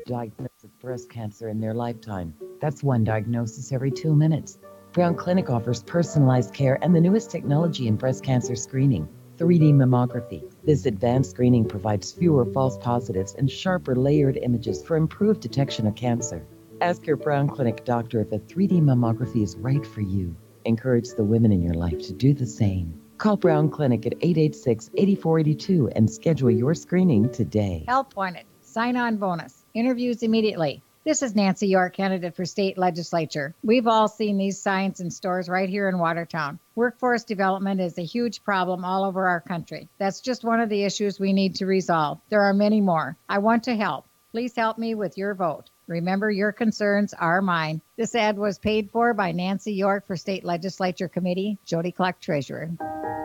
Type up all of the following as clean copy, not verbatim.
diagnosed with breast cancer in their lifetime. That's one diagnosis every 2 minutes. Brown Clinic offers personalized care and the newest technology in breast cancer screening, 3D mammography. This advanced screening provides fewer false positives and sharper layered images for improved detection of cancer. Ask your Brown Clinic doctor if a 3D mammography is right for you. Encourage the women in your life to do the same. Call Brown Clinic at 886-8482 and schedule your screening today. Help wanted. Sign-on bonus. Interviews immediately. This is Nancy York, candidate for state legislature. We've all seen these signs in stores right here in Watertown. Workforce development is a huge problem all over our country. That's just one of the issues we need to resolve. There are many more. I want to help. Please help me with your vote. Remember, your concerns are mine. This ad was paid for by Nancy York for State Legislature Committee, Jody Clark, Treasurer.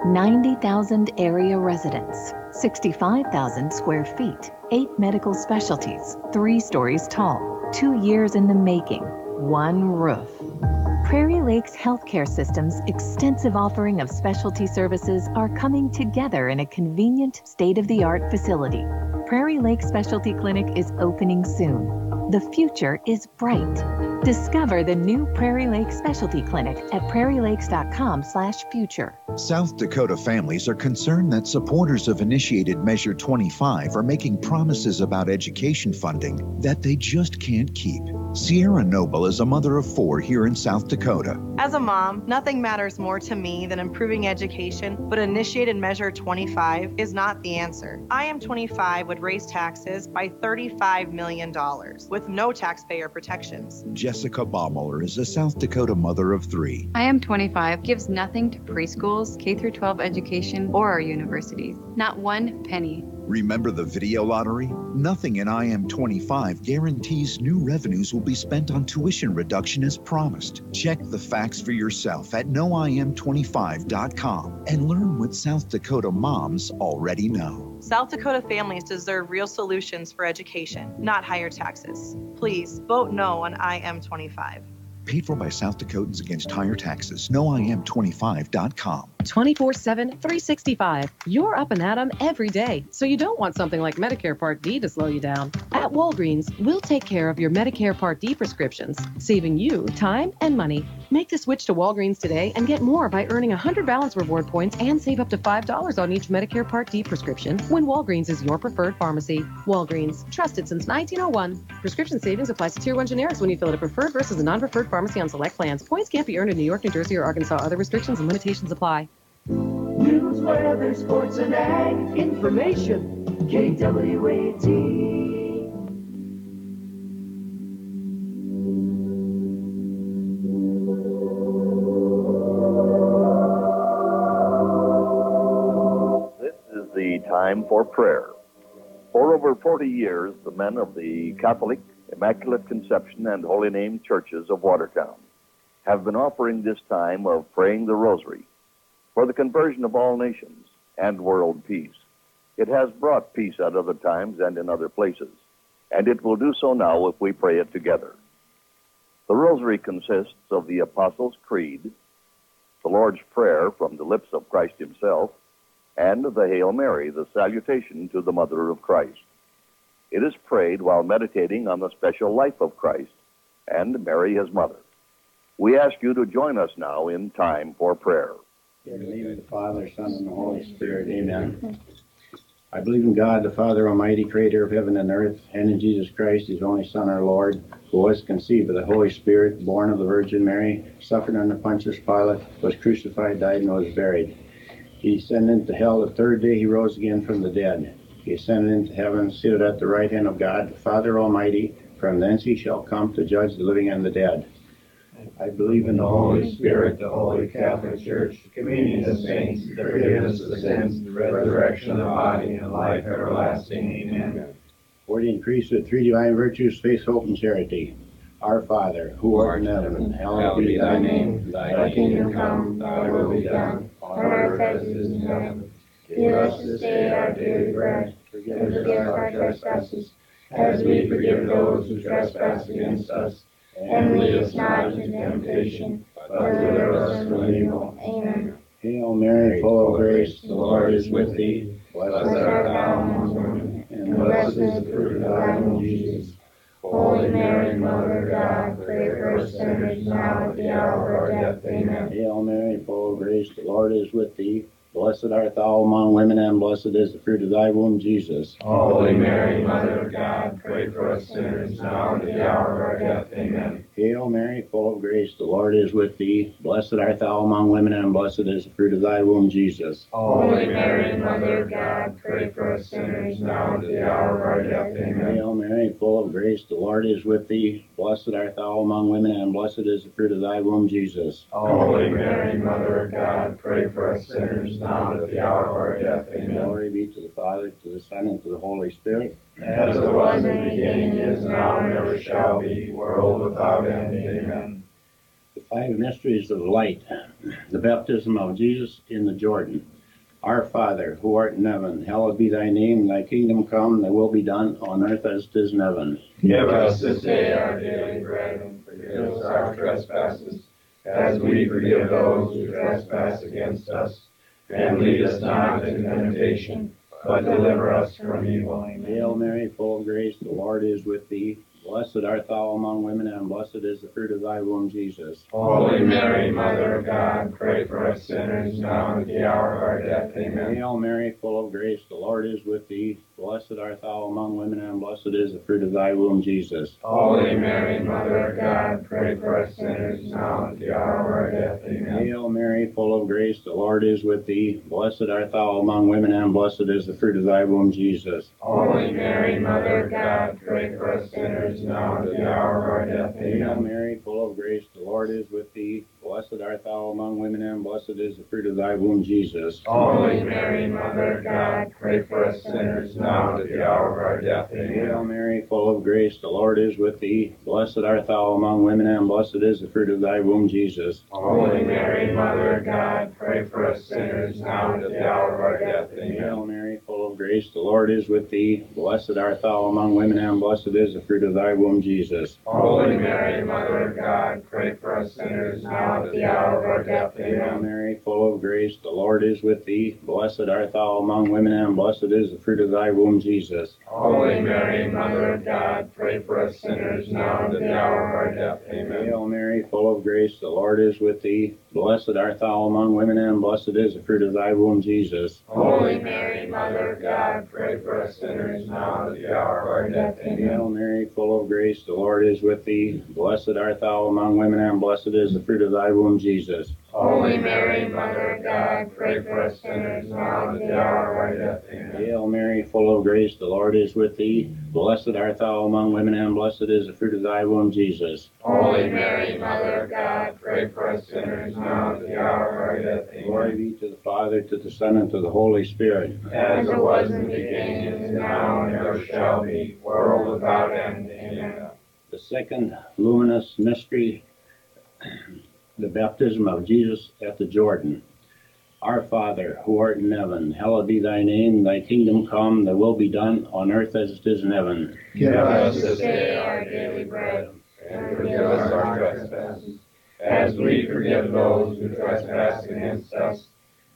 90,000 area residents, 65,000 square feet, 8 medical specialties, 3 stories tall, 2 years in the making, 1 roof. Prairie Lakes Healthcare System's extensive offering of specialty services are coming together in a convenient, state-of-the-art facility. Prairie Lake Specialty Clinic is opening soon. The future is bright. Discover the new Prairie Lake Specialty Clinic at prairielakes.com/future. South Dakota families are concerned that supporters of initiated Measure 25 are making promises about education funding that they just can't keep. Sierra Noble is a mother of 4 here in South Dakota. As a mom, nothing matters more to me than improving education, but initiated Measure 25 is not the answer. IM25 would raise taxes by $35 million with no taxpayer protections. Jessica Baumler is a South Dakota mother of 3. IM25 gives nothing to preschools, K-12 education, or our universities. Not 1 penny. Remember the video lottery? Nothing in IM25 guarantees new revenues will be spent on tuition reduction as promised. Check the facts for yourself at noim25.com and learn what South Dakota moms already know. South Dakota families deserve real solutions for education, not higher taxes. Please vote no on IM25. Paid for by South Dakotans Against Higher Taxes. NoIM25.com. 24/7, 365. You're up and at 'em every day, so you don't want something like Medicare Part D to slow you down. At Walgreens, we'll take care of your Medicare Part D prescriptions, saving you time and money. Make the switch to Walgreens today and get more by earning 100 balance reward points and save up to $5 on each Medicare Part D prescription when Walgreens is your preferred pharmacy. Walgreens, trusted since 1901. Prescription savings applies to Tier 1 generics when you fill at a preferred versus a non-preferred pharmacy on select plans. Points can't be earned in New York, New Jersey, or Arkansas. Other restrictions and limitations apply. News, weather, sports, and ag information. KWAT. This is the time for prayer. For over 40 years, the men of the Catholic, Immaculate Conception, and Holy Name churches of Watertown have been offering this time of praying the Rosary for the conversion of all nations and world peace. It has brought peace at other times and in other places, and it will do so now if we pray it together. The Rosary consists of the Apostles' Creed, the Lord's Prayer from the lips of Christ himself, and the Hail Mary, the salutation to the Mother of Christ. It is prayed while meditating on the special life of Christ and Mary, his mother. We ask you to join us now in time for prayer. I believe in the Father, Son, and the Holy Spirit. Amen. I believe in God, the Father Almighty, creator of heaven and earth, and in Jesus Christ, his only Son, our Lord, who was conceived of the Holy Spirit, born of the Virgin Mary, suffered under Pontius Pilate, was crucified, died, and was buried. He ascended into hell. The 3rd day he rose again from the dead. He ascended into heaven, seated at the right hand of God, the Father Almighty. From thence he shall come to judge the living and the dead. I believe in the Holy Spirit, the Holy Catholic Church, the communion of saints, the forgiveness of sins, the resurrection of the body, and life everlasting. Amen. For the increase of 3 divine virtues, faith, hope, and charity. Our Father, who art in heaven, hallowed be thy name. Thy kingdom come, thy will be done, on earth as it is in heaven. Give us this day our daily bread. Forgive us our trespasses, as we forgive those who trespass against us. And lead us not into temptation, but deliver us from evil. Amen. Hail Mary, full of grace, the Lord is with thee. Blessed art thou among women, and blessed is the fruit of thy womb, Jesus. Holy Mary, Mother of God, pray for us sinners now at the hour of our death. Amen. Hail Mary, full of grace, the Lord is with thee. Blessed art thou among women, and blessed is the fruit of thy womb, Jesus. Holy Mary, Mother of God, pray for us sinners now at the hour of our death. Amen. Hail Mary, full of grace, the Lord is with thee. Blessed art thou among women, and blessed is the fruit of thy womb, Jesus. Holy Mary, Mother of God, pray for us sinners now at the hour of our death. Amen. Hail Mary, full of grace, the Lord is with thee. Blessed art thou among women, and blessed is the fruit of thy womb, Jesus. Holy Mary, Mother of God, pray for us sinners now at the hour of our death. Amen. Glory be to the Father, to the Son, and to the Holy Spirit. As it was in the beginning, is now, and ever shall be, world without end. Amen. The five mysteries of light. The baptism of Jesus in the Jordan. Our Father, who art in heaven, hallowed be thy name. Thy kingdom come, thy will be done on earth as it is in heaven. Give us this day our daily bread, and forgive us our trespasses, as we forgive those who trespass against us. And lead us not into temptation, but deliver us from evil. Amen. Hail Mary, full of grace, the Lord is with thee. Blessed art thou among women, and blessed is the fruit of thy womb, Jesus. Holy Mary, Mother of God, pray for us sinners now and at the hour of our death. Amen. Hail Mary, full of grace, the Lord is with thee. Blessed art thou among women, and blessed is the fruit of thy womb, Jesus. Holy Mary, Mother of God, pray for us sinners now and at the hour of our death. Amen. Hail Mary, full of grace, the Lord is with thee. Blessed art thou among women, and blessed is the fruit of thy womb, Jesus. Holy Mary, Mother of God, pray for us sinners now and at the hour of our death. Hail Amen. Mary, full of grace, the Lord is with thee. Blessed art thou among women, and blessed is the fruit of thy womb, Jesus. Holy Mary, Mother of God, pray for us sinners now and at the hour of our death. Hail Amen. Mary, full of grace, the Lord is with thee. Blessed art thou among women, and blessed is the fruit of thy womb, Jesus. Holy Mary, Mother of God, pray for us sinners now and at the hour of our death. Hail Amen. Mary, full of grace, the Lord is with thee. Blessed art thou among women, and blessed is the fruit of thy womb, Jesus. Holy Mary, Mother of God, pray for us sinners now and at the hour of our death. Hail Amen. Mary, full of grace, the Lord is with thee. Blessed art thou among women, and blessed is the fruit of thy womb, Jesus. Holy Mary, Mother of God, pray for us sinners now and at the hour of our death. Amen. Hail Mary, full of grace, the Lord is with thee. Blessed art thou among women, and blessed is the fruit of thy womb, Jesus. Holy Mary, Mother of God, pray for us sinners now and at the hour of our death. Amen. Hail Mary, full of grace, the Lord is with thee. Blessed art thou among women, and blessed is the fruit of thy womb, Jesus. Holy Mary, Mother of God, pray for us sinners now and at the hour of our death. Amen. Hail Mary, full of grace, the Lord is with thee. Blessed art thou among women, and blessed is the fruit of thy womb, Jesus. Holy Mary, Mother of God, pray for us sinners now and at the hour of our death. Glory Amen. be to the Father, to the Son, and to the Holy Spirit. As it was in the beginning, is now, and ever shall be, world without end. Amen. The second luminous mystery, the baptism of Jesus at the Jordan. Our Father, who art in heaven, hallowed be thy name. Thy kingdom come, thy will be done on earth as it is in heaven. Give us this day our daily bread, and forgive us our trespasses, as we forgive those who trespass against us.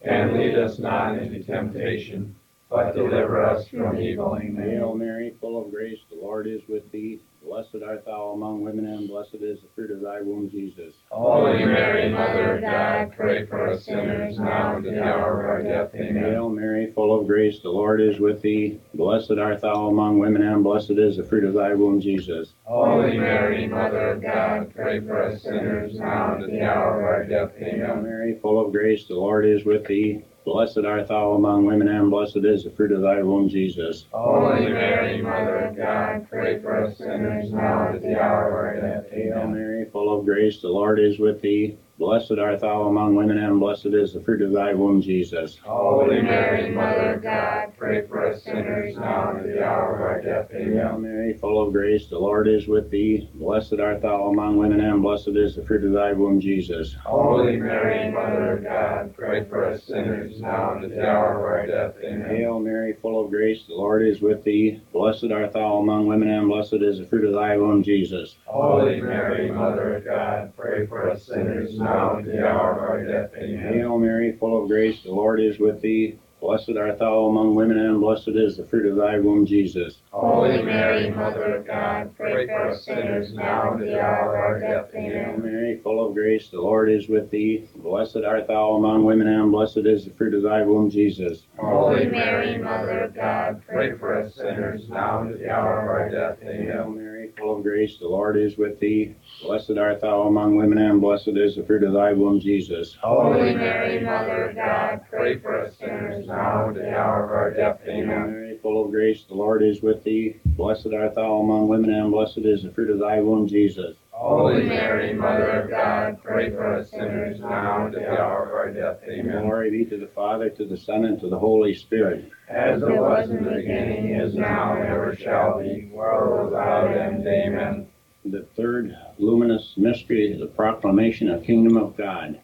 And lead us not into temptation, but deliver us from evil. Amen. Hail Mary, full of grace, the Lord is with thee. Blessed art thou among women, and blessed is the fruit of thy womb, Jesus. Holy Mary, Mother of God, pray for us sinners now and at the hour of our death. Amen. Hail Mary, full of grace, the Lord is with thee. Blessed art thou among women, and blessed is the fruit of thy womb, Jesus. Holy Mary, Mother of God, pray for us sinners now and at the hour of our death. Hail Amen. Mary, full of grace, the Lord is with thee. Blessed art thou among women, and blessed is the fruit of thy womb, Jesus. Holy Mary, Mother of God, pray for us sinners now and at the hour of our death. Hail Amen. Mary, full of grace, the Lord is with thee. Blessed art thou among women, and blessed is the fruit of thy womb, Jesus. Holy Mary, Mother of God, pray for us sinners now and at the hour of our death. Hail Amen. Mary, full of grace, the Lord is with thee. Blessed art thou among women, and blessed is the fruit of thy womb, Jesus. Holy Mary, Mother of God, pray for us sinners now and at the hour of our death. Amen. Hail Mary, full of grace, the Lord is with thee. Blessed art thou among women, and blessed is the fruit of thy womb, Jesus. Holy Mary, Mother of God, pray for us sinners now and at the hour of our death. Amen. Hail Mary, full of grace, the Lord is with thee. Blessed art thou among women, and blessed is the fruit of thy womb, Jesus. Holy Mary, Mother of God, pray for us sinners now and at the hour of our death. Hail Amen. Mary, full of grace, the Lord is with thee. Blessed art thou among women, and blessed is the fruit of thy womb, Jesus. Holy Mary, Mother of God, pray for us sinners now and at the hour of our death. Hail Amen. Mary, full of grace, the Lord is with thee. Blessed art thou among women, and blessed is the fruit of thy womb, Jesus. Holy Mary, Mother of God, pray for us sinners now and at the hour of our death. Hail Amen. Mary, full of grace, the Lord is with thee. Blessed art thou among women, and blessed is the fruit of thy womb, Jesus. Holy Mary, Mother of God, pray for us sinners now and at the hour of our death. Amen. Glory be to the Father, to the Son, and to the Holy Spirit. As it was in the beginning, is now, and ever shall be, world without end. Amen. The third luminous mystery is the proclamation of kingdom of God.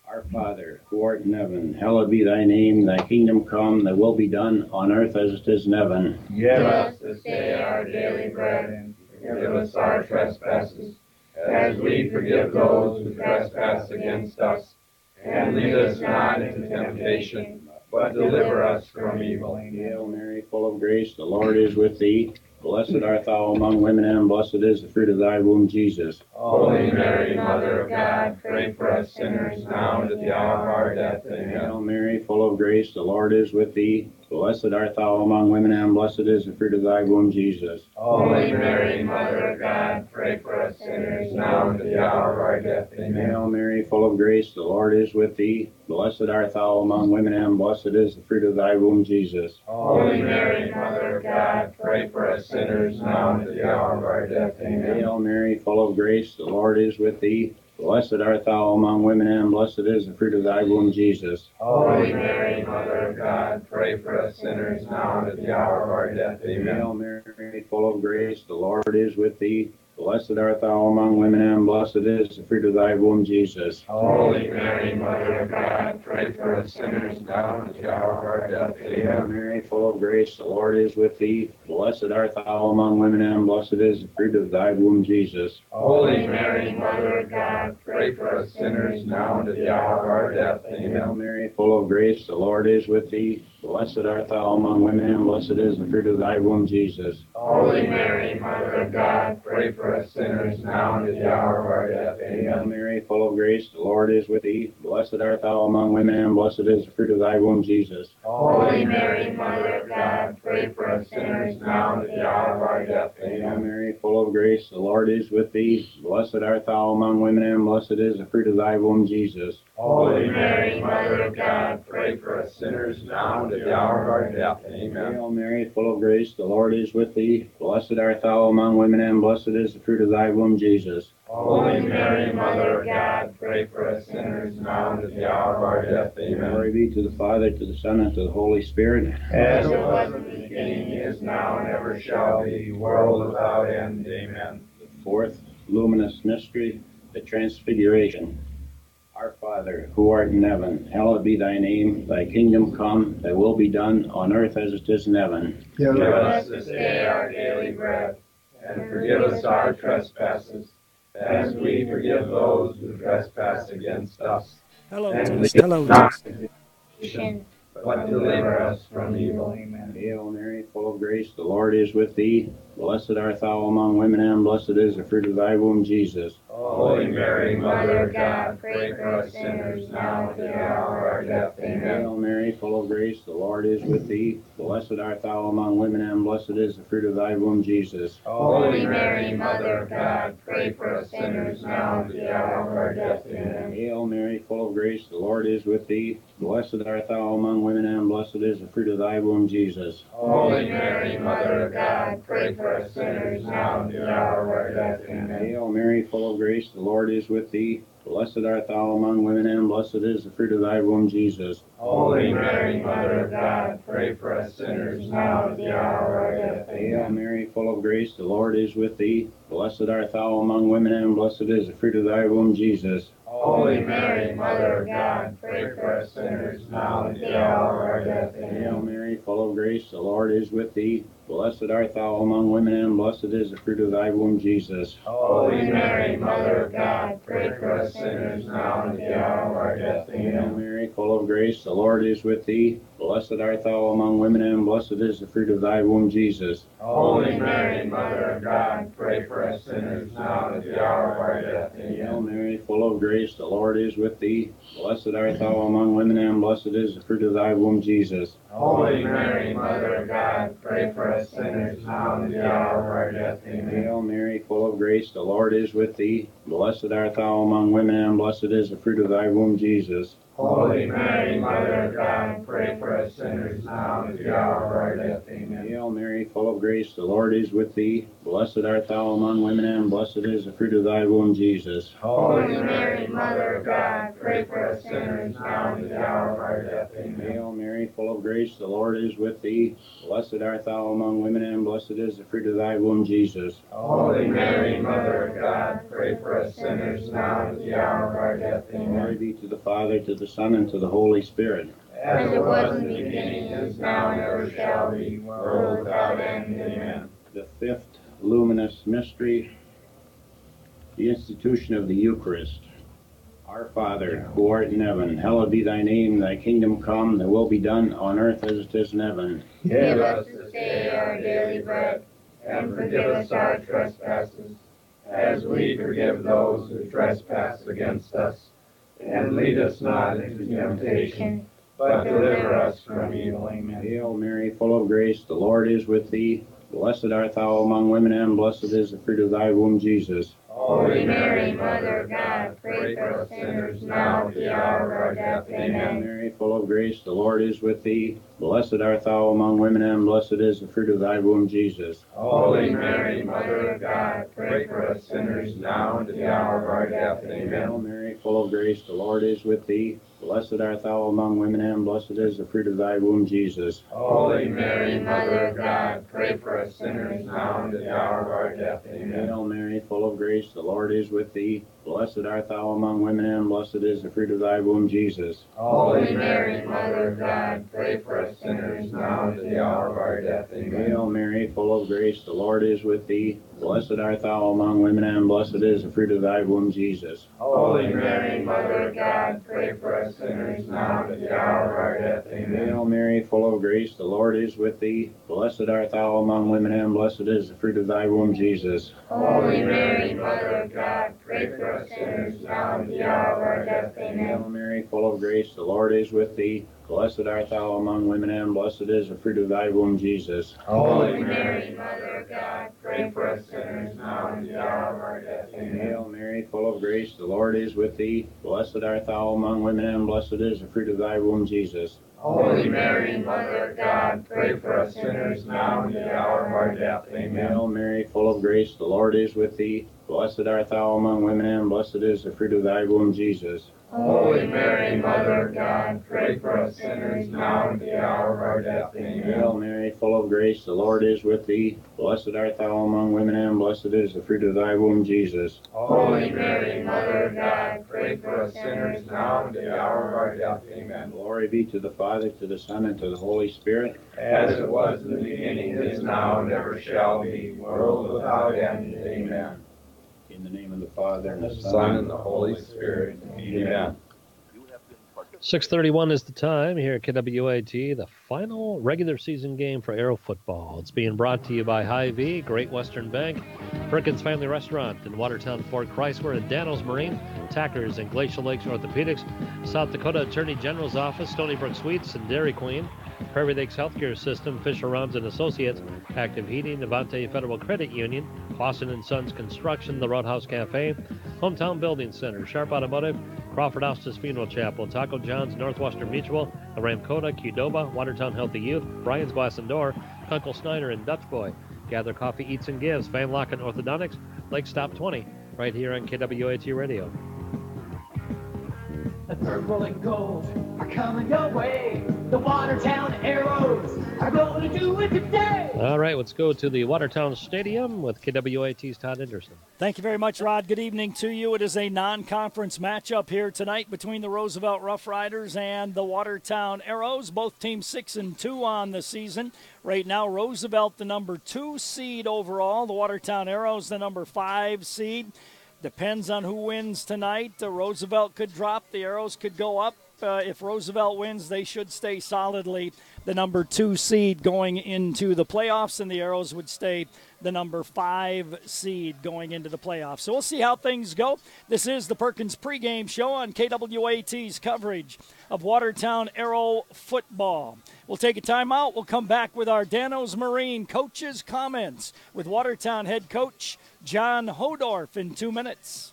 Our Father, who art in heaven, hallowed be thy name. Thy kingdom come, thy will be done on earth as it is in heaven. Give us this day our daily bread, and forgive us our trespasses, as we forgive those who trespass against us. And lead us not into temptation, but deliver us from evil. Hail Mary, full of grace, the Lord is with thee. Blessed art thou among women, and blessed is the fruit of thy womb, Jesus. Holy Mary, Mother of God, pray for us sinners now and at the hour of our death. Amen. Hail Mary, full of grace, the Lord is with thee. Blessed art thou among women, and blessed is the fruit of thy womb, Jesus. Holy Mary, Mother of God, pray for us sinners now and at the hour of our death. Amen. Hail Mary, full of grace, the Lord is with thee. Blessed art thou among women, and blessed is the fruit of thy womb, Jesus. Holy Mary, Mother of God, pray for us sinners now and at the hour of our death. Amen. Hail Mary, full of grace, the Lord is with thee. Blessed art thou among women, and blessed is the fruit of thy womb, Jesus. Holy Mary, Mother of God, pray for us sinners now and at the hour of our death. Amen. Hail Mary, full of grace, the Lord is with thee. Blessed art thou among women, and blessed is the fruit of thy womb, Jesus. Holy Mary, Mother of God, pray for us sinners now and at the hour of our death. Hail Amen. Mary, full of grace, the Lord is with thee. Blessed art thou among women, and blessed is the fruit of thy womb, Jesus. Holy Mary, Mother of God, pray for us sinners now and at the hour of our death. Hail Amen. Mary, full of grace, the Lord is with thee. Blessed art thou among women, and blessed is the fruit of thy womb, Jesus. Holy Mary, Mother of God, pray for us sinners now and at the hour of our death. Hail Amen. Mary, full of grace, the Lord is with thee. Blessed art thou among women, and blessed is the fruit of thy womb, Jesus. Holy Mary, Mother of God, pray for us sinners now and at the hour of our death. Hail Amen. Mary, full of grace, the Lord is with thee. Blessed art thou among women, and blessed is the fruit of thy womb, Jesus. Holy Mary, Mother of God, pray for us sinners now and at the hour of our death. Amen. Hail Mary, full of grace, the Lord is with thee. Blessed art thou among women, and blessed is the fruit of thy womb, Jesus. Holy Mary, Mother of God, pray for us sinners now and at the hour of our death. Amen. Glory be to the Father, to the Son, and to the Holy Spirit. As it was in the beginning, is now, and ever shall be, world without end. Amen. The fourth luminous mystery, the Transfiguration. Our Father, who art in heaven, hallowed be thy name. Thy kingdom come, thy will be done on earth as it is in heaven. Give us this day our daily bread, and forgive us our trespasses, as we forgive those who trespass against us. Hello, And Tess. lead Hello, us not Tess. into temptation, but deliver us from evil. Amen. Hail Mary, full of grace, the Lord is with thee. Blessed art thou among women, and blessed is the fruit of thy womb, Jesus. Holy Mary, Mother of God, pray for us sinners now and at the hour of our death. Amen. Hail Mary, full of grace, the Lord is with thee. Blessed art thou among women, and blessed is the fruit of thy womb, Jesus. Holy Mary, Mother of God, pray for us sinners now and at the hour of our death. Amen. Hail Mary, full of grace, the Lord is with thee. Blessed art thou among women, and blessed is the fruit of thy womb, Jesus. Holy Mary, Mother of God, pray for us sinners now and at the hour of our death. Amen. Hail Mary, full of grace, the Lord is with thee. Blessed art thou among women, and blessed is the fruit of thy womb, Jesus. Holy Mary, Mother of God, pray for us sinners now and at the hour of our death. Hail Amen. Mary, full of grace, the Lord is with thee. Blessed art thou among women, and blessed is the fruit of thy womb, Jesus. Holy Mary, Mother of God, pray for us sinners now and at the hour of our death. Hail Amen. Mary, full of grace, the Lord is with thee. Blessed art thou among women, and blessed is the fruit of thy womb, Jesus. Holy Mary, Mother of God, pray for us sinners, now and at the hour of our death. Hail Amen. Mary, full of grace, the Lord is with thee. Blessed art thou among women, and blessed is the fruit of thy womb, Jesus. Holy Mary, Mother of God, pray for us sinners, now and at the hour of our death. Hail Amen. Mary, full of grace, the Lord is with thee. Blessed art thou among women, and blessed is the fruit of thy womb, Jesus. Holy Mary, Mother of God, pray for us sinners, now and at the hour of our death. Amen. Hail Mary, full of grace, the Lord is with thee. Blessed art thou among women, and blessed is the fruit of thy womb, Jesus. Holy Mary, Mother of God, pray for us sinners, now and at the hour of our death. Amen. Hail Mary, full of grace, the Lord is with thee. Blessed art thou among women, and blessed is the fruit of thy womb, Jesus. Holy Mary, Mother of God, pray for us sinners, now and at the hour of our death. Amen. Hail Mary, full of grace, the Lord is with thee. Blessed art thou among women, and blessed is the fruit of thy womb, Jesus. Holy Mary, Mother of God, pray for us sinners, now and at the hour of our death. Glory Amen. be to the Father, to the Son, and to the Holy Spirit. As it was in the beginning, is now, and ever shall be, world without end. Amen. The fifth luminous mystery, the institution of the Eucharist. Our Father, who art in heaven, hallowed be thy name. Thy kingdom come, thy will be done on earth as it is in heaven. Give us this day our daily bread, and forgive us our trespasses, as we forgive those who trespass against us. And lead us not into temptation, but deliver us from evil. Amen. Hail Mary, full of grace, the Lord is with thee. Blessed art thou among women, and blessed is the fruit of thy womb, Jesus. Holy Mary, Mother of God, pray for us sinners, now and at the hour of our death. Hail Amen. Mary, full of grace, the Lord is with thee. Blessed art thou among women, and blessed is the fruit of thy womb, Jesus. Holy Mary, Mother of God, pray for us sinners, now and at the hour of our death. Hail Amen. Mary, full of grace, the Lord is with thee. Blessed art thou among women, and blessed is the fruit of thy womb, Jesus. Holy Mary, Mother of God, pray for us sinners, now and at the hour of our death. Amen. Hail Mary, full of grace, the Lord is with thee. Blessed art thou among women, and blessed is the fruit of thy womb, Jesus. Holy Mary, Mother of God, pray for us sinners, now and at the hour of our death. Amen. Hail Mary, full of grace, the Lord is with thee. Blessed art thou among women, and blessed is the fruit of thy womb, Jesus. Holy Mary, Mother of God, pray for us sinners, now and at the hour of our death. Amen. Hail Mary, full of grace, the Lord is with thee. Blessed art thou among women, and blessed is the fruit of thy womb, Jesus. Holy Mary, Mother of God, pray for us sinners, now and at the hour of our death. Amen. Hail Mary, full of grace, the Lord is with thee. Blessed art thou among women, and blessed is the fruit of thy womb, Jesus. Holy Mary, Mother of God, pray for us sinners, now and at the hour of our death. Amen. Hail Mary, full of grace, the Lord is with thee. Blessed art thou among women, and blessed is the fruit of thy womb, Jesus. Holy Mary, Mother of God, pray for us sinners, now and at the hour of our death. Amen. Hail Mary, full of grace, the Lord is with thee. Blessed art thou among women, and blessed is the fruit of thy womb, Jesus. Holy Mary, Mother of God, pray for us sinners, now and at the hour of our death. Amen. Hail Mary, full of grace, the Lord is with thee. Blessed art thou among women, and blessed is the fruit of thy womb, Jesus. Holy Mary, Mother of God, pray for us sinners, now and at the hour of our death. Amen. Glory be to the Father, to the Son, and to the Holy Spirit. As it was in the beginning, is now, and ever shall be, world without end. Amen. In the name of the Father, and the Son, and the Holy Spirit. Amen. 6:31 is the time here at KWAT, the final regular season game for Aero football. It's being brought to you by Hy-Vee, Great Western Bank, Perkins Family Restaurant in Watertown, Fort Chrysler, and Dano's Marine, Tackers and Glacial Lakes Orthopedics, South Dakota Attorney General's Office, Stony Brook Suites, and Dairy Queen, Prairie Lakes Healthcare System, Fisher Rounds and Associates, Active Heating, Navante Federal Credit Union, Boston & Sons Construction, the Roadhouse Cafe, Hometown Building Center, Sharp Automotive, Crawford Austis Funeral Chapel, Taco John's, Northwestern Mutual, Aramcoda, Qdoba, Watertown Healthy Youth, Brian's Glass and Door, Kunkel Snyder, and Dutch Boy. Gather Coffee Eats and Gives, Van Locken Orthodontics, Lake Stop 20, right here on KWAT Radio. The purple and gold are coming your way. The Watertown Arrows are going to do it today. All right, let's go to the Watertown Stadium with KWAT's Todd Anderson. Thank you very much, Rod. Good evening to you. It is a non-conference matchup here tonight between the Roosevelt Rough Riders and the Watertown Arrows. Both teams 6-2 on the season. Right now, Roosevelt the number 2 seed overall. The Watertown Arrows the number 5 seed. Depends on who wins tonight. Roosevelt could drop. The Arrows could go up. If Roosevelt wins, they should stay solidly the number 2 seed going into the playoffs, and the Arrows would stay the number 5 seed going into the playoffs. So we'll see how things go. This is the Perkins pregame show on KWAT's coverage of Watertown Arrow football. We'll take a timeout. We'll come back with our Danos Marine coaches' comments with Watertown head coach John Hodorf in 2 minutes.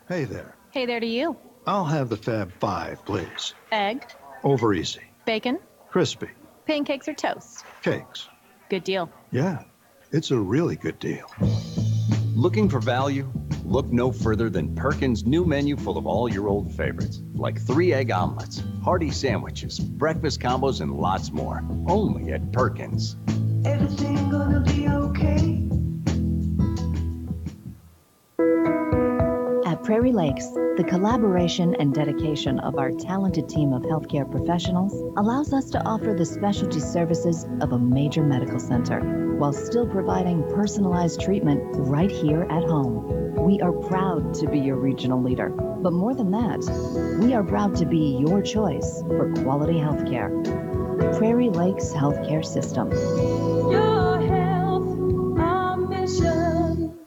Hey there. Hey there to you. I'll have the Fab 5, please. Egg, Over easy. bacon, Crispy. pancakes or toast. Cakes. Good deal. Yeah, it's a really good deal. Looking for value? Look no further than Perkins' new menu full of all your old favorites, like 3 egg omelets, hearty sandwiches, breakfast combos, and lots more. Only at Perkins. Everything gonna be okay. At Prairie Lakes, the collaboration and dedication of our talented team of healthcare professionals allows us to offer the specialty services of a major medical center while still providing personalized treatment right here at home. We are proud to be your regional leader, but more than that, we are proud to be your choice for quality healthcare. Prairie Lakes Healthcare System. Your health, our mission.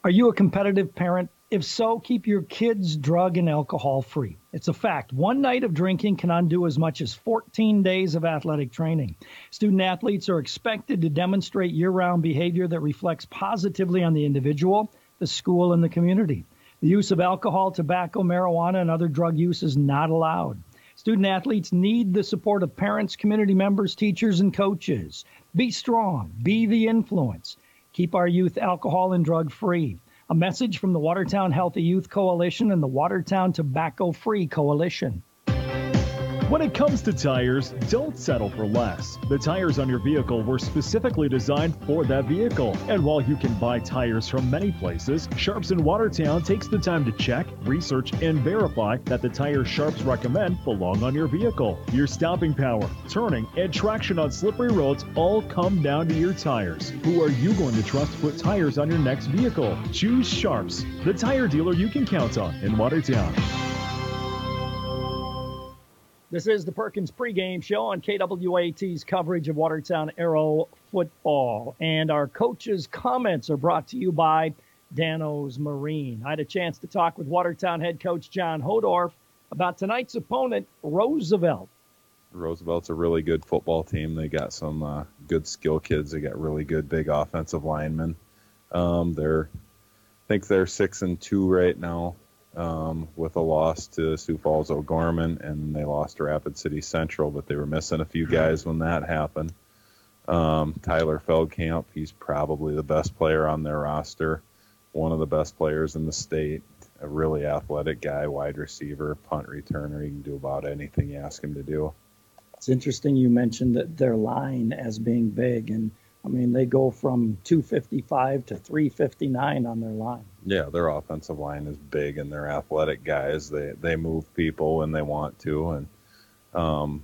Are you a competitive parent? If so, keep your kids drug and alcohol free. It's a fact. One night of drinking can undo as much as 14 days of athletic training. Student athletes are expected to demonstrate year-round behavior that reflects positively on the individual, the school, and the community. The use of alcohol, tobacco, marijuana, and other drug use is not allowed. Student athletes need the support of parents, community members, teachers, and coaches. Be strong. Be the influence. Keep our youth alcohol and drug free. A message from the Watertown Healthy Youth Coalition and the Watertown Tobacco Free Coalition. When it comes to tires, don't settle for less. The tires on your vehicle were specifically designed for that vehicle. And while you can buy tires from many places, Sharps in Watertown takes the time to check, research, and verify that the tires Sharps recommend belong on your vehicle. Your stopping power, turning, and traction on slippery roads all come down to your tires. Who are you going to trust to put tires on your next vehicle? Choose Sharps, the tire dealer you can count on in Watertown. This is the Perkins pregame show on KWAT's coverage of Watertown Arrow football. And our coaches' comments are brought to you by Danos Marine. I had a chance to talk with Watertown head coach John Hodorf about tonight's opponent, Roosevelt. Roosevelt's a really good football team. They got some good skill kids. They got really good big offensive linemen. I think they're 6-2 right now. With a loss to Sioux Falls O'Gorman, and they lost to Rapid City Central, but they were missing a few guys when that happened. Tyler Feldkamp, he's probably the best player on their roster, one of the best players in the state, a really athletic guy, wide receiver, punt returner. He can do about anything you ask him to do. It's interesting you mentioned that their line as being big, and I mean, they go from 255 to 359 on their line. Yeah, their offensive line is big, and they're athletic guys. They move people when they want to, and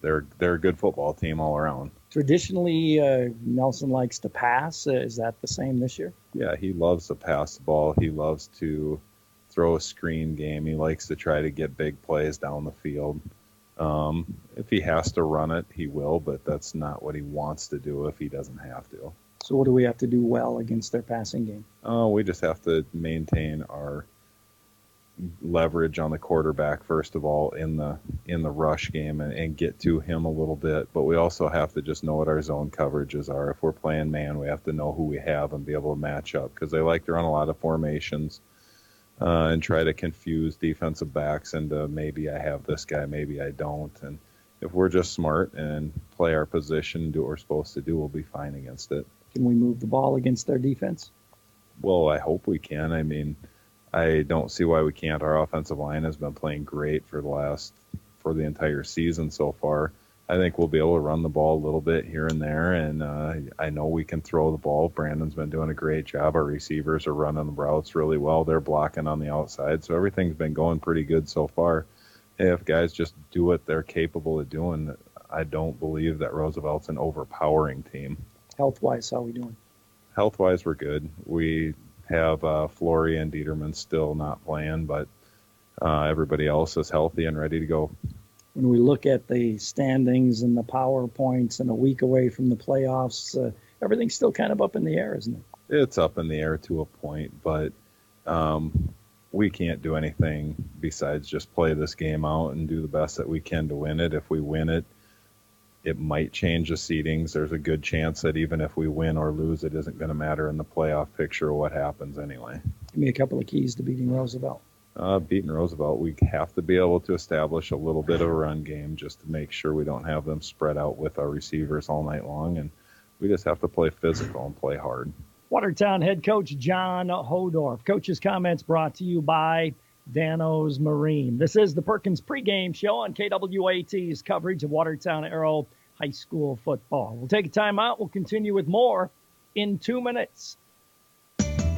they're a good football team all around. Traditionally, Nelson likes to pass. Is that the same this year? Yeah, he loves to pass the ball. He loves to throw a screen game. He likes to try to get big plays down the field. If he has to run it, he will, but that's not what he wants to do if he doesn't have to. So what do we have to do well against their passing game? We just have to maintain our leverage on the quarterback, first of all, in the rush game and get to him a little bit. But we also have to just know what our zone coverages are. If we're playing man, we have to know who we have and be able to match up, because they like to run a lot of formations. And try to confuse defensive backs into maybe I have this guy, maybe I don't. And if we're just smart and play our position, do what we're supposed to do, we'll be fine against it. Can we move the ball against their defense? Well, I hope we can. I mean, I don't see why we can't. Our offensive line has been playing great for the entire season so far. I think we'll be able to run the ball a little bit here and there, and I know we can throw the ball. Brandon's been doing a great job. Our receivers are running the routes really well. They're blocking on the outside, so everything's been going pretty good so far. If guys just do what they're capable of doing, I don't believe that Roosevelt's an overpowering team. Health-wise, how are we doing? health-wise, we're good. We have Flory and Dieterman still not playing, but everybody else is healthy and ready to go. When we look at the standings and the PowerPoints and a week away from the playoffs, everything's still kind of up in the air, isn't it? It's up in the air to a point, but we can't do anything besides just play this game out and do the best that we can to win it. If we win it, it might change the seedings. There's a good chance that even if we win or lose, it isn't going to matter in the playoff picture of what happens anyway. Give me a couple of keys to beating Roosevelt. Beating Roosevelt, we have to be able to establish a little bit of a run game just to make sure we don't have them spread out with our receivers all night long, and we just have to play physical and play hard. Watertown head coach John Hodorf. Coach's comments brought to you by Dano's Marine. This is the Perkins pregame show on KWAT's coverage of Watertown Arrow High School football. We'll take a time out. We'll continue with more in 2 minutes.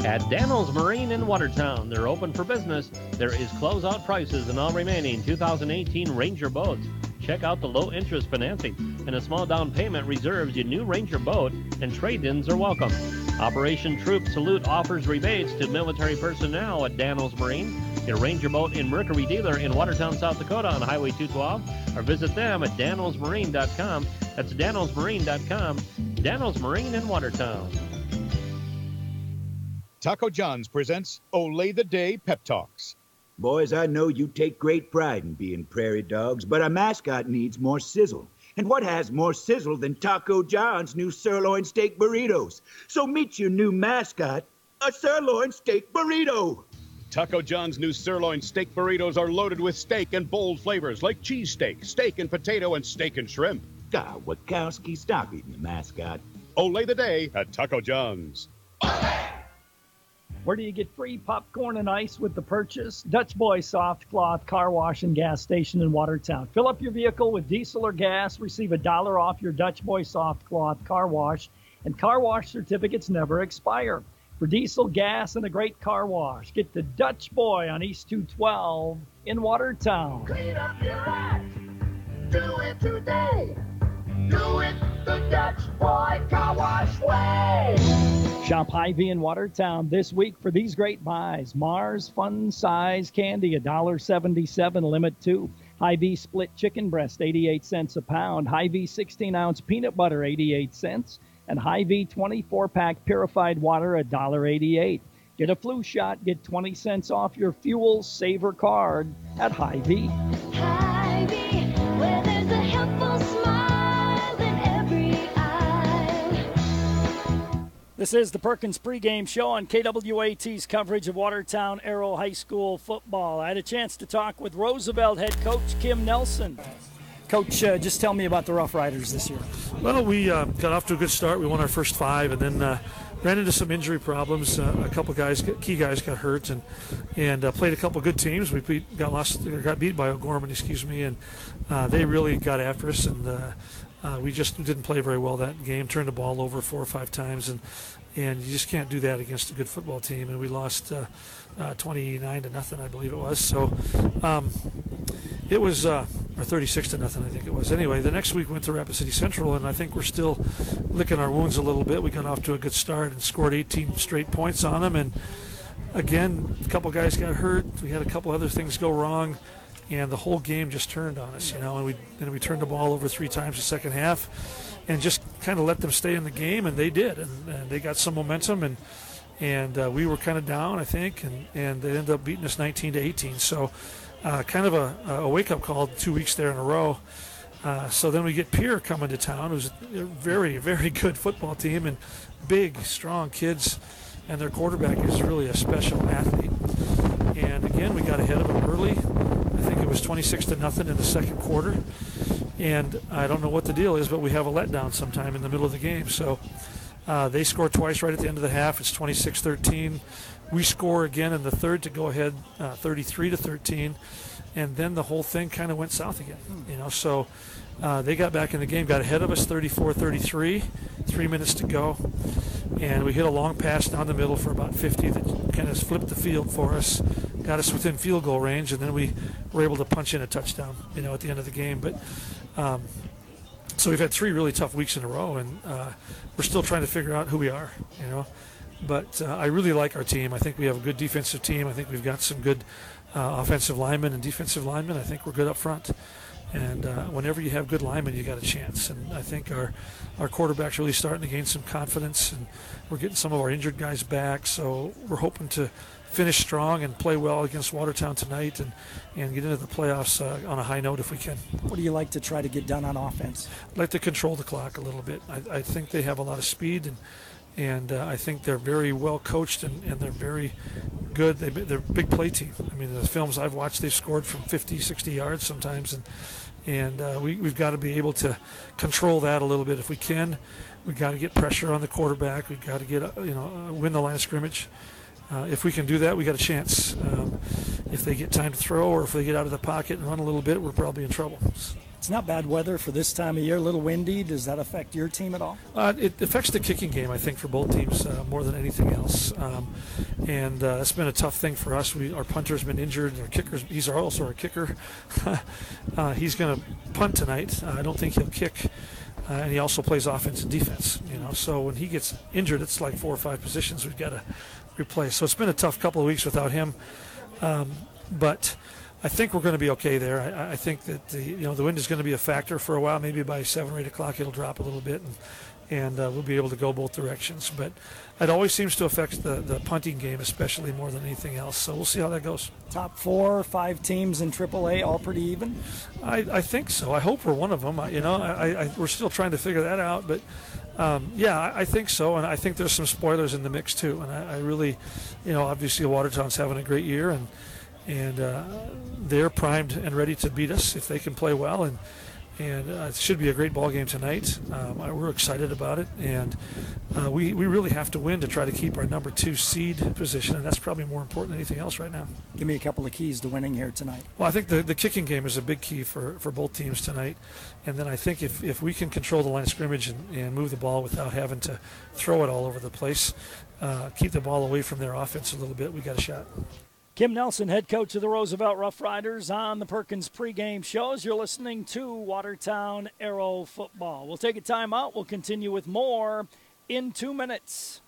At Daniels Marine in Watertown, they're open for business. There is closeout prices on all remaining 2018 Ranger boats. Check out the low-interest financing, and a small down payment reserves your new Ranger boat, and trade-ins are welcome. Operation Troop Salute offers rebates to military personnel at Daniels Marine. Get a Ranger boat in Mercury Dealer in Watertown, South Dakota on Highway 212, or visit them at danielsmarine.com. That's danielsmarine.com. Daniels Marine in Watertown. Taco John's presents Olay the Day Pep Talks. Boys, I know you take great pride in being prairie dogs, but our mascot needs more sizzle. And what has more sizzle than Taco John's new sirloin steak burritos? So meet your new mascot, a sirloin steak burrito. Taco John's new sirloin steak burritos are loaded with steak and bold flavors like cheesesteak, steak and potato, and steak and shrimp. God, Wachowski, stop eating the mascot. Olay the Day at Taco John's. Where do you get free popcorn and ice with the purchase? Dutch Boy Soft Cloth Car Wash and Gas Station in Watertown. Fill up your vehicle with diesel or gas, receive $1 off your Dutch Boy Soft Cloth Car Wash, and car wash certificates never expire. For diesel, gas, and a great car wash, get to Dutch Boy on East 212 in Watertown. Clean up your act. Do it today. Do it the Dutch Boy Car Wash way. Shop Hy-Vee in Watertown this week for these great buys. Mars Fun Size Candy, $1.77, limit 2. Hy-Vee Split Chicken Breast, 88 cents a pound. Hy-Vee 16-ounce Peanut Butter, 88 cents. And Hy-Vee 24-pack Purified Water, $1.88. Get a flu shot, get 20 cents off your Fuel Saver card at Hy-Vee. Hy-Vee, where there's a helpful smile in every aisle. This is the Perkins pregame show on KWAT's coverage of Watertown Arrow High School football. I had a chance to talk with Roosevelt head coach Kim Nelson. Coach, just tell me about the Rough Riders this year. Well, we got off to a good start. We won our first 5, and then ran into some injury problems. A couple guys, key guys, got hurt, and played a couple good teams. We got beat by O'Gorman, and they really got after us, and we just didn't play very well that game. Turned the ball over 4 or 5 times, and you just can't do that against a good football team. And we lost 29-0, I believe it was. So it was or 36-0, I think it was. Anyway, the next week went to Rapid City Central, and I think we're still licking our wounds a little bit. We got off to a good start and scored 18 straight points on them. And again, a couple guys got hurt. We had a couple other things go wrong, and the whole game just turned on us, And we turned the ball over 3 times the second half, and just kind of let them stay in the game, and they did, and they got some momentum, and we were kind of down, I think, and they ended up beating us 19-18. So kind of a wake-up call 2 weeks there in a row. So then we get Pierre coming to town, who's a very, very good football team, and big, strong kids, and their quarterback is really a special athlete. And again, we got ahead of them early. I think it was 26-0 in the second quarter. And I don't know what the deal is, but we have a letdown sometime in the middle of the game. So they score twice right at the end of the half. It's 26-13. We score again in the third to go ahead 33-13. And then the whole thing kind of went south again. So they got back in the game, got ahead of us 34-33, 3 minutes to go. And we hit a long pass down the middle for about 50 that kind of flipped the field for us, got us within field goal range, and then we were able to punch in a touchdown, at the end of the game. But So we've had 3 really tough weeks in a row, and we're still trying to figure out who we are, But I really like our team. I think we have a good defensive team. I think we've got some good offensive linemen and defensive linemen. I think we're good up front. And whenever you have good linemen, you got a chance. And I think our quarterback's really starting to gain some confidence, and we're getting some of our injured guys back. So we're hoping to finish strong and play well against Watertown tonight and get into the playoffs on a high note if we can. What do you like to try to get done on offense? I'd like to control the clock a little bit. I think they have a lot of speed, and I think they're very well coached, and they're very good. They're a big play team. I mean, the films I've watched, they've scored from 50, 60 yards sometimes, and we've got to be able to control that a little bit if we can. We've got to get pressure on the quarterback. We've got to get win the line of scrimmage. If we can do that, we got a chance. If they get time to throw, or if they get out of the pocket and run a little bit, we're probably in trouble. It's not bad weather for this time of year, a little windy. Does that affect your team at all? It affects the kicking game, I think, for both teams more than anything else. And that's been a tough thing for us. Our punter's been injured. Our kickers, he's also our kicker. He's going to punt tonight. I don't think he'll kick. And he also plays offense and defense. So when he gets injured, it's like 4 or 5 positions we've got to replace. So it's been a tough couple of weeks without him. But I think we're going to be okay there. I think that the wind is going to be a factor for a while. Maybe by 7 or 8 o'clock it'll drop a little bit, and we'll be able to go both directions. But it always seems to affect the punting game, especially more than anything else. So we'll see how that goes. Top 4 or 5 teams in AAA, all pretty even? I think so. I hope we're one of them. We're still trying to figure that out, but. I think so, and I think there's some spoilers in the mix too. And I really, obviously Watertown's having a great year, and they're primed and ready to beat us if they can play well, and it should be a great ball game tonight. We're excited about it, and we really have to win to try to keep our number 2 seed position, and that's probably more important than anything else right now. Give me a couple of keys to winning here tonight. Well, I think the kicking game is a big key for both teams tonight, and then I think if we can control the line of scrimmage and move the ball without having to throw it all over the place, keep the ball away from their offense a little bit, we got a shot. Kim Nelson, head coach of the Roosevelt Rough Riders, on the Perkins pregame shows. You're listening to Watertown Arrow Football. We'll take a time out. We'll continue with more in 2 minutes.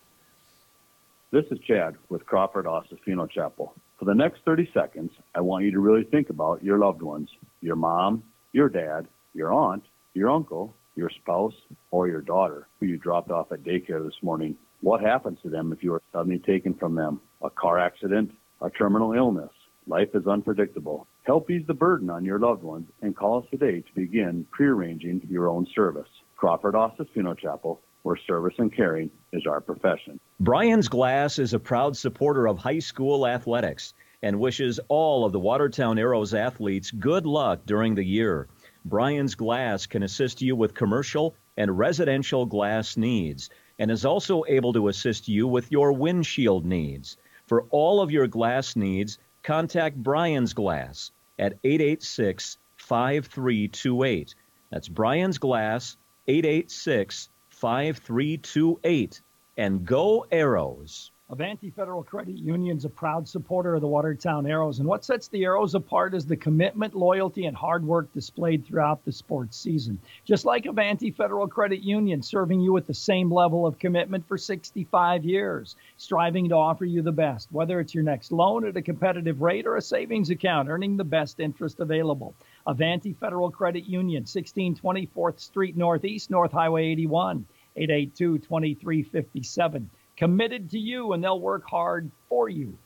This is Chad with Crawford Austin Funeral Chapel. For the next 30 seconds, I want you to really think about your loved ones, your mom, your dad, your aunt, your uncle, your spouse, or your daughter who you dropped off at daycare this morning. What happens to them if you are suddenly taken from them? A car accident? A terminal illness. Life is unpredictable. Help ease the burden on your loved ones and call us today to begin prearranging your own service. Crawford Austin Funeral Chapel, where service and caring is our profession. Brian's Glass is a proud supporter of high school athletics and wishes all of the Watertown Arrows athletes good luck during the year. Brian's Glass can assist you with commercial and residential glass needs and is also able to assist you with your windshield needs. For all of your glass needs, contact Brian's Glass at 886-5328. That's Brian's Glass, 886-5328. And go Arrows! Avanti Federal Credit Union is a proud supporter of the Watertown Arrows, and what sets the Arrows apart is the commitment, loyalty, and hard work displayed throughout the sports season. Just like Avanti Federal Credit Union, serving you with the same level of commitment for 65 years, striving to offer you the best, whether it's your next loan at a competitive rate or a savings account, earning the best interest available. Avanti Federal Credit Union, 1620 4th Street Northeast, North Highway 81, 882-2357. Committed to you, and they'll work hard for you.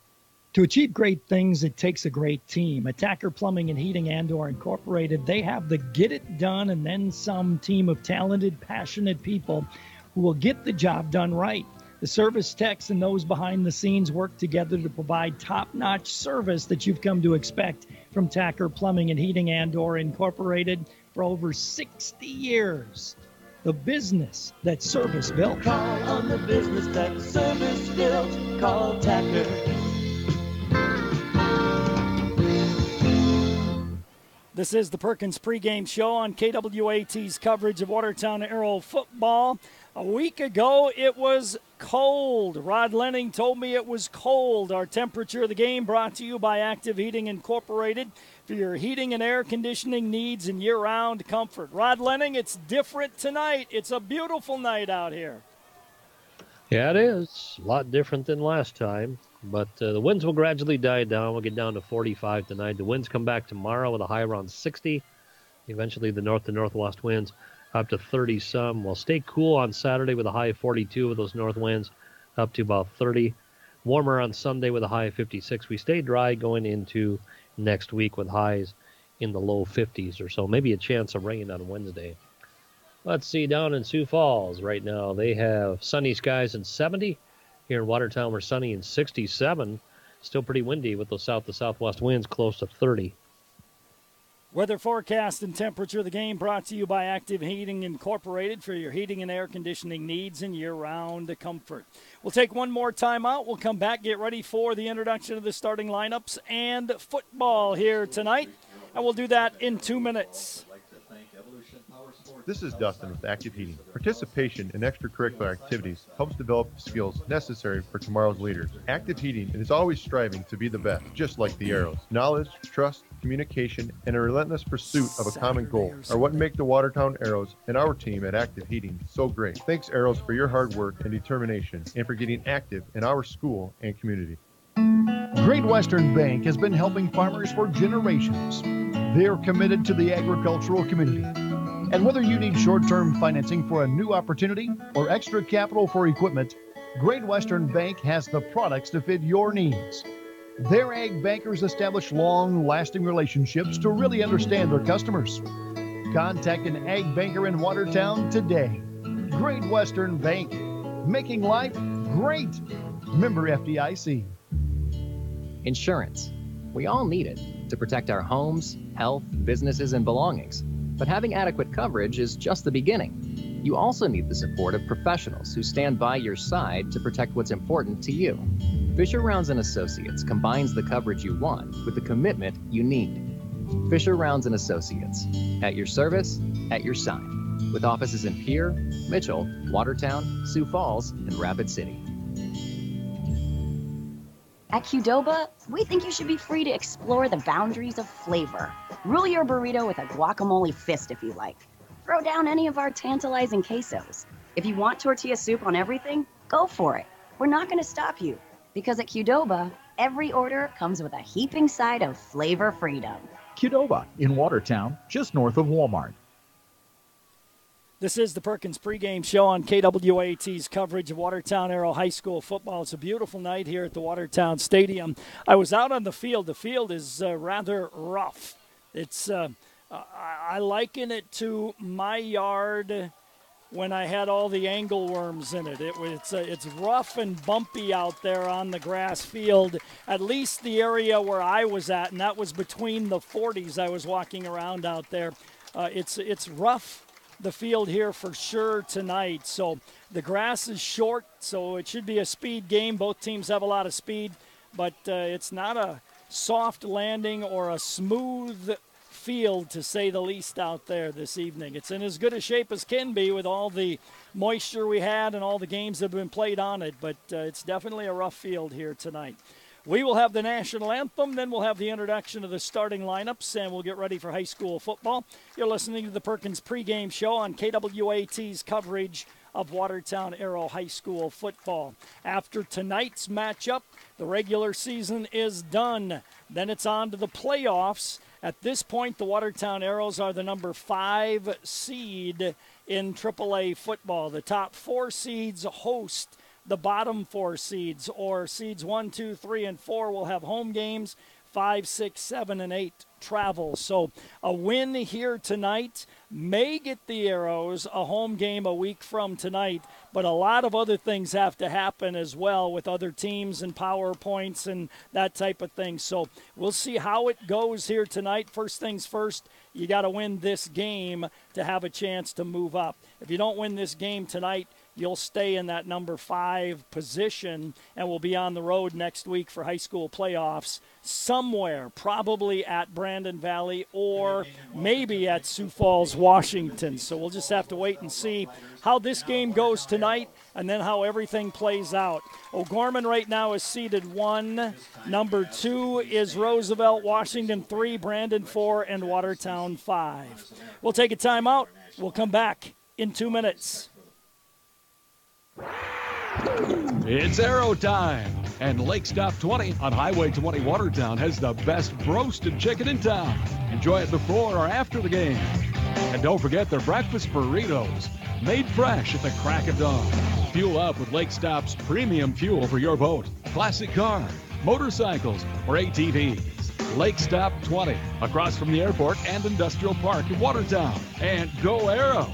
To achieve great things, it takes a great team. Attacker Plumbing and Heating Andor Incorporated, they have the get it done and then some team of talented, passionate people who will get the job done right. The service techs and those behind the scenes work together to provide top-notch service that you've come to expect from Tacker Plumbing and Heating Andor Incorporated for over 60 years. The business that service built. Call on the business that service built. Call Tacker. This is the Perkins pregame show on KWAT's coverage of Watertown Arrow football. A week ago, it was cold. Rod Lenning told me it was cold. Our temperature of the game brought to you by Active Heating Incorporated for your heating and air conditioning needs and year-round comfort. Rod Lenning, it's different tonight. It's a beautiful night out here. Yeah, it is. A lot different than last time. But the winds will gradually die down. We'll get down to 45 tonight. The winds come back tomorrow with a high around 60. Eventually, the north to northwest winds up to 30 some. We'll stay cool on Saturday with a high of 42 with those north winds up to about 30. Warmer on Sunday with a high of 56. We stay dry going into next week with highs in the low 50s or so. Maybe a chance of rain on Wednesday. Let's see, down in Sioux Falls right now, they have sunny skies and 70. Here in Watertown, we're sunny and 67. Still pretty windy with those south to southwest winds close to 30. Weather forecast and temperature of the game brought to you by Active Heating Incorporated for your heating and air conditioning needs and year-round comfort. We'll take one more time out. We'll come back, get ready for the introduction of the starting lineups and football here tonight, and we'll do that in 2 minutes. This is Dustin with Active Heating. Participation in extracurricular activities helps develop the skills necessary for tomorrow's leaders. Active Heating is always striving to be the best, just like the Arrows. Knowledge, trust, communication, and a relentless pursuit of a common goal are what make the Watertown Arrows and our team at Active Heating so great. Thanks, Arrows, for your hard work and determination, and for getting active in our school and community. Great Western Bank has been helping farmers for generations. They're committed to the agricultural community. And whether you need short-term financing for a new opportunity or extra capital for equipment, Great Western Bank has the products to fit your needs. Their ag bankers establish long-lasting relationships to really understand their customers. Contact an ag banker in Watertown today. Great Western Bank, making life great. Member FDIC. Insurance. We all need it to protect our homes, health, businesses, and belongings. But having adequate coverage is just the beginning. You also need the support of professionals who stand by your side to protect what's important to you. Fisher Rounds & Associates combines the coverage you want with the commitment you need. Fisher Rounds & Associates, at your service, at your side. With offices in Pierre, Mitchell, Watertown, Sioux Falls, and Rapid City. At Qdoba, we think you should be free to explore the boundaries of flavor. Rule your burrito with a guacamole fist if you like. Throw down any of our tantalizing quesos. If you want tortilla soup on everything, go for it. We're not going to stop you. Because at Qdoba, every order comes with a heaping side of flavor freedom. Qdoba in Watertown, just north of Walmart. This is the Perkins pregame show on KWAT's coverage of Watertown Arrow High School football. It's a beautiful night here at the Watertown Stadium. I was out on the field. The field is rather rough. It's I liken it to my yard when I had all the angleworms in it. It's rough and bumpy out there on the grass field, at least the area where I was at, and that was between the 40s. I was walking around out there. It's rough, the field here for sure tonight. So the grass is short, so it should be a speed game. Both teams have a lot of speed, but it's not a soft landing or a smooth field, to say the least, out there this evening. It's in as good a shape as can be with all the moisture we had and all the games that have been played on it, but it's definitely a rough field here tonight. We will have the national anthem, then we'll have the introduction of the starting lineups, and we'll get ready for high school football. You're listening to the Perkins pregame show on KWAT's coverage of Watertown Arrow High School football. After tonight's matchup, the regular season is done. Then it's on to the playoffs. At this point, the Watertown Arrows are the number 5 seed in AAA football. The top 4 seeds host the bottom 4 seeds, or seeds 1, 2, 3, and 4 will have home games. 5, 6, 7, and 8 travel. So a win here tonight may get the Arrows a home game a week from tonight, but a lot of other things have to happen as well with other teams and power points and that type of thing. So we'll see how it goes here tonight. First things first, you got to win this game to have a chance to move up. If you don't win this game tonight, you'll stay in that number 5 position and will be on the road next week for high school playoffs somewhere, probably at Brandon Valley or maybe at Sioux Falls, Washington. So we'll just have to wait and see how this game goes tonight and then how everything plays out. O'Gorman right now is seeded 1. Number 2 is Roosevelt, Washington 3, Brandon 4, and Watertown 5. We'll take a timeout. We'll come back in 2 minutes. It's Arrow time, and Lake Stop 20 on Highway 20 Watertown has the best roasted chicken in town. Enjoy it before or after the game. And don't forget their breakfast burritos, made fresh at the crack of dawn. Fuel up with Lake Stop's premium fuel for your boat, classic car, motorcycles, or ATVs. Lake Stop 20, across from the airport and industrial park in Watertown. And go Arrows!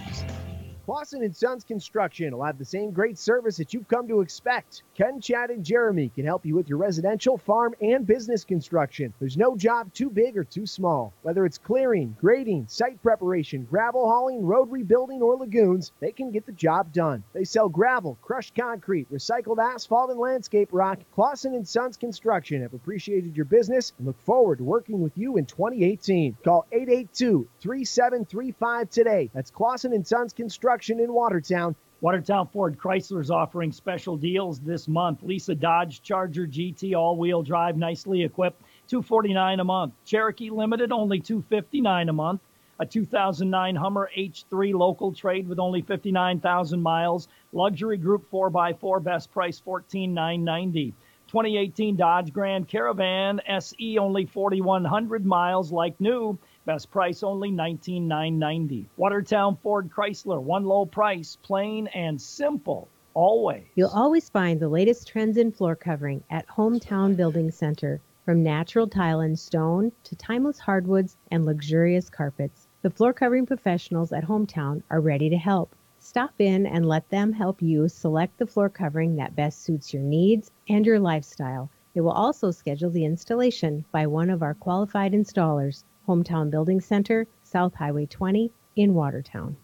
Clausen & Sons Construction will have the same great service that you've come to expect. Ken, Chad, and Jeremy can help you with your residential, farm, and business construction. There's no job too big or too small. Whether it's clearing, grading, site preparation, gravel hauling, road rebuilding, or lagoons, they can get the job done. They sell gravel, crushed concrete, recycled asphalt, and landscape rock. Clausen & Sons Construction have appreciated your business and look forward to working with you in 2018. Call 882-3735 today. That's Clausen & Sons Construction in Watertown. Watertown Ford Chrysler is offering special deals this month. Lisa Dodge Charger GT all-wheel drive, nicely equipped, $249 a month. Cherokee Limited, only $259 a month. A 2009 Hummer H3 local trade with only 59,000 miles. Luxury Group 4x4, best price $14,990. 2018 Dodge Grand Caravan SE, only 4,100 miles, like new. Best price only $19,990. Watertown Ford Chrysler, one low price, plain and simple, always. You'll always find the latest trends in floor covering at Hometown Building Center. From natural tile and stone to timeless hardwoods and luxurious carpets, the floor covering professionals at Hometown are ready to help. Stop in and let them help you select the floor covering that best suits your needs and your lifestyle. They will also schedule the installation by one of our qualified installers. Hometown Building Center, South Highway 20 in Watertown.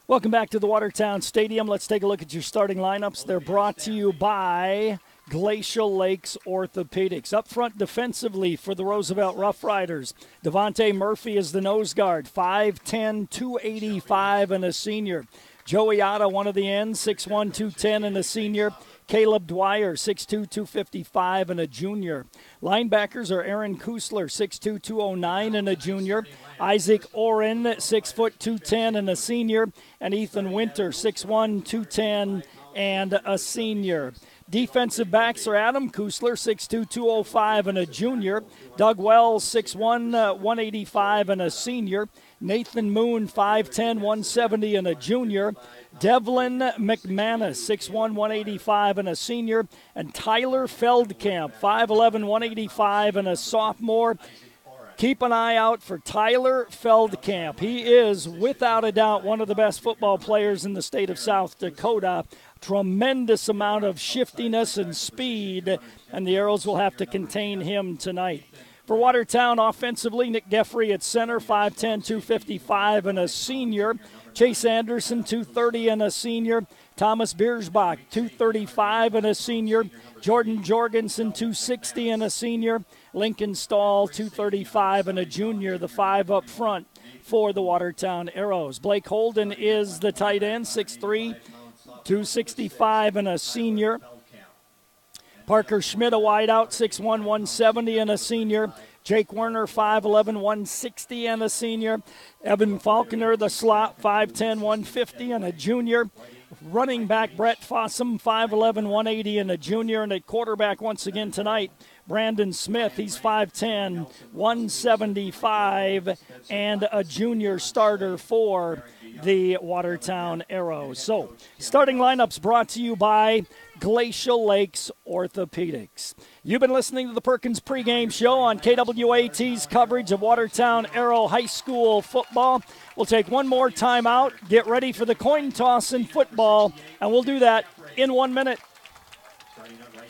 Welcome back to the Watertown Stadium. Let's take a look at your starting lineups. They're brought to you by Glacial Lakes Orthopedics. Up front defensively for the Roosevelt Rough Riders, Devontae Murphy is the nose guard, 5'10", 285 and a senior. Joey Otta, one of the ends, 6'1", 210 and a senior. Caleb Dwyer, 6'2", 255 and a junior. Linebackers are Aaron Kusler, 6'2", 209 and a junior. Isaac Oren, 6 foot 210 and a senior. And Ethan Winter, 6'1", 210 and a senior. Defensive backs are Adam Kusler, 6'2", 205 and a junior. Doug Wells, 6'1", 185 and a senior. Nathan Moon, 5'10", 170 and a junior. Devlin McManus, 6'1", 185 and a senior. And Tyler Feldkamp, 5'11", 185 and a sophomore. Keep an eye out for Tyler Feldkamp. He is, without a doubt, one of the best football players in the state of South Dakota. Tremendous amount of shiftiness and speed, and the Arrows will have to contain him tonight. For Watertown offensively, Nick Geffrey at center, 5'10", 255 and a senior. Chase Anderson, 230 and a senior. Thomas Biersbach, 235 and a senior. Jordan Jorgensen, 260 and a senior. Lincoln Stahl, 235 and a junior, the 5 up front for the Watertown Arrows. Blake Holden is the tight end, 6'3", 265 and a senior. Parker Schmidt, a wideout, 6'1", 170 and a senior. Jake Werner, 5'11", 160 and a senior. Evan Falconer, the slot, 5'10", 150 and a junior. Running back Brett Fossum, 5'11", 180 and a junior. And at quarterback once again tonight, Brandon Smith, he's 5'10", 175 and a junior starter for the Watertown Arrows. So, starting lineups brought to you by Glacial Lakes Orthopedics. You've been listening to the Perkins pregame show on KWAT's coverage of Watertown Arrow High School football. We'll take one more time out, get ready for the coin toss in football, and we'll do that in 1 minute.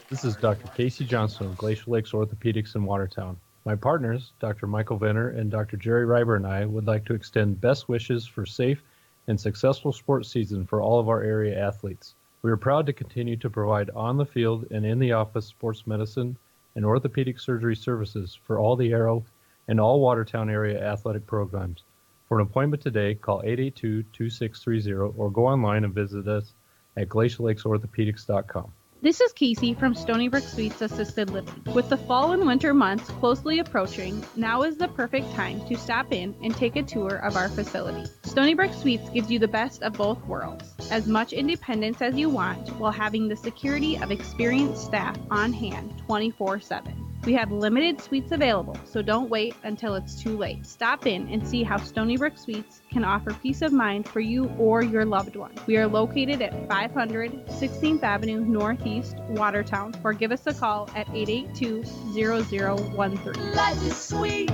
This is Dr. Casey Johnson of Glacial Lakes Orthopedics in Watertown. My partners, Dr. Michael Venner and Dr. Jerry Reiber, and I would like to extend best wishes for safe and successful sports season for all of our area athletes. We are proud to continue to provide on the field and in the office sports medicine and orthopedic surgery services for all the Arrow and all Watertown area athletic programs. For an appointment today, call 882-2630 or go online and visit us at glaciallakes.orthopedics.com. This is Casey from Stony Brook Suites Assisted Living. With the fall and winter months closely approaching, now is the perfect time to stop in and take a tour of our facility. Stony Brook Suites gives you the best of both worlds, as much independence as you want while having the security of experienced staff on hand 24/7. We have limited suites available, so don't wait until it's too late. Stop in and see how Stony Brook Suites can offer peace of mind for you or your loved one. We are located at 500 16th Avenue Northeast, Watertown, or give us a call at 882-0013. Life is sweet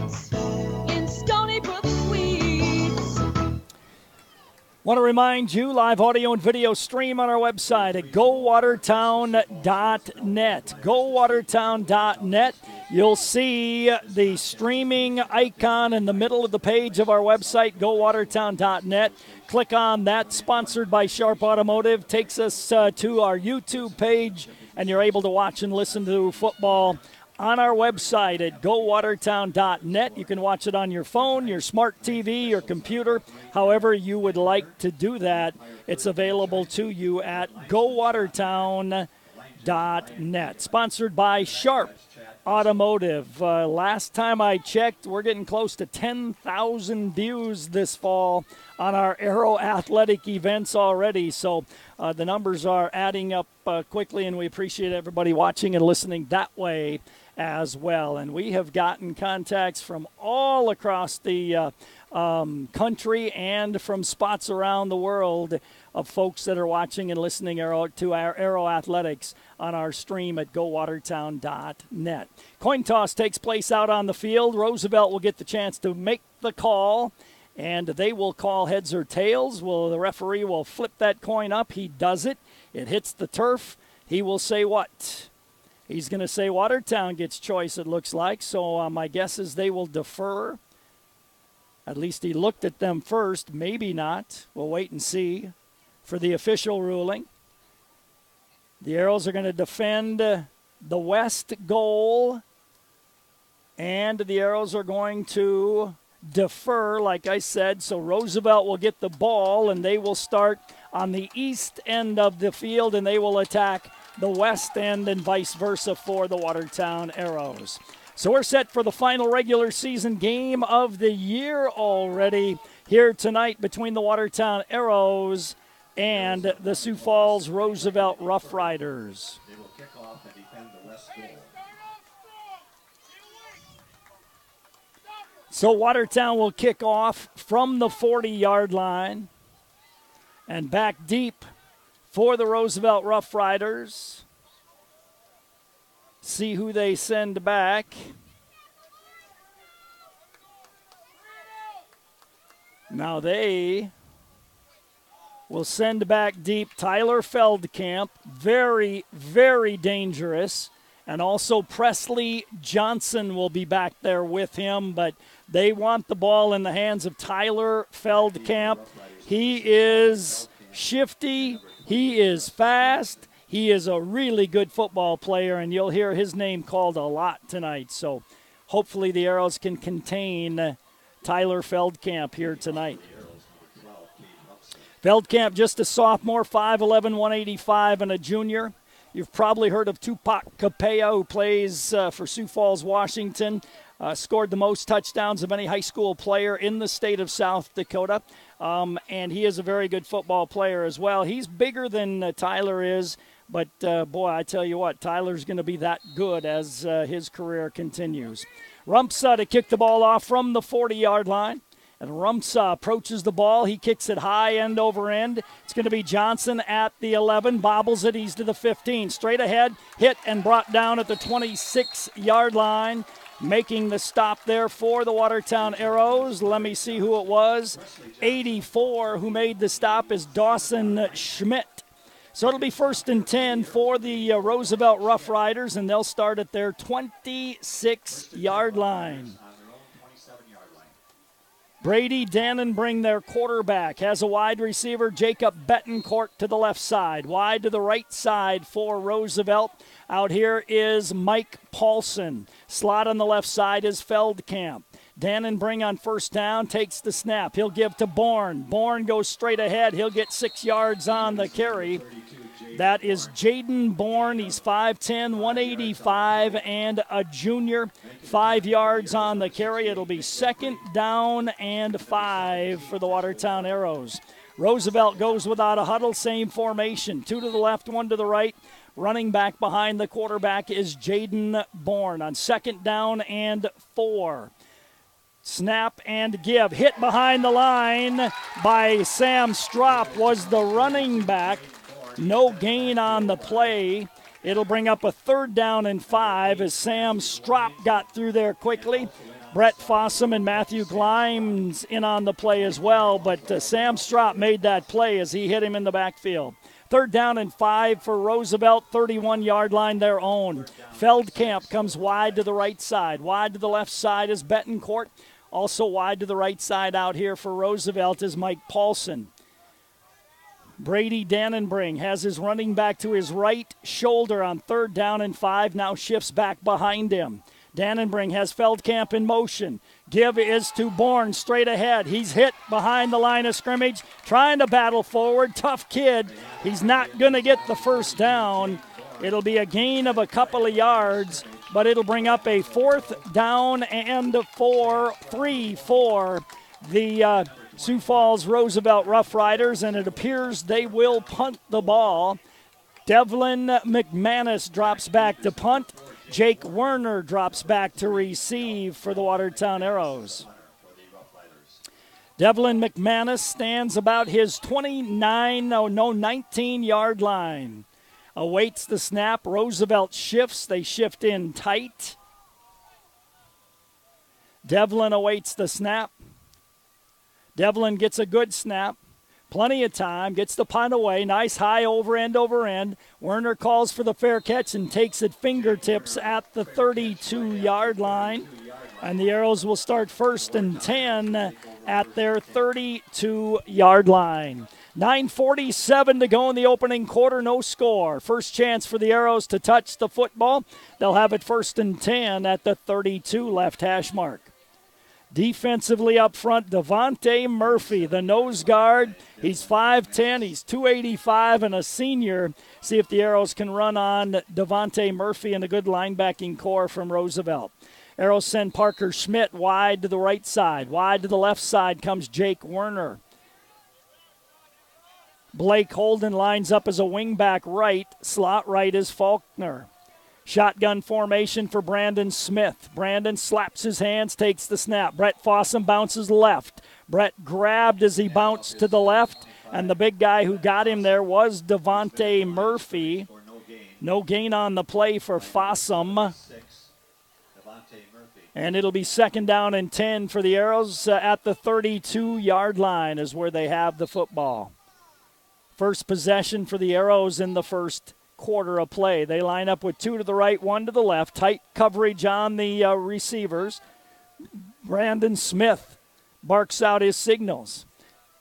in Stony Brook Suites. Want to remind you, live audio and video stream on our website at gowatertown.net. Gowatertown.net. You'll see the streaming icon in the middle of the page of our website, gowatertown.net. Click on that, sponsored by Sharp Automotive. Takes us to our YouTube page, and you're able to watch and listen to football on our website at gowatertown.net. You can watch it on your phone, your smart TV, your computer, however you would like to do that. It's available to you at gowatertown.net. Sponsored by Sharp Automotive. Last time I checked, we're getting close to 10,000 views this fall on our Aero Athletic events already. So the numbers are adding up quickly, and we appreciate everybody watching and listening that way as well. And we have gotten contacts from all across the country and from spots around the world of folks that are watching and listening to our Aero Athletics on our stream at gowatertown.net. Coin toss takes place out on the field. Roosevelt will get the chance to make the call, and they will call heads or tails. The referee will flip that coin up. He does it. It hits the turf. He will say what? He's going to say Watertown gets choice, it looks like. So my guess is they will defer. At least he looked at them first. Maybe not. We'll wait and see for the official ruling. The Arrows are going to defend the west goal, and the Arrows are going to defer, like I said. So Roosevelt will get the ball, and they will start on the east end of the field, and they will attack the west end and vice versa for the Watertown Arrows. So we're set for the final regular season game of the year already here tonight between the Watertown Arrows and the Sioux Falls Roosevelt Rough Riders. They will kick off and defend the west goal. So Watertown will kick off from the 40-yard line and back deep for the Roosevelt Rough Riders. See who they send back. Now they will send back deep Tyler Feldkamp. Very, very dangerous. And also Presley Johnson will be back there with him, but they want the ball in the hands of Tyler Feldkamp. He is shifty. He is fast. He is a really good football player, and you'll hear his name called a lot tonight. So hopefully the Arrows can contain Tyler Feldkamp here tonight. Feldkamp, just a sophomore, 5'11", 185, and a junior. You've probably heard of Tupac Capella, who plays for Sioux Falls, Washington. Scored the most touchdowns of any high school player in the state of South Dakota. And he is a very good football player as well. He's bigger than Tyler is, but boy, I tell you what, Tyler's going to be that good as his career continues. Rumpsa to kick the ball off from the 40-yard line. And Rumpsa approaches the ball. He kicks it high end over end. It's going to be Johnson at the 11. Bobbles it. He's to the 15. Straight ahead. Hit and brought down at the 26-yard line. Making the stop there for the Watertown Arrows. Let me see who it was. 84 who made the stop is Dawson Schmidt. So it'll be 1st and 10 for the Roosevelt Rough Riders, and they'll start at their 26-yard line. Brady Dannenbring, their quarterback, has a wide receiver, Jacob Betancourt, to the left side. Wide to the right side for Roosevelt. Out here is Mike Paulson. Slot on the left side is Feldkamp. Dannenbring on first down, takes the snap. He'll give to Bourne. Bourne goes straight ahead. He'll get 6 yards on the carry. That is Jaden Bourne. He's 5'10", 185, and a junior. 5 yards on the carry. It'll be 2nd down and 5 for the Watertown Arrows. Roosevelt goes without a huddle, same formation. 2 to the left, 1 to the right. Running back behind the quarterback is Jaden Bourne on 2nd down and 4. Snap and give. Hit behind the line by Sam Stropp was the running back. No gain on the play. It'll bring up a 3rd down and 5 as Sam Stropp got through there quickly. Brett Fossum and Matthew Glimes in on the play as well, but Sam Stropp made that play as he hit him in the backfield. 3rd down and 5 for Roosevelt, 31-yard line their own. Feldkamp comes wide to the right side. Wide to the left side is Betancourt. Also wide to the right side out here for Roosevelt is Mike Paulson. Brady Dannenbring has his running back to his right shoulder on 3rd down and 5, now shifts back behind him. Dannenbring has Feldkamp in motion. Give is to Bourne straight ahead. He's hit behind the line of scrimmage, trying to battle forward. Tough kid. He's not going to get the 1st down. It'll be a gain of a couple of yards, but it'll bring up a 4th down and 3 for the Sioux Falls Roosevelt Rough Riders, and it appears they will punt the ball. Devlin McManus drops back to punt. Jake Werner drops back to receive for the Watertown Arrows. Devlin McManus stands about his 19-yard line. Awaits the snap. Roosevelt shifts. They shift in tight. Devlin awaits the snap. Devlin gets a good snap. Plenty of time. Gets the punt away. Nice high over end. Werner calls for the fair catch and takes it fingertips at the 32-yard line. And the Arrows will start 1st and 10 at their 32-yard line. 9:47 to go in the opening quarter, no score. First chance for the Arrows to touch the football. They'll have it 1st and 10 at the 32 left hash mark. Defensively up front, Devontae Murphy, the nose guard. He's 5'10", he's 285 and a senior. See if the Arrows can run on Devontae Murphy and a good linebacking core from Roosevelt. Arrows send Parker Schmidt wide to the right side. Wide to the left side comes Jake Werner. Blake Holden lines up as a wingback right. Slot right is Faulkner. Shotgun formation for Brandon Smith. Brandon slaps his hands, takes the snap. Brett Fossum bounces left. Brett grabbed as he bounced to the left, and the big guy who got him there was Devontae Murphy. No gain on the play for Fossum. And it'll be 2nd down and 10 for the Arrows at the 32-yard line is where they have the football. First possession for the Arrows in the first quarter of play. They line up with 2 to the right, 1 to the left. Tight coverage on the receivers. Brandon Smith barks out his signals.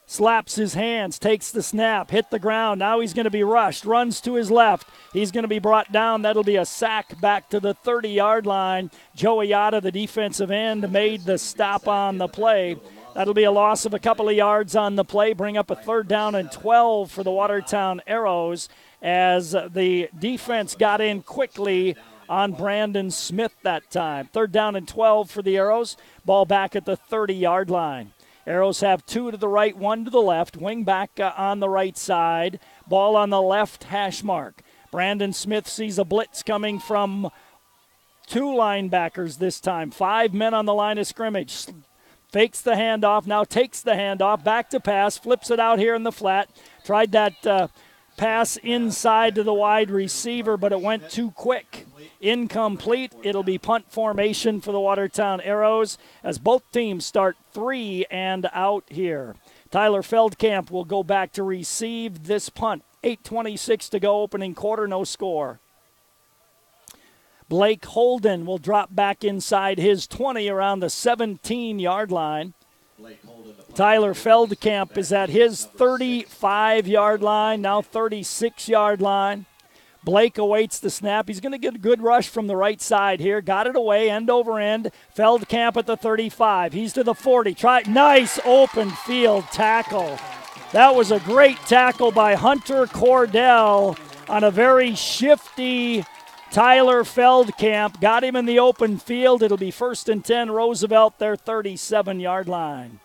Slaps his hands, takes the snap, hit the ground. Now he's going to be rushed, runs to his left. He's going to be brought down. That'll be a sack back to the 30-yard line. Joe Ayata, the defensive end, made the stop on the play. That'll be a loss of a couple of yards on the play. Bring up a 3rd down and 12 for the Watertown Arrows as the defense got in quickly on Brandon Smith that time. 3rd down and 12 for the Arrows. Ball back at the 30-yard line. Arrows have 2 to the right, 1 to the left. Wing back on the right side. Ball on the left hash mark. Brandon Smith sees a blitz coming from 2 linebackers this time. 5 men on the line of scrimmage. Fakes the handoff, now takes the handoff, back to pass, flips it out here in the flat. Tried that pass inside to the wide receiver, but it went too quick. Incomplete. It'll be punt formation for the Watertown Arrows as both teams start 3 and out here. Tyler Feldkamp will go back to receive this punt. 8:26 to go, opening quarter, no score. Blake Holden will drop back inside his 20 around the 17-yard line. Tyler Feldkamp is at his 35-yard line, now 36-yard line. Blake awaits the snap. He's going to get a good rush from the right side here. Got it away, end over end. Feldkamp at the 35. He's to the 40. Nice open field tackle. That was a great tackle by Hunter Cordell on a very shifty Tyler Feldkamp. Got him in the open field. It'll be 1st and 10, Roosevelt, their 37-yard line.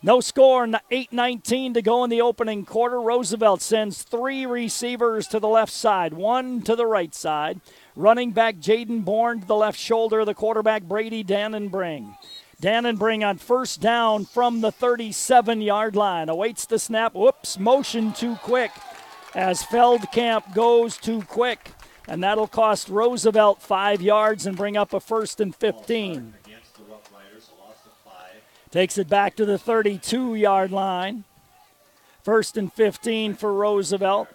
No score, 8:19 to go in the opening quarter. Roosevelt sends 3 receivers to the left side, 1 to the right side. Running back Jaden Bourne to the left shoulder, the quarterback Brady Dannenbring. Dannenbring on 1st down from the 37-yard line. Awaits the snap. Whoops, motion too quick as Feldkamp goes too quick. And that'll cost Roosevelt 5 yards and bring up a 1st and 15. Takes it back to the 32-yard line. 1st and 15 for Roosevelt.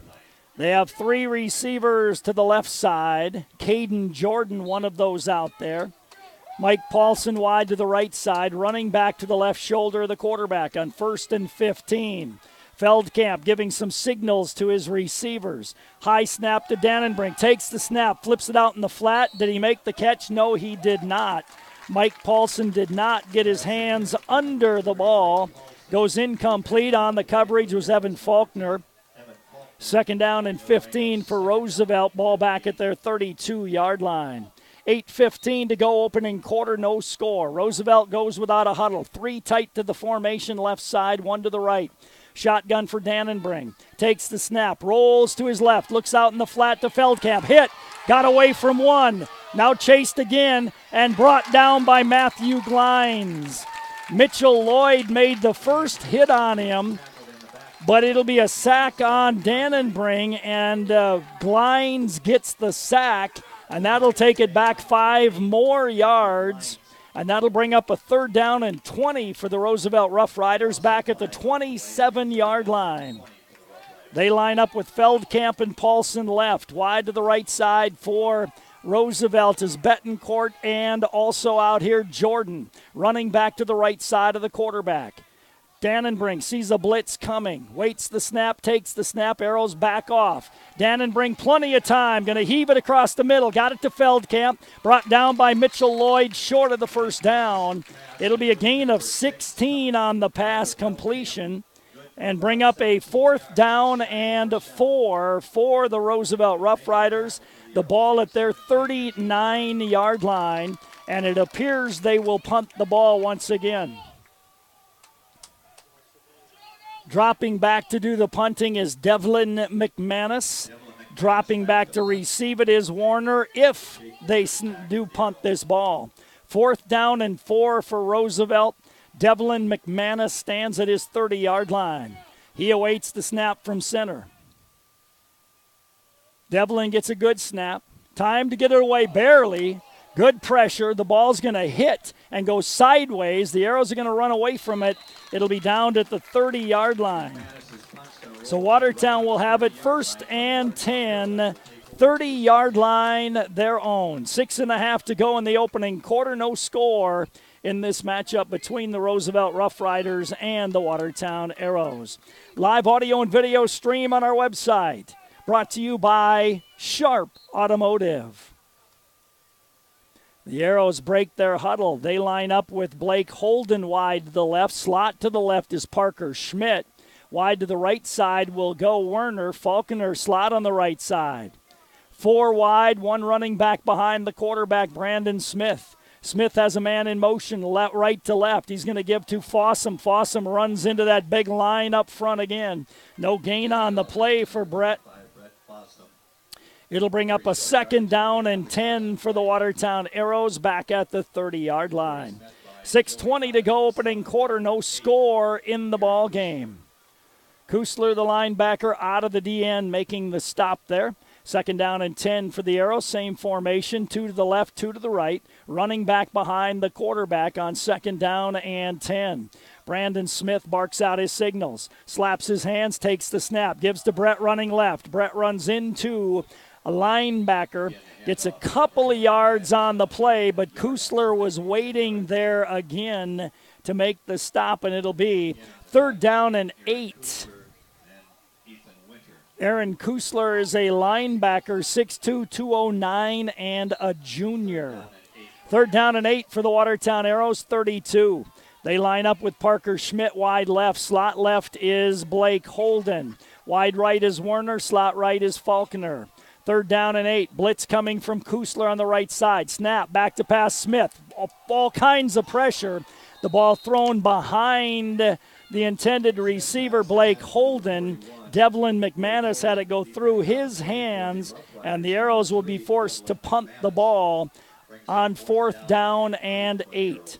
They have 3 receivers to the left side. Caden Jordan, one of those out there. Mike Paulson wide to the right side. Running back to the left shoulder of the quarterback on 1st and 15. Feldkamp giving some signals to his receivers. High snap to Dannenbrink. Takes the snap, flips it out in the flat. Did he make the catch? No, he did not. Mike Paulson did not get his hands under the ball. Goes incomplete. On the coverage was Evan Faulkner. 2nd down and 15 for Roosevelt. Ball back at their 32-yard line. 8:15 to go, opening quarter, no score. Roosevelt goes without a huddle. 3 tight to the formation, left side, 1 to the right. Shotgun for Dannenbring. Takes the snap, rolls to his left, looks out in the flat to Feldkamp. Hit, got away from 1. Now chased again and brought down by Matthew Glines. Mitchell Lloyd made the first hit on him, but it'll be a sack on Dannenbring, and Glines gets the sack, and that'll take it back 5 more yards, and that'll bring up a 3rd down and 20 for the Roosevelt Rough Riders back at the 27-yard line. They line up with Feldkamp and Paulson left. Wide to the right side for Roosevelt is Betancourt, and also out here Jordan. Running back to the right side of the quarterback. Dannenbring sees a blitz coming. Waits the snap, takes the snap, arrows back off. Dannenbring plenty of time. Going to heave it across the middle. Got it to Feldkamp. Brought down by Mitchell Lloyd, short of the 1st down. It'll be a gain of 16 on the pass completion, and bring up a 4th down and 4 for the Roosevelt Rough Riders. The ball at their 39-yard line, and it appears they will punt the ball once again. Dropping back to do the punting is Devlin McManus. Dropping back to receive it is Warner if they do punt this ball. 4th down and 4 for Roosevelt. Devlin McManus stands at his 30-yard line. He awaits the snap from center. Devlin gets a good snap. Time to get it away, barely. Good pressure. The ball's going to hit and go sideways. The arrows are going to run away from it. It'll be down at the 30-yard line. So Watertown will have it 1st and 10. 30-yard line, their own. 6.5 to go in the opening quarter. No score in this matchup between the Roosevelt Rough Riders and the Watertown Arrows. Live audio and video stream on our website. Brought to you by Sharp Automotive. The Arrows break their huddle. They line up with Blake Holden wide to the left. Slot to the left is Parker Schmidt. Wide to the right side will go Werner. Falconer slot on the right side. 4 wide, 1 running back behind the quarterback, Brandon Smith. Smith has a man in motion, right to left. He's going to give to Fossum. Fossum runs into that big line up front again. No gain on the play for Brett. It'll bring up a 2nd down and 10 for the Watertown Arrows back at the 30-yard line. 6:20 to go, opening quarter, no score in the ball game. Kusler, the linebacker, out of the DN, making the stop there. 2nd down and 10 for the Arrows. Same formation, 2 to the left, 2 to the right. Running back behind the quarterback on 2nd down and 10. Brandon Smith barks out his signals. Slaps his hands, takes the snap. Gives to Brett running left. Brett runs into a linebacker. Gets a couple of yards on the play, but Kusler was waiting there again to make the stop, and it'll be 3rd down and 8. Aaron Kusler is a linebacker, 6'2", 209, and a junior. 3rd down and 8 for the Watertown Arrows, 32. They line up with Parker Schmidt wide left. Slot left is Blake Holden. Wide right is Werner. Slot right is Faulkner. 3rd down and 8. Blitz coming from Kusler on the right side. Snap, back to pass Smith. All kinds of pressure. The ball thrown behind the intended receiver, Blake Holden. Devlin McManus had it go through his hands, and the Arrows will be forced to punt the ball on 4th down and 8.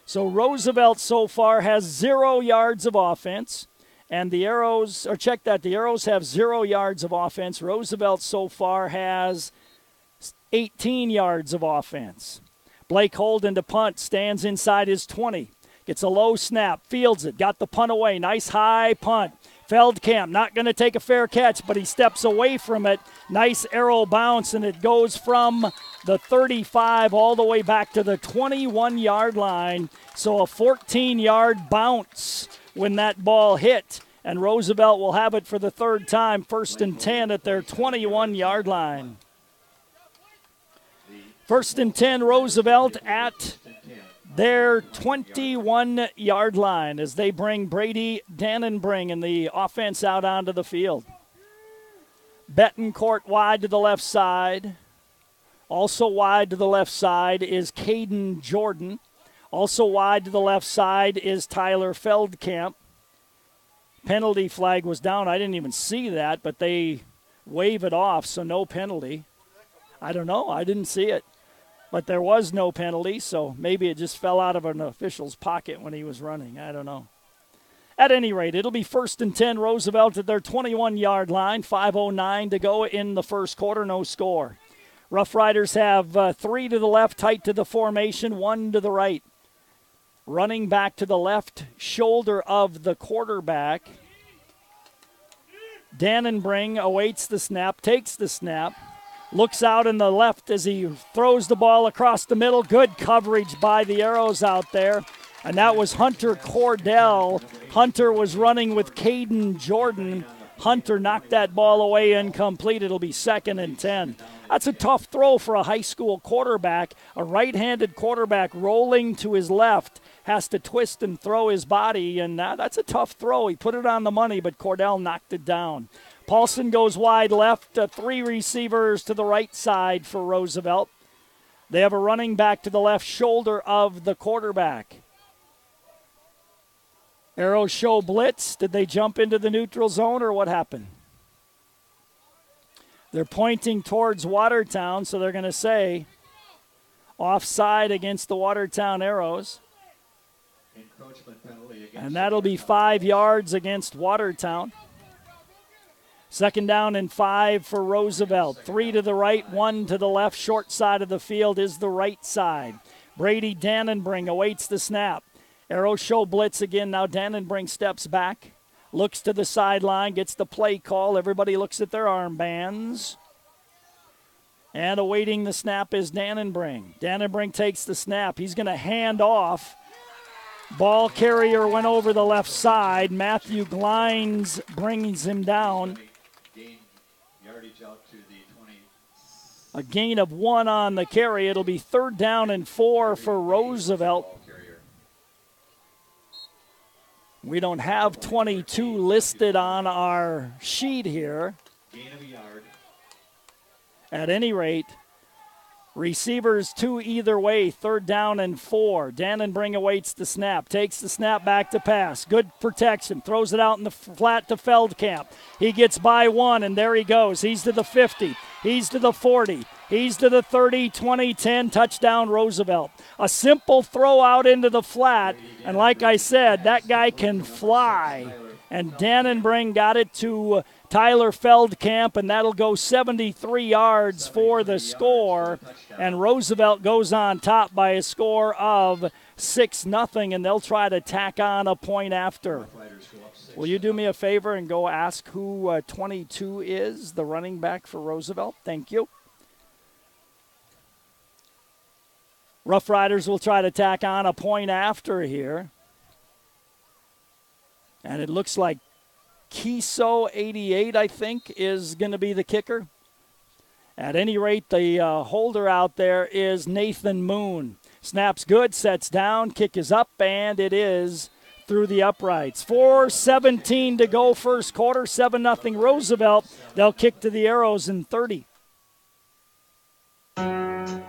So Roosevelt so far has 0 yards of offense. And the Arrows, or check that, the Arrows have 0 yards of offense. Roosevelt so far has 18 yards of offense. Blake Holden to punt, stands inside his 20. Gets a low snap, fields it, got the punt away. Nice high punt. Feldkamp not going to take a fair catch, but he steps away from it. Nice arrow bounce, and it goes from the 35 all the way back to the 21-yard line. So a 14-yard bounce when that ball hit, and Roosevelt will have it for the 3rd time, 1st and 10 at their 21-yard line. 1st and 10, Roosevelt at their 21-yard line as they bring Brady Dannenbring and the offense out onto the field. Betancourt wide to the left side. Also wide to the left side is Caden Jordan. Also wide to the left side is Tyler Feldkamp. Penalty flag was down. I didn't even see that, but they wave it off, so no penalty. I don't know. I didn't see it. But there was no penalty, so maybe it just fell out of an official's pocket when he was running. I don't know. At any rate, it'll be 1st and 10, Roosevelt at their 21-yard line. 5:09 to go in the first quarter, no score. Rough Riders have 3 to the left, tight to the formation, 1 to the right. Running back to the left shoulder of the quarterback. Dannenbring awaits the snap, takes the snap. Looks out in the left as he throws the ball across the middle. Good coverage by the Arrows out there. And that was Hunter Cordell. Hunter was running with Caden Jordan. Hunter knocked that ball away incomplete. It'll be 2nd and 10. That's a tough throw for a high school quarterback. A right-handed quarterback rolling to his left has to twist and throw his body, and that's a tough throw. He put it on the money, but Cordell knocked it down. Paulson goes wide left, 3 receivers to the right side for Roosevelt. They have a running back to the left shoulder of the quarterback. Arrows show blitz. Did they jump into the neutral zone or what happened? They're pointing towards Watertown, so they're going to say offside against the Watertown Arrows. And that'll be 5 yards against Watertown. 2nd down and 5 for Roosevelt. 3 to the right, 1 to the left. Short side of the field is the right side. Brady Dannenbring awaits the snap. Arrows show blitz again. Now Dannenbring steps back, looks to the sideline, gets the play call. Everybody looks at their armbands. And awaiting the snap is Dannenbring. Dannenbring takes the snap. He's going to hand off. Ball carrier went over the left side. Matthew Glines brings him down. A gain of 1 on the carry. It'll be 3rd down and 4 for Roosevelt. We don't have 22 listed on our sheet here. Gain of a yard. At any rate, receivers 2 either way, 3rd down and 4. Dannenbring awaits the snap, takes the snap back to pass. Good protection, throws it out in the flat to Feldkamp. He gets by 1, and there he goes. He's to the 50, he's to the 40, he's to the 30, 20, 10, touchdown Roosevelt. A simple throw out into the flat, and like I said, that guy can fly. And Dannenbring got it to Tyler Feldkamp, and that'll go 73 yards for the score. And Roosevelt goes on top by a score of 6-0, and they'll try to tack on a point after. Will you do me a favor and go ask who 22 is, the running back for Roosevelt? Thank you. Rough Riders will try to tack on a point after here. And it looks like Kiso 88, I think, is going to be the kicker. At any rate, the holder out there is Nathan Moon. Snaps good, sets down, kick is up, and it is through the uprights. 4:17 to go first quarter, 7-0 Roosevelt. They'll kick to the Arrows in 30.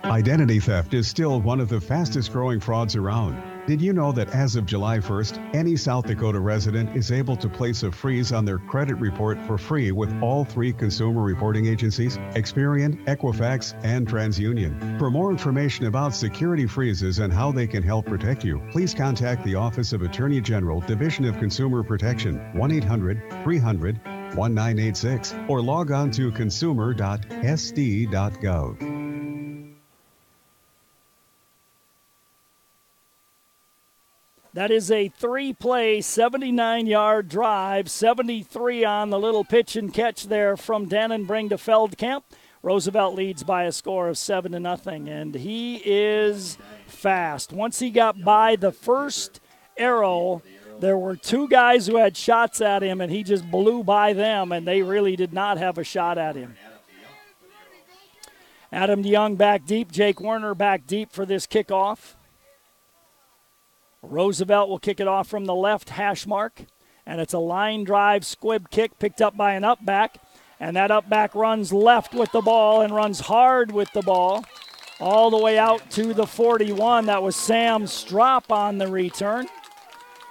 Identity theft is still one of the fastest growing frauds around. Did you know that as of July 1st, any South Dakota resident is able to place a freeze on their credit report for free with all 3 consumer reporting agencies, Experian, Equifax, and TransUnion. For more information about security freezes and how they can help protect you, please contact the Office of Attorney General, Division of Consumer Protection, 1-800-300-1986, or log on to consumer.sd.gov. That is a 3-play, 79-yard drive, 73 on the little pitch and catch there from Dannenbring to Feldkamp. Roosevelt leads by a score of 7-0, and he is fast. Once he got by the first arrow, there were 2 guys who had shots at him, and he just blew by them, and they really did not have a shot at him. Adam DeYoung back deep, Jake Werner back deep for this kickoff. Roosevelt will kick it off from the left hash mark, and it's a line drive squib kick picked up by an up back, and that up back runs left with the ball and runs hard with the ball all the way out to the 41. That was Sam Strop on the return,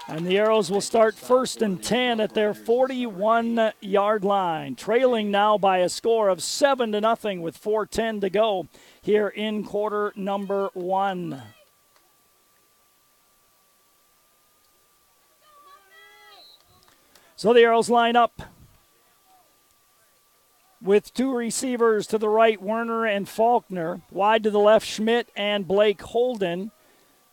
and the Arrows will start 1st and 10 at their 41-yard line, trailing now by a score of 7-0 with 4:10 to go here in quarter number 1. So the Arrows line up with 2 receivers to the right, Werner and Faulkner. Wide to the left, Schmidt and Blake Holden.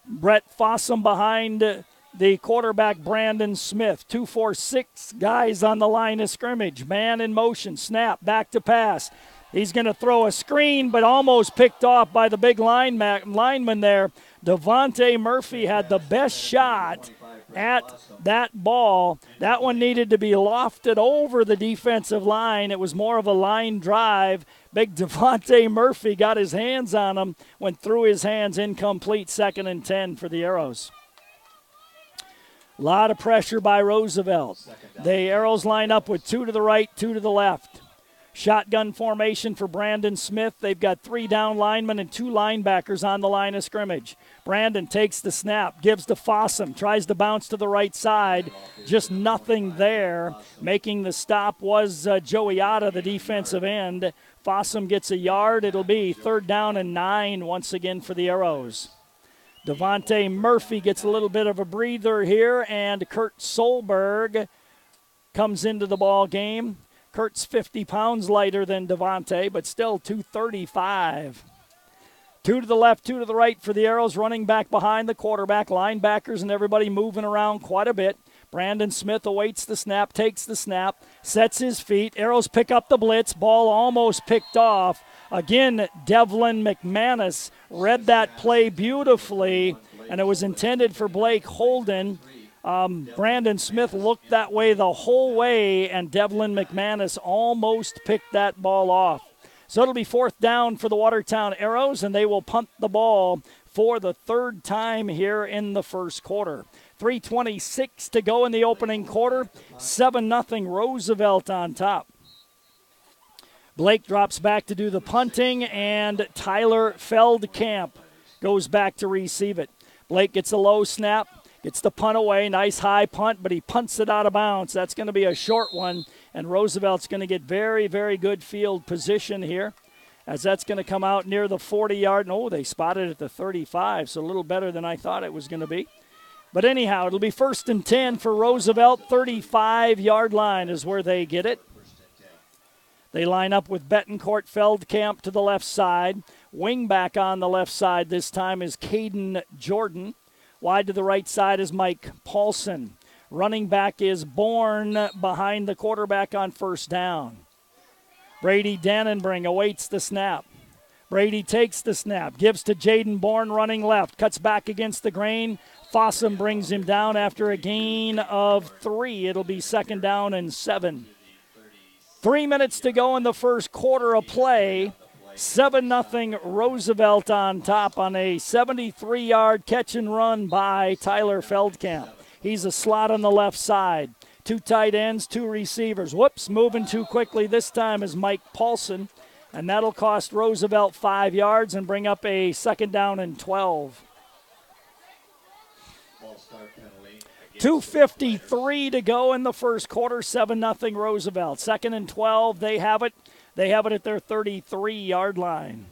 Brett Fossum behind the quarterback, Brandon Smith. 2-4-6 guys on the line of scrimmage. Man in motion, snap, back to pass. He's going to throw a screen, but almost picked off by the big lineman there. Devontae Murphy had the best shot at that ball. That one needed to be lofted over the defensive line. It was more of a line drive. Big Devontae Murphy got his hands on him, went through his hands, incomplete, 2nd and 10 for the Arrows. A lot of pressure by Roosevelt. The Arrows line up with 2 to the right, 2 to the left. Shotgun formation for Brandon Smith. They've got 3 down linemen and 2 linebackers on the line of scrimmage. Brandon takes the snap, gives to Fossum, tries to bounce to the right side. Just nothing there. Making the stop was Joey Otta, the defensive end. Fossum gets a yard. It'll be 3rd down and 9 once again for the Arrows. Devontae Murphy gets a little bit of a breather here, and Kurt Solberg comes into the ball game. Kurt's 50 pounds lighter than Devontae, but still 235. 2 to the left, 2 to the right for the Arrows, running back behind the quarterback, linebackers and everybody moving around quite a bit. Brandon Smith awaits the snap, takes the snap, sets his feet. Arrows pick up the blitz, ball almost picked off. Again, Devlin McManus read that play beautifully, and it was intended for Blake Holden. Brandon Smith looked that way the whole way, and Devlin McManus almost picked that ball off. So it'll be 4th down for the Watertown Arrows, and they will punt the ball for the 3rd time here in the first quarter. 3:26 to go in the opening quarter. 7-0 Roosevelt on top. Blake drops back to do the punting, and Tyler Feldkamp goes back to receive it. Blake gets a low snap. Gets the punt away, nice high punt, but he punts it out of bounds. That's going to be a short one, and Roosevelt's going to get very, very good field position here, as that's going to come out near the 40-yard. Oh, they spotted it at the 35, so a little better than I thought it was going to be. But anyhow, it'll be 1st and 10 for Roosevelt. 35-yard line is where they get it. They line up with Betancourt, Feldkamp to the left side. Wingback on the left side this time is Caden Jordan. Wide to the right side is Mike Paulson. Running back is Bourne behind the quarterback on 1st down. Brady Dannenbring awaits the snap. Brady takes the snap, gives to Jaden Bourne running left, cuts back against the grain. Fossum brings him down after a gain of 3. It'll be 2nd down and 7. 3 minutes to go in the first quarter of play. 7-0 Roosevelt on top on a 73-yard catch and run by Tyler Feldkamp. He's a slot on the left side. 2 tight ends, 2 receivers. Whoops, moving too quickly this time is Mike Paulson. And that'll cost Roosevelt 5 yards and bring up a 2nd down and 12. 2:53 to go in the first quarter, 7-0 Roosevelt. 2nd and 12, they have it. They have it at their 33-yard line.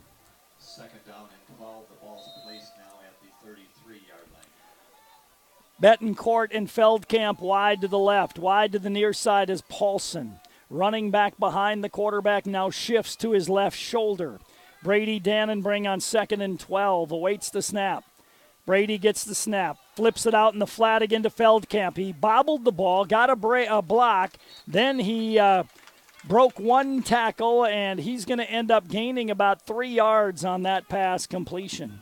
2nd down and 12, the ball's placed now at the 33-yard line. Betancourt and Feldkamp wide to the left. Wide to the near side is Paulson. Running back behind the quarterback now shifts to his left shoulder. Brady Dannenbring on 2nd and 12, awaits the snap. Brady gets the snap, flips it out in the flat again to Feldkamp. He bobbled the ball, got a block, then he broke 1 tackle, and he's going to end up gaining about 3 yards on that pass completion.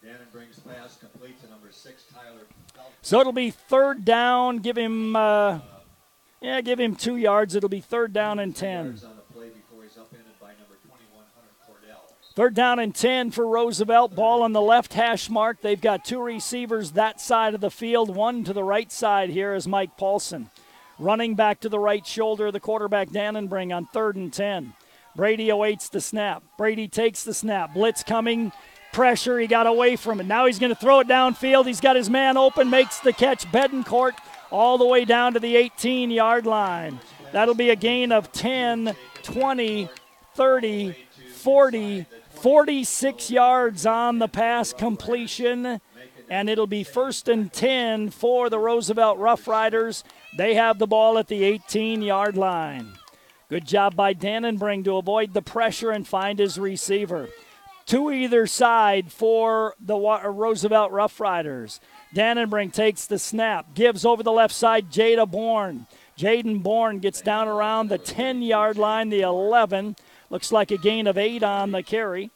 Dannenbring's pass complete to number 6, Tyler Feldkamp. So it'll be 3rd down, give him 2 yards. It'll be 3rd down and 10. 3rd down and 10 for Roosevelt. Ball on the left hash mark. They've got 2 receivers that side of the field. 1 to the right side here is Mike Paulson. Running back to the right shoulder, the quarterback Dannenbring on 3rd and 10. Brady awaits the snap. Brady takes the snap. Blitz coming. Pressure. He got away from it. Now he's going to throw it downfield. He's got his man open. Makes the catch. Betancourt all the way down to the 18-yard line. That'll be a gain of 10, 20, 30, 40, 46 yards on the pass completion, and it'll be 1st and 10 for the Roosevelt Rough Riders. They have the ball at the 18-yard line. Good job by Dannenbring to avoid the pressure and find his receiver. 2 either side for the Roosevelt Rough Riders. Dannenbring takes the snap, gives over the left side, Jaden Bourne gets down around the 10-yard line, the 11. Looks like a gain of 8 on the carry.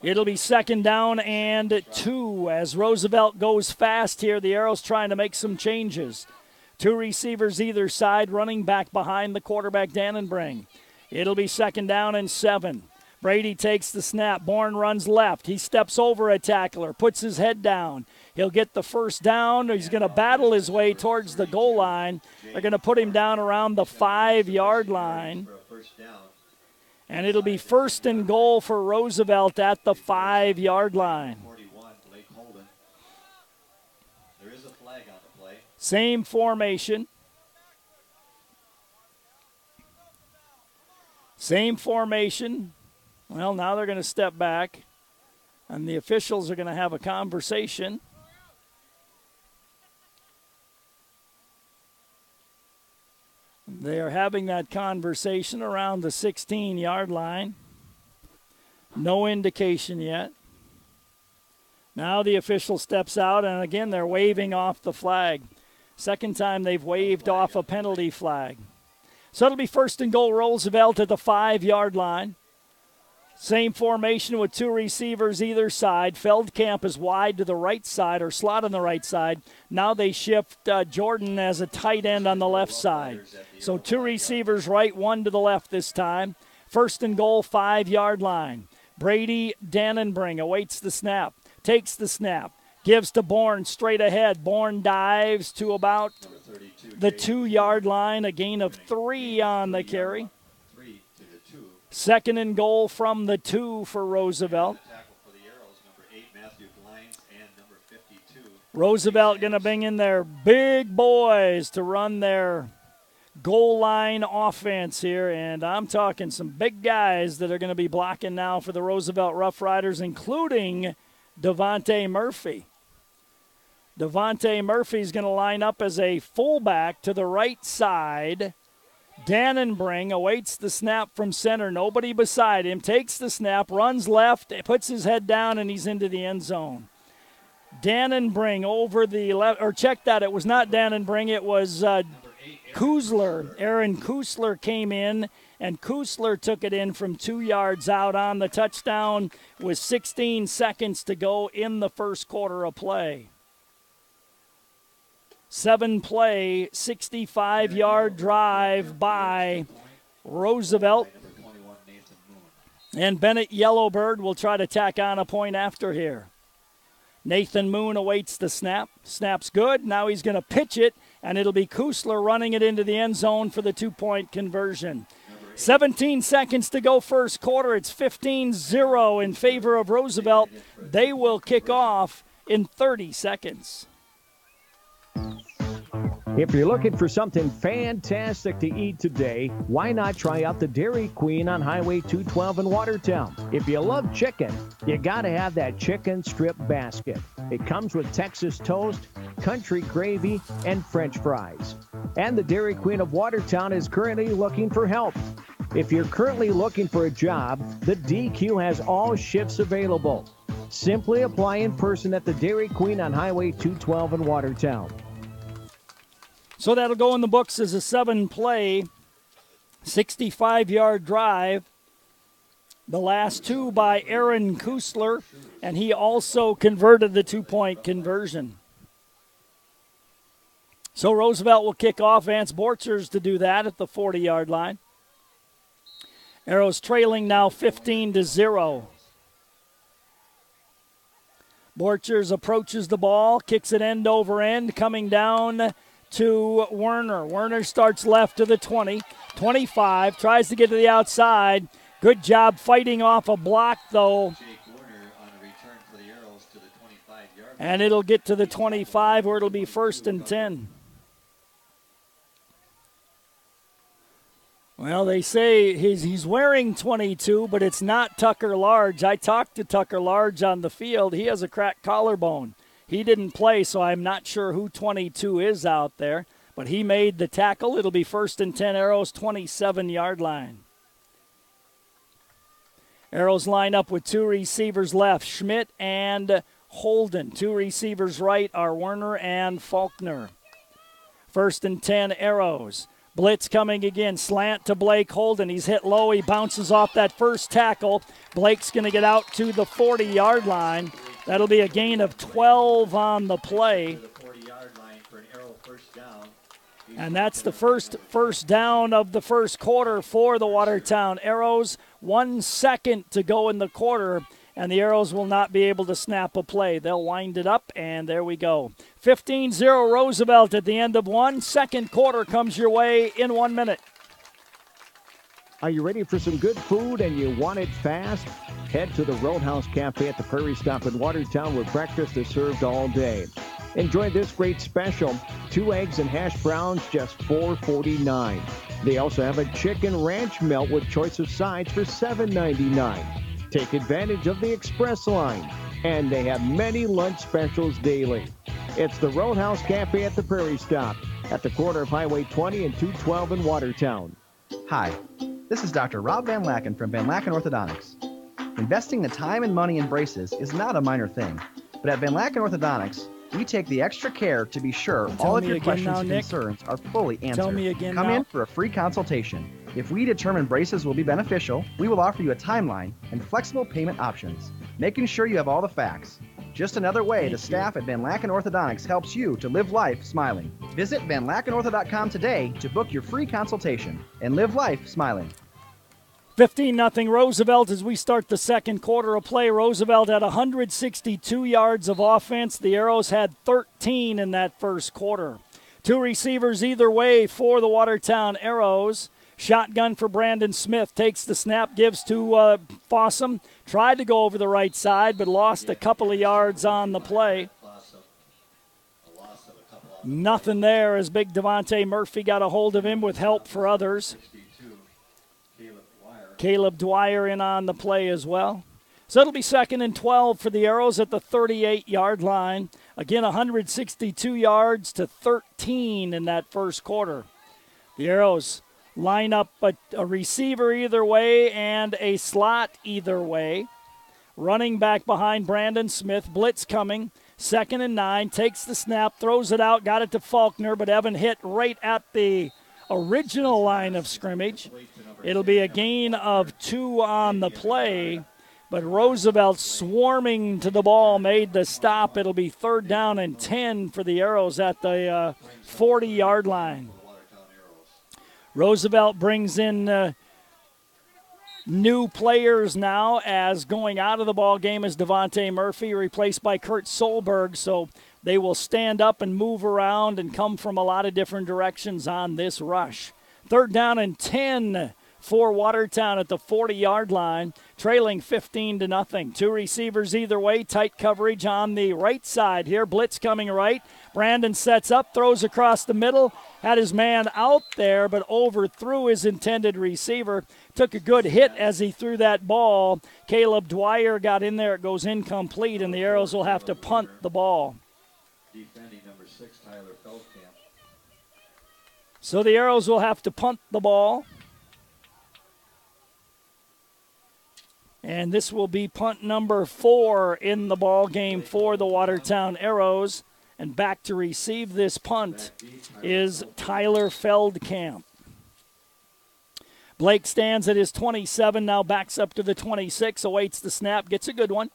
It'll be 2nd down and 2 as Roosevelt goes fast here. The Arrows trying to make some changes. 2 receivers either side, running back behind the quarterback Dannenbring. It'll be 2nd down and 7. Brady takes the snap. Bourne runs left. He steps over a tackler, puts his head down. He'll get the 1st down. He's going to battle his way towards the goal line. They're going to put him down around the 5-yard line. And it'll be 1st and goal for Roosevelt at the 5-yard line. There is a flag on the play. Same formation. Well, now they're going to step back, and the officials are going to have a conversation. They are having that conversation around the 16-yard line. No indication yet. Now the official steps out, and again, they're waving off the flag. Second time they've waved off a penalty flag. So it'll be 1st and goal, Roosevelt at the 5-yard line. Same formation with 2 receivers either side. Feldkamp is wide to the right side, or slot on the right side. Now they shift Jordan as a tight end on the left side. So 2 receivers right, 1 to the left this time. 1st and goal, 5-yard line. Brady Dannenbring awaits the snap, takes the snap, gives to Bourne straight ahead. Bourne dives to about the 2-yard line, a gain of 3 on the carry. 2nd and goal from the 2 for Roosevelt. Roosevelt going to bring in their big boys to run their goal line offense here, and I'm talking some big guys that are going to be blocking now for the Roosevelt Rough Riders, including Devontae Murphy. Devontae Murphy's going to line up as a fullback to the right side. Dannenbring awaits the snap from center. Nobody beside him. Takes the snap, runs left, puts his head down, and he's into the end zone. Dannenbring over the left, or check that, it was not Dannenbring, it was Kusler. Aaron Kusler came in and Kusler took it in from 2 yards out on the touchdown with 16 seconds to go in the first quarter of play. 7-play, 65-yard drive by Roosevelt. And Bennett Yellowbird will try to tack on a point after here. Nathan Moon awaits the snap. Snap's good. Now he's going to pitch it, and it'll be Kusler running it into the end zone for the 2-point conversion. 17 seconds to go first quarter. It's 15-0 in favor of Roosevelt. They will kick off in 30 seconds. If you're looking for something fantastic to eat today, why not try out the Dairy Queen on Highway 212 in Watertown? If you love chicken, you got to have that chicken strip basket. It comes with Texas toast, country gravy, and French fries. And the Dairy Queen of Watertown is currently looking for help. If you're currently looking for a job, the DQ has all shifts available. Simply apply in person at the Dairy Queen on Highway 212 in Watertown. So that'll go in the books as a 7-play, 65-yard drive. The last two by Aaron Kusler, and he also converted the 2-point conversion. So Roosevelt will kick off. Vance Borchers to do that at the 40-yard line. Arrows trailing now 15-0. Borchers approaches the ball, kicks it end over end, coming down to Werner. Werner starts left to the 20, 25, tries to get to the outside. Good job fighting off a block, though. And it'll get to the 25 where it'll be 1st and 10. Well, they say he's wearing 22, but it's not Tucker Large. I talked to Tucker Large on the field. He has a cracked collarbone. He didn't play, so I'm not sure who 22 is out there. But he made the tackle. It'll be 1st and 10, Arrows 27-yard line. Arrows line up with 2 receivers left, Schmidt and Holden. 2 receivers right are Werner and Faulkner. 1st and 10, Arrows. Blitz coming again, slant to Blake Holden. He's hit low. He bounces off that first tackle. Blake's going to get out to the 40-yard line. That'll be a gain of 12 on the play. And that's the first down of the first quarter for the Watertown Arrows. 1 second to go in the quarter, and the Arrows will not be able to snap a play. They'll wind it up, and there we go. 15-0 Roosevelt at the end of 1. Second quarter comes your way in 1 minute. Are you ready for some good food and you want it fast? Head to the Roadhouse Cafe at the Prairie Stop in Watertown, where breakfast is served all day. Enjoy this great special, 2 eggs and hash browns, just $4.49. They also have a chicken ranch melt with choice of sides for $7.99. Take advantage of the express line, and they have many lunch specials daily. It's the Roadhouse Cafe at the Prairie Stop at the corner of Highway 20 and 212 in Watertown. Hi, this is Dr. Rob Van Laken from Van Laken Orthodontics. Investing the time and money in braces is not a minor thing, but at Van Laken Orthodontics, we take the extra care to be sure all of your questions and concerns are fully answered. Tell me again Come now. in for a free consultation. If we determine braces will be beneficial, we will offer you a timeline and flexible payment options, making sure you have all the facts. Just another way the staff at Van Laken Orthodontics helps you to live life smiling. Visit VanLakenOrtho.com today to book your free consultation and live life smiling. 15-0 Roosevelt as we start the second quarter of play. Roosevelt had 162 yards of offense. The Arrows had 13 in that first quarter. 2 receivers either way for the Watertown Arrows. Shotgun for Brandon Smith. Takes the snap, gives to Fossum. Tried to go over the right side, but lost a couple of yards on the play. Nothing there as big Devontae Murphy got a hold of him with help for others. Caleb Dwyer in on the play as well. So it'll be 2nd and 12 for the Arrows at the 38-yard line. Again, 162 yards to 13 in that first quarter. The Arrows line up a receiver either way and a slot either way. Running back behind Brandon Smith. Blitz coming. 2nd and 9. Takes the snap, throws it out, got it to Faulkner, but Evan hit right at the original line of scrimmage. It'll be a gain of 2 on the play, but Roosevelt swarming to the ball made the stop. It'll be 3rd down and 10 for the Arrows at the 40-yard line. Roosevelt brings in new players now, as going out of the ball game is Devontae Murphy, replaced by Kurt Solberg. So they will stand up and move around and come from a lot of different directions on this rush. 3rd down and 10 for Watertown at the 40-yard line, trailing 15-0. 2 receivers either way, tight coverage on the right side here. Blitz coming right. Brandon sets up, throws across the middle, had his man out there, but overthrew his intended receiver. Took a good hit as he threw that ball. Caleb Dwyer got in there. It goes incomplete, and the Arrows will have to punt the ball. Defending number 6, Tyler Feldkamp. So the Arrows will have to punt the ball. And this will be punt number 4 in the ball game for the Watertown Arrows. And back to receive this punt is Tyler Feldkamp. Blake stands at his 27, now backs up to the 26, awaits the snap, gets a good one.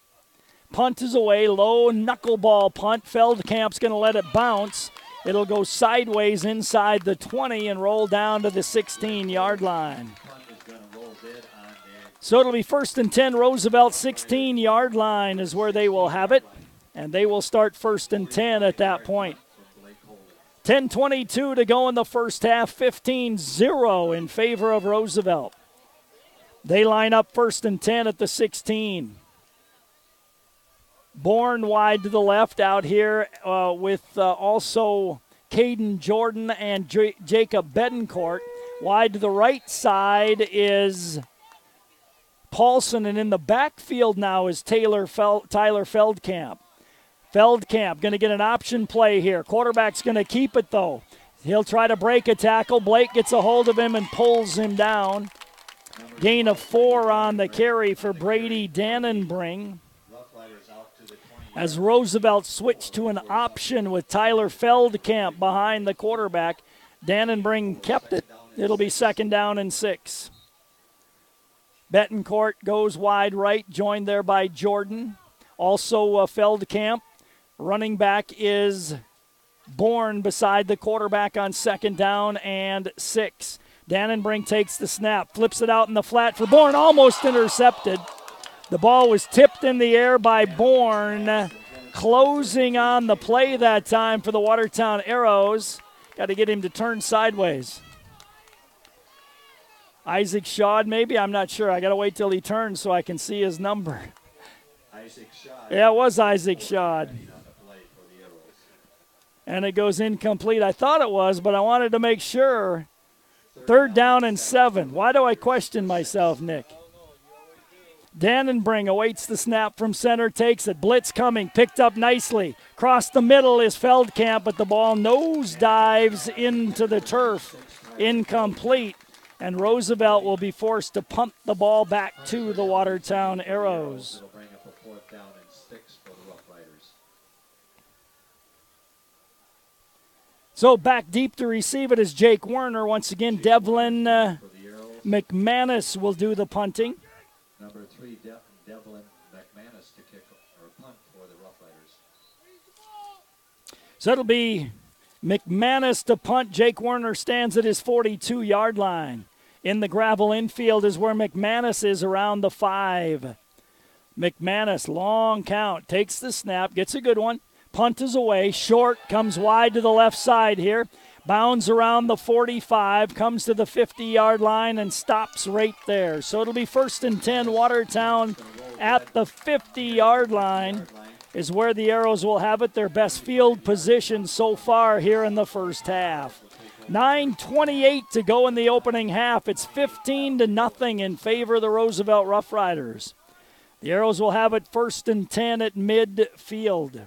Punt is away, low knuckleball punt. Feldkamp's going to let it bounce. It'll go sideways inside the 20 and roll down to the 16-yard line. So it'll be 1st and 10, Roosevelt 16-yard line is where they will have it. And they will start 1st and 10 at that point. 10:22 to go in the first half, 15-0 in favor of Roosevelt. They line up 1st and 10 at the 16. Bourne wide to the left out here with also Caden Jordan and Jacob Bedencourt. Wide to the right side is Paulson, and in the backfield now is Tyler Feldkamp. Feldkamp going to get an option play here. Quarterback's going to keep it, though. He'll try to break a tackle. Blake gets a hold of him and pulls him down. Gain of 4 on the carry for Brady Dannenbring. As Roosevelt switched to an option with Tyler Feldkamp behind the quarterback, Dannenbring kept it. It'll be 2nd down and 6. Betancourt goes wide right, joined there by Jordan. Also Feldkamp. Running back is Bourne beside the quarterback on 2nd down and 6. Dannenbring takes the snap, flips it out in the flat for Bourne, almost intercepted. The ball was tipped in the air by Bourne. Closing on the play that time for the Watertown Arrows. Got to get him to turn sideways. Isaac Shaw, maybe? I'm not sure. I got to wait till he turns so I can see his number. Yeah, it was Isaac Shaw. And it goes incomplete. I thought it was, but I wanted to make sure. 3rd down and 7. Why do I question myself, Nick? Dannenbring awaits the snap from center, takes it. Blitz coming, picked up nicely. Across the middle is Feldkamp, but the ball nosedives into the turf. Incomplete. And Roosevelt will be forced to punt the ball back to the Watertown Arrows. So back deep to receive it is Jake Werner. Once again, Devlin McManus will do the punting. Number 3, Devlin McManus to kick or punt for the Rough Riders. So it'll be McManus to punt. Jake Werner stands at his 42-yard line. In the gravel infield is where McManus is around the 5. McManus, long count, takes the snap, gets a good one. Punt is away, short, comes wide to the left side here. Bounds around the 45, comes to the 50-yard line and stops right there. So it'll be 1st and 10, Watertown at the 50-yard line is where the Arrows will have it, their best field position so far here in the first half. 9:28 to go in the opening half. It's 15-0 in favor of the Roosevelt Rough Riders. The Arrows will have it 1st and 10 at midfield.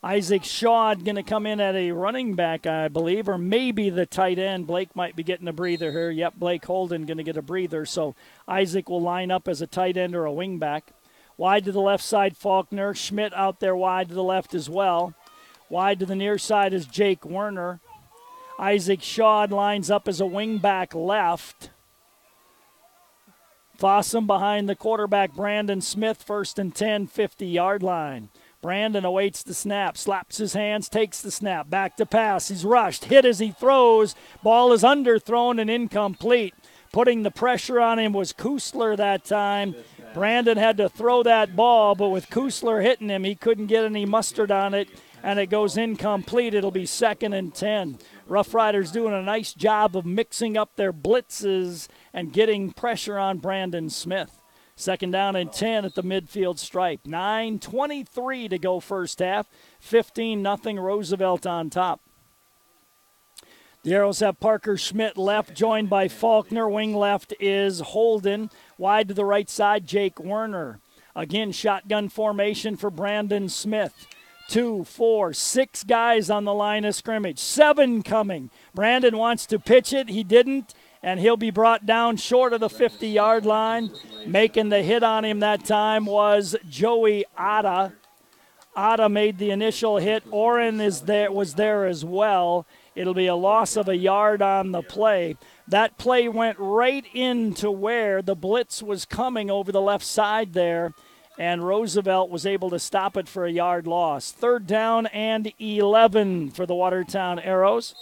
Isaac Shaw going to come in at a running back, I believe, or maybe the tight end. Blake might be getting a breather here. Yep, Blake Holden going to get a breather. So Isaac will line up as a tight end or a wing back. Wide to the left side, Faulkner. Schmidt out there wide to the left as well. Wide to the near side is Jake Werner. Isaac Shaw lines up as a wingback left. Fossum behind the quarterback, Brandon Smith, 1st and 10, 50-yard line. Brandon awaits the snap, slaps his hands, takes the snap, back to pass. He's rushed, hit as he throws. Ball is underthrown and incomplete. Putting the pressure on him was Kusler that time. Brandon had to throw that ball, but with Kusler hitting him, he couldn't get any mustard on it, and it goes incomplete. It'll be 2nd and 10. Rough Riders doing a nice job of mixing up their blitzes and getting pressure on Brandon Smith. 2nd down and 10 at the midfield stripe. 9:23 to go first half. 15-0 Roosevelt on top. The Arrows have Parker Schmidt left, joined by Faulkner. Wing left is Holden. Wide to the right side, Jake Werner. Again, shotgun formation for Brandon Smith. 2, 4, 6 guys on the line of scrimmage. 7 coming. Brandon wants to pitch it. He didn't, and he'll be brought down short of the 50-yard line. Making the hit on him that time was Joey Otta. Otta made the initial hit. Oren was there as well. It'll be a loss of a yard on the play. That play went right into where the blitz was coming over the left side there, and Roosevelt was able to stop it for a yard loss. 3rd down and 11 for the Watertown Arrows.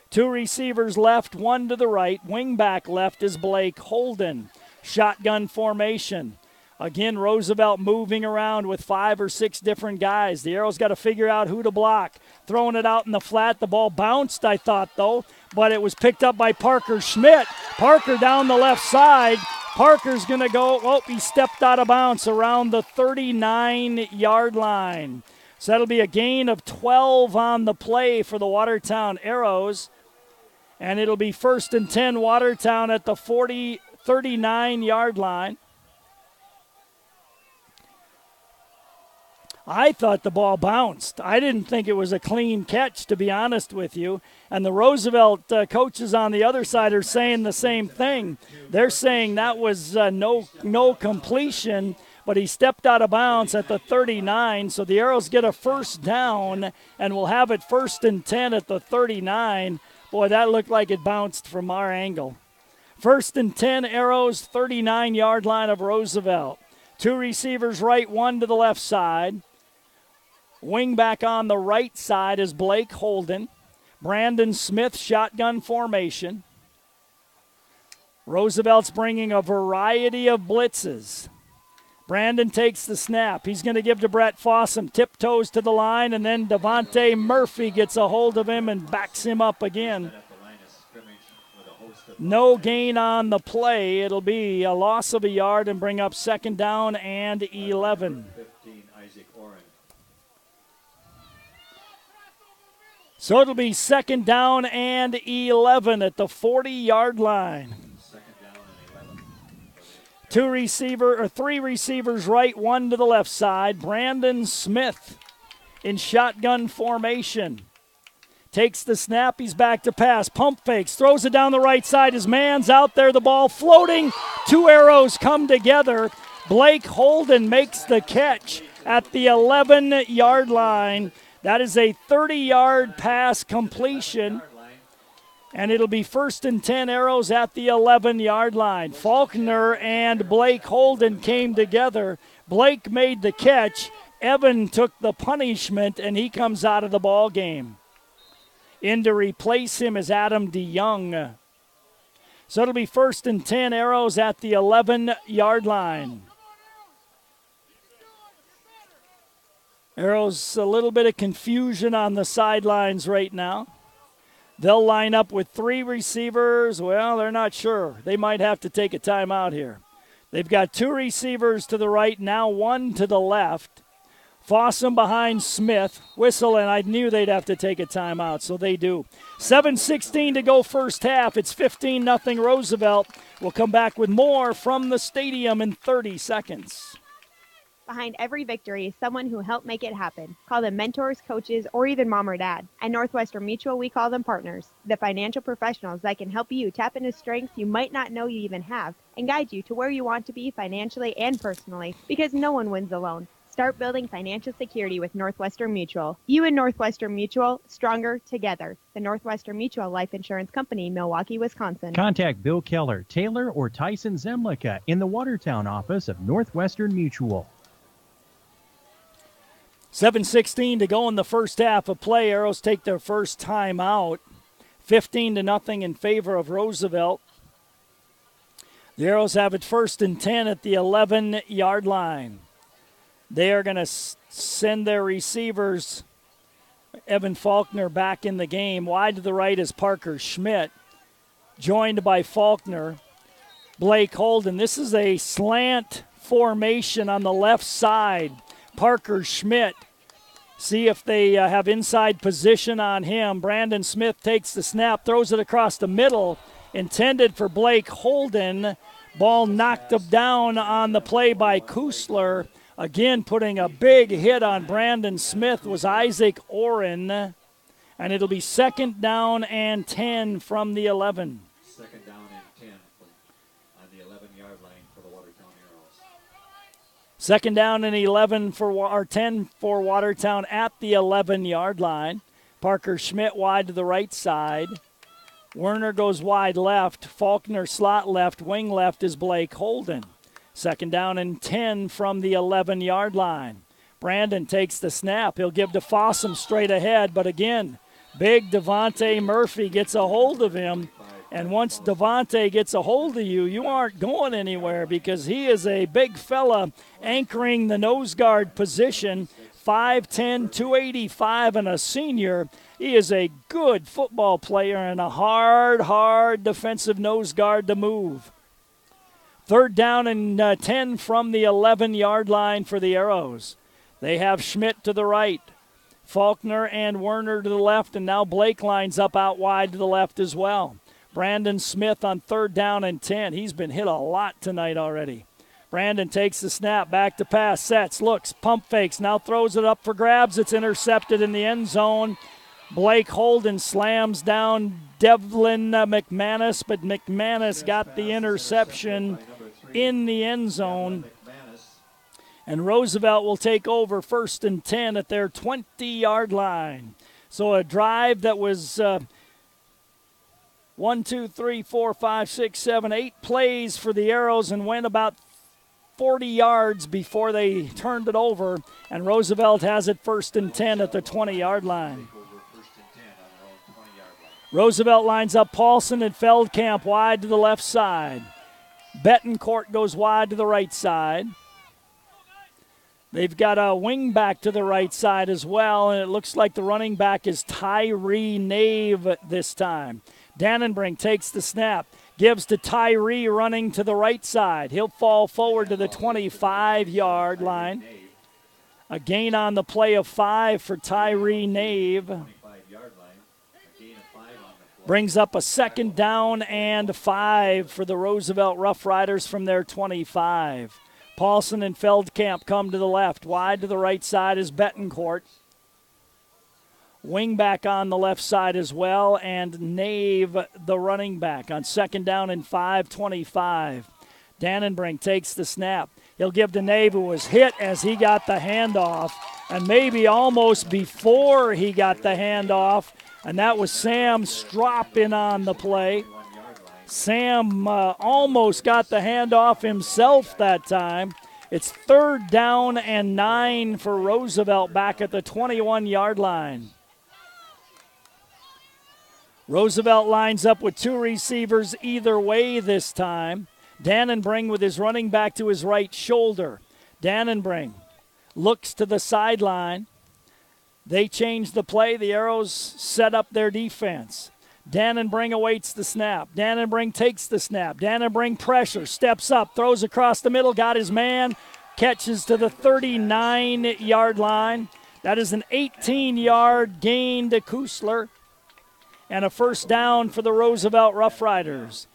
2 receivers left, 1 to the right. Wingback left is Blake Holden. Shotgun formation. Again, Roosevelt moving around with 5 or 6 different guys. The Arrows got to figure out who to block. Throwing it out in the flat. The ball bounced, I thought, though, but it was picked up by Parker Schmidt. Parker down the left side. Parker's going to go, he stepped out of bounds around the 39-yard line. So that'll be a gain of 12 on the play for the Watertown Arrows. And it'll be 1st and 10 Watertown at the 39-yard line. I thought the ball bounced. I didn't think it was a clean catch, to be honest with you. And the Roosevelt coaches on the other side are saying the same thing. They're saying that was no completion, but he stepped out of bounds at the 39. So the Arrows get a 1st down and will have it 1st and 10 at the 39. Boy, that looked like it bounced from our angle. 1st and 10 Arrows, 39-yard line of Roosevelt. 2 receivers right, 1 to the left side. Wing back on the right side is Blake Holden. Brandon Smith, shotgun formation. Roosevelt's bringing a variety of blitzes. Brandon takes the snap. He's going to give to Brett Fossum. Tiptoes to the line, and then Devontae Murphy gets a hold of him and backs him up again. No gain on the play. It'll be a loss of a yard and bring up 2nd down and 11. So it'll be 2nd down and 11 at the 40-yard line. 3 receivers right, 1 to the left side. Brandon Smith in shotgun formation. Takes the snap, he's back to pass. Pump fakes, throws it down the right side. His man's out there, the ball floating. 2 Arrows come together. Blake Holden makes the catch at the 11-yard line. That is a 30-yard pass completion, and it'll be 1st and 10 Arrows at the 11-yard line. Faulkner and Blake Holden came together. Blake made the catch. Evan took the punishment, and he comes out of the ball game. In to replace him is Adam DeYoung. So it'll be 1st and 10 Arrows at the 11-yard line. Arrows, a little bit of confusion on the sidelines right now. They'll line up with 3 receivers. Well, they're not sure. They might have to take a timeout here. They've got 2 receivers to the right, now 1 to the left. Fossum behind Smith. Whistle, and I knew they'd have to take a timeout, so they do. 7:16 to go first half. It's 15-0 Roosevelt. We'll come back with more from the stadium in 30 seconds. Behind every victory is someone who helped make it happen. Call them mentors, coaches, or even mom or dad. At Northwestern Mutual, we call them partners, the financial professionals that can help you tap into strengths you might not know you even have and guide you to where you want to be financially and personally, because no one wins alone. Start building financial security with Northwestern Mutual. You and Northwestern Mutual, stronger together. The Northwestern Mutual Life Insurance Company, Milwaukee, Wisconsin. Contact Bill Keller, Taylor, or Tyson Zemlicka in the Watertown office of Northwestern Mutual. 7:16 to go in the first half of play. Arrows take their first time out. 15-0 in favor of Roosevelt. The Arrows have it 1st and 10 at the 11-yard line. They are going to send their receivers, Evan Faulkner, back in the game. Wide to the right is Parker Schmidt, joined by Faulkner. Blake Holden. This is a slant formation on the left side. Parker Schmidt. See if they have inside position on him. Brandon Smith takes the snap, throws it across the middle, intended for Blake Holden. Ball knocked him down on the play by Kusler. Again, putting a big hit on Brandon Smith was Isaac Oren. And it'll be 2nd down and 10 from the 11. 2nd down and 10 on the 11-yard line for the Watertown Arrows. 2nd down and 11 or 10 for Watertown at the 11-yard line. Parker Schmidt wide to the right side. Werner goes wide left. Faulkner slot left. Wing left is Blake Holden. 2nd down and 10 from the 11-yard line. Brandon takes the snap. He'll give to Fossum straight ahead, but again, big Devontae Murphy gets a hold of him. And once Devontae gets a hold of you, you aren't going anywhere because he is a big fella anchoring the nose guard position. 5'10", 285, and a senior. He is a good football player and a hard defensive nose guard to move. 3rd down and 10 from the 11-yard line for the Arrows. They have Schmidt to the right, Faulkner and Werner to the left, and now Blake lines up out wide to the left as well. Brandon Smith on 3rd down and 10. He's been hit a lot tonight already. Brandon takes the snap, back to pass, sets, looks, pump fakes, now throws it up for grabs. It's intercepted in the end zone. Blake Holden slams down Devlin McManus, but McManus got the interception in the end zone. And Roosevelt will take over 1st and 10 at their 20-yard line. So a drive that was 1, 2, 3, 4, 5, 6, 7, 8 plays for the Arrows and went about 40 yards before they turned it over. And Roosevelt has it 1st and 10 at the 20-yard line. Roosevelt lines up Paulson and Feldkamp wide to the left side. Betancourt goes wide to the right side. They've got a wing back to the right side as well, and it looks like the running back is Tyree Nave this time. Dannenbrink takes the snap, gives to Tyree running to the right side. He'll fall forward to the 25-yard line. A gain on the play of 5 for Tyree Nave. Brings up a 2nd down and 5 for the Roosevelt Rough Riders from their 25. Paulson and Feldkamp come to the left. Wide to the right side is Betancourt. Wing back on the left side as well, and Nave, the running back, on 2nd down and 5, 25. Dannenbrink takes the snap. He'll give to Nave, who was hit as he got the handoff, and maybe almost before he got the handoff, and that was Sam Strop in on the play. Sam almost got the handoff himself that time. It's 3rd down and 9 for Roosevelt back at the 21-yard line. Roosevelt lines up with 2 receivers either way this time. Dannenbrink with his running back to his right shoulder. Dannenbrink looks to the sideline. They change the play. The Arrows set up their defense. Dannenbrink awaits the snap. Dannenbrink takes the snap. Dannenbrink pressure, steps up, throws across the middle, got his man, catches to the 39-yard line. That is an 18-yard gain to Kusler. And a 1st down for the Roosevelt Rough Riders.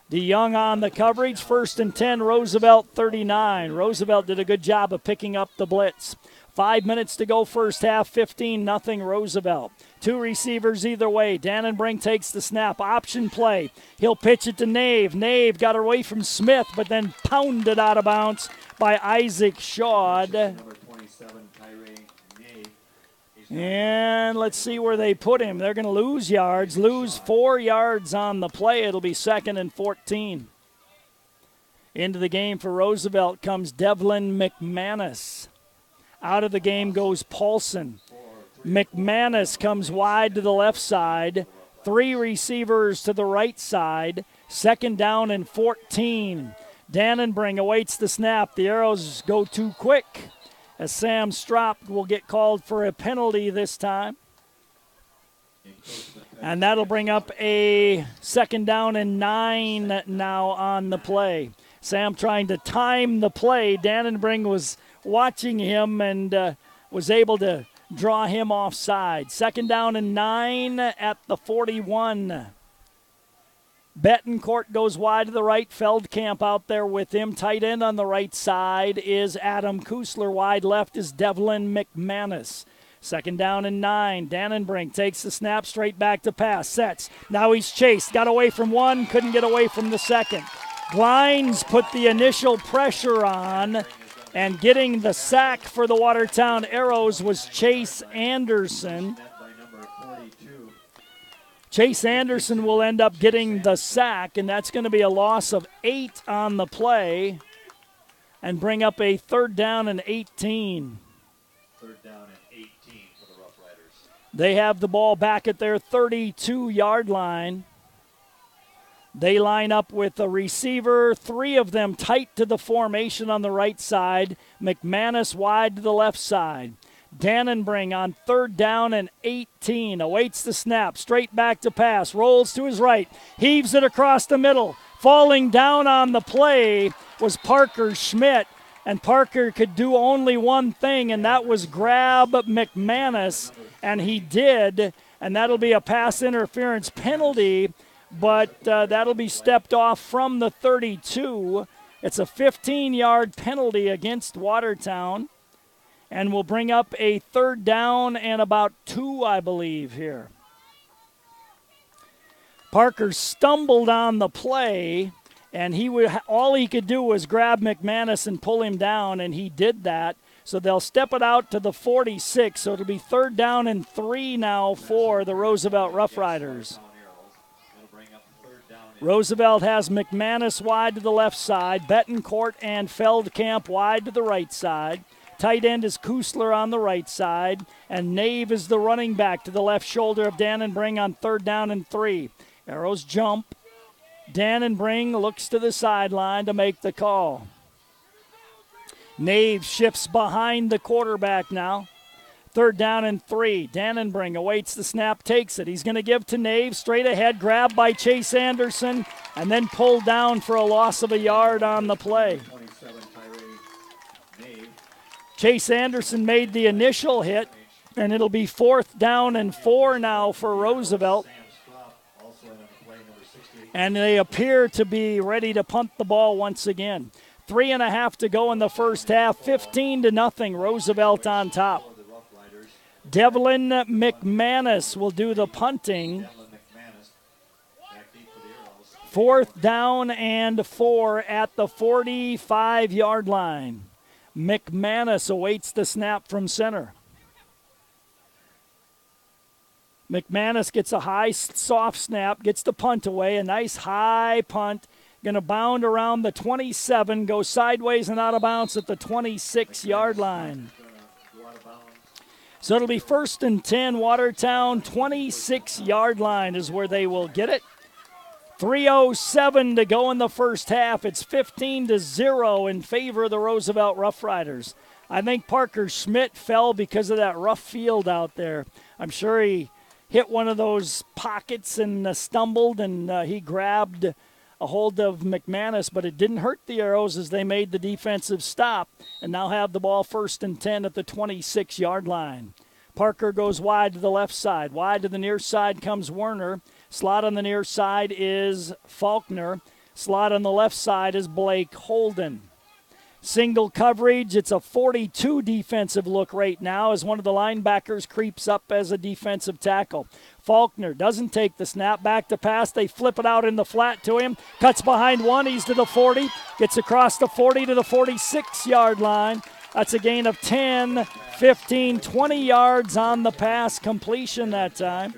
DeYoung on the coverage, 1st and 10, Roosevelt 39. Roosevelt did a good job of picking up the blitz. 5 minutes to go first half, 15-0 Roosevelt. 2 receivers either way. Dannenbrink takes the snap. Option play. He'll pitch it to Nave. Nave got away from Smith, but then pounded out of bounds by Isaac Shaw. And let's see where they put him. They're going to lose yards, lose 4 yards on the play. It'll be 2nd and 14. Into the game for Roosevelt comes Devlin McManus. Out of the game goes Paulson. McManus comes wide to the left side. 3 receivers to the right side. 2nd down and 14. Dannenbring awaits the snap. The Arrows go too quick, as Sam Stropp will get called for a penalty this time. And that'll bring up a 2nd down and 9 now on the play. Sam trying to time the play. Dannenbring was watching him and was able to draw him offside. 2nd down and 9 at the 41. Betancourt goes wide to the right. Feldkamp out there with him. Tight end on the right side is Adam Kusler. Wide left is Devlin McManus. 2nd down and 9. Dannenbrink takes the snap, straight back to pass. Sets. Now he's chased. Got away from one. Couldn't get away from the second. Glines put the initial pressure on. And getting the sack for the Watertown Arrows was Chase Anderson. Chase Anderson will end up getting the sack, and that's going to be a loss of 8 on the play and bring up a 3rd down and 18. 3rd down and 18 for the Rough Riders. They have the ball back at their 32-yard line. They line up with a receiver, 3 of them tight to the formation on the right side. McManus wide to the left side. Dannenbring on 3rd down and 18. Awaits the snap. Straight back to pass. Rolls to his right. Heaves it across the middle. Falling down on the play was Parker Schmidt. And Parker could do only one thing, and that was grab McManus. And he did. And that'll be a pass interference penalty. But that'll be stepped off from the 32. It's a 15-yard penalty against Watertown. And we'll bring up a 3rd down and about 2, I believe, here. Parker stumbled on the play, and all he could do was grab McManus and pull him down, and he did that. So they'll step it out to the 46. So it'll be 3rd down and 3 now for the Roosevelt Rough Riders. Roosevelt has McManus wide to the left side, Betancourt and Feldkamp wide to the right side. Tight end is Kusler on the right side, and Nave is the running back to the left shoulder of Dannenbring on 3rd down and 3. Arrows jump. Dannenbring looks to the sideline to make the call. Nave shifts behind the quarterback now. 3rd down and 3. Dannenbring awaits the snap, takes it. He's going to give to Nave, straight ahead, grabbed by Chase Anderson, and then pulled down for a loss of a yard on the play. Chase Anderson made the initial hit, and it'll be 4th down and 4 now for Roosevelt. And they appear to be ready to punt the ball once again. 3.5 to go in the first half, 15-0, Roosevelt on top. Devlin McManus will do the punting. 4th down and 4 at the 45-yard line. McManus awaits the snap from center. McManus gets a high, soft snap, gets the punt away, a nice high punt. Going to bound around the 27, go sideways and out of bounds at the 26-yard line. So it'll be 1st and 10, Watertown, 26-yard line is where they will get it. 3:07 to go in the first half. It's 15-0 in favor of the Roosevelt Rough Riders. I think Parker Schmidt fell because of that rough field out there. I'm sure he hit one of those pockets and stumbled, and he grabbed a hold of McManus, but it didn't hurt the Arrows as they made the defensive stop and now have the ball 1st and 10 at the 26-yard line. Parker goes wide to the left side. Wide to the near side comes Werner. Slot on the near side is Faulkner. Slot on the left side is Blake Holden. Single coverage. It's a 42 defensive look right now as one of the linebackers creeps up as a defensive tackle. Faulkner doesn't take the snap. Back to pass. They flip it out in the flat to him. Cuts behind one. He's to the 40. Gets across the 40 to the 46-yard line. That's a gain of 10, 15, 20 yards on the pass completion that time.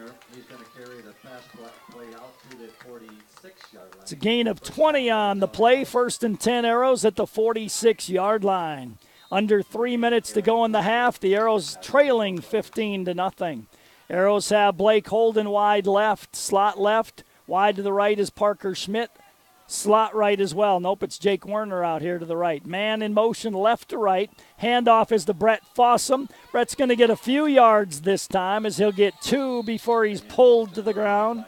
It's a gain of 20 on the play. 1st and 10 Arrows at the 46-yard line. Under 3 minutes to go in the half. The Arrows trailing 15-0. Arrows have Blake Holden wide left, slot left. Wide to the right is Parker Schmidt. Slot right as well. Nope, it's Jake Werner out here to the right. Man in motion left to right. Handoff is to Brett Fossum. Brett's going to get a few yards this time as he'll get 2 before he's pulled to the ground.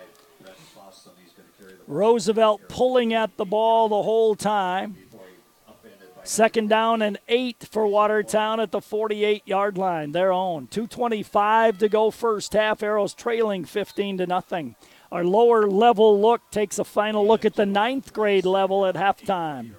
Roosevelt pulling at the ball the whole time. 2nd down and 8 for Watertown at the 48-yard line. Their own. 2:25 to go first half. Arrows trailing 15-0. Our lower level look takes a final look at the 9th grade level at halftime.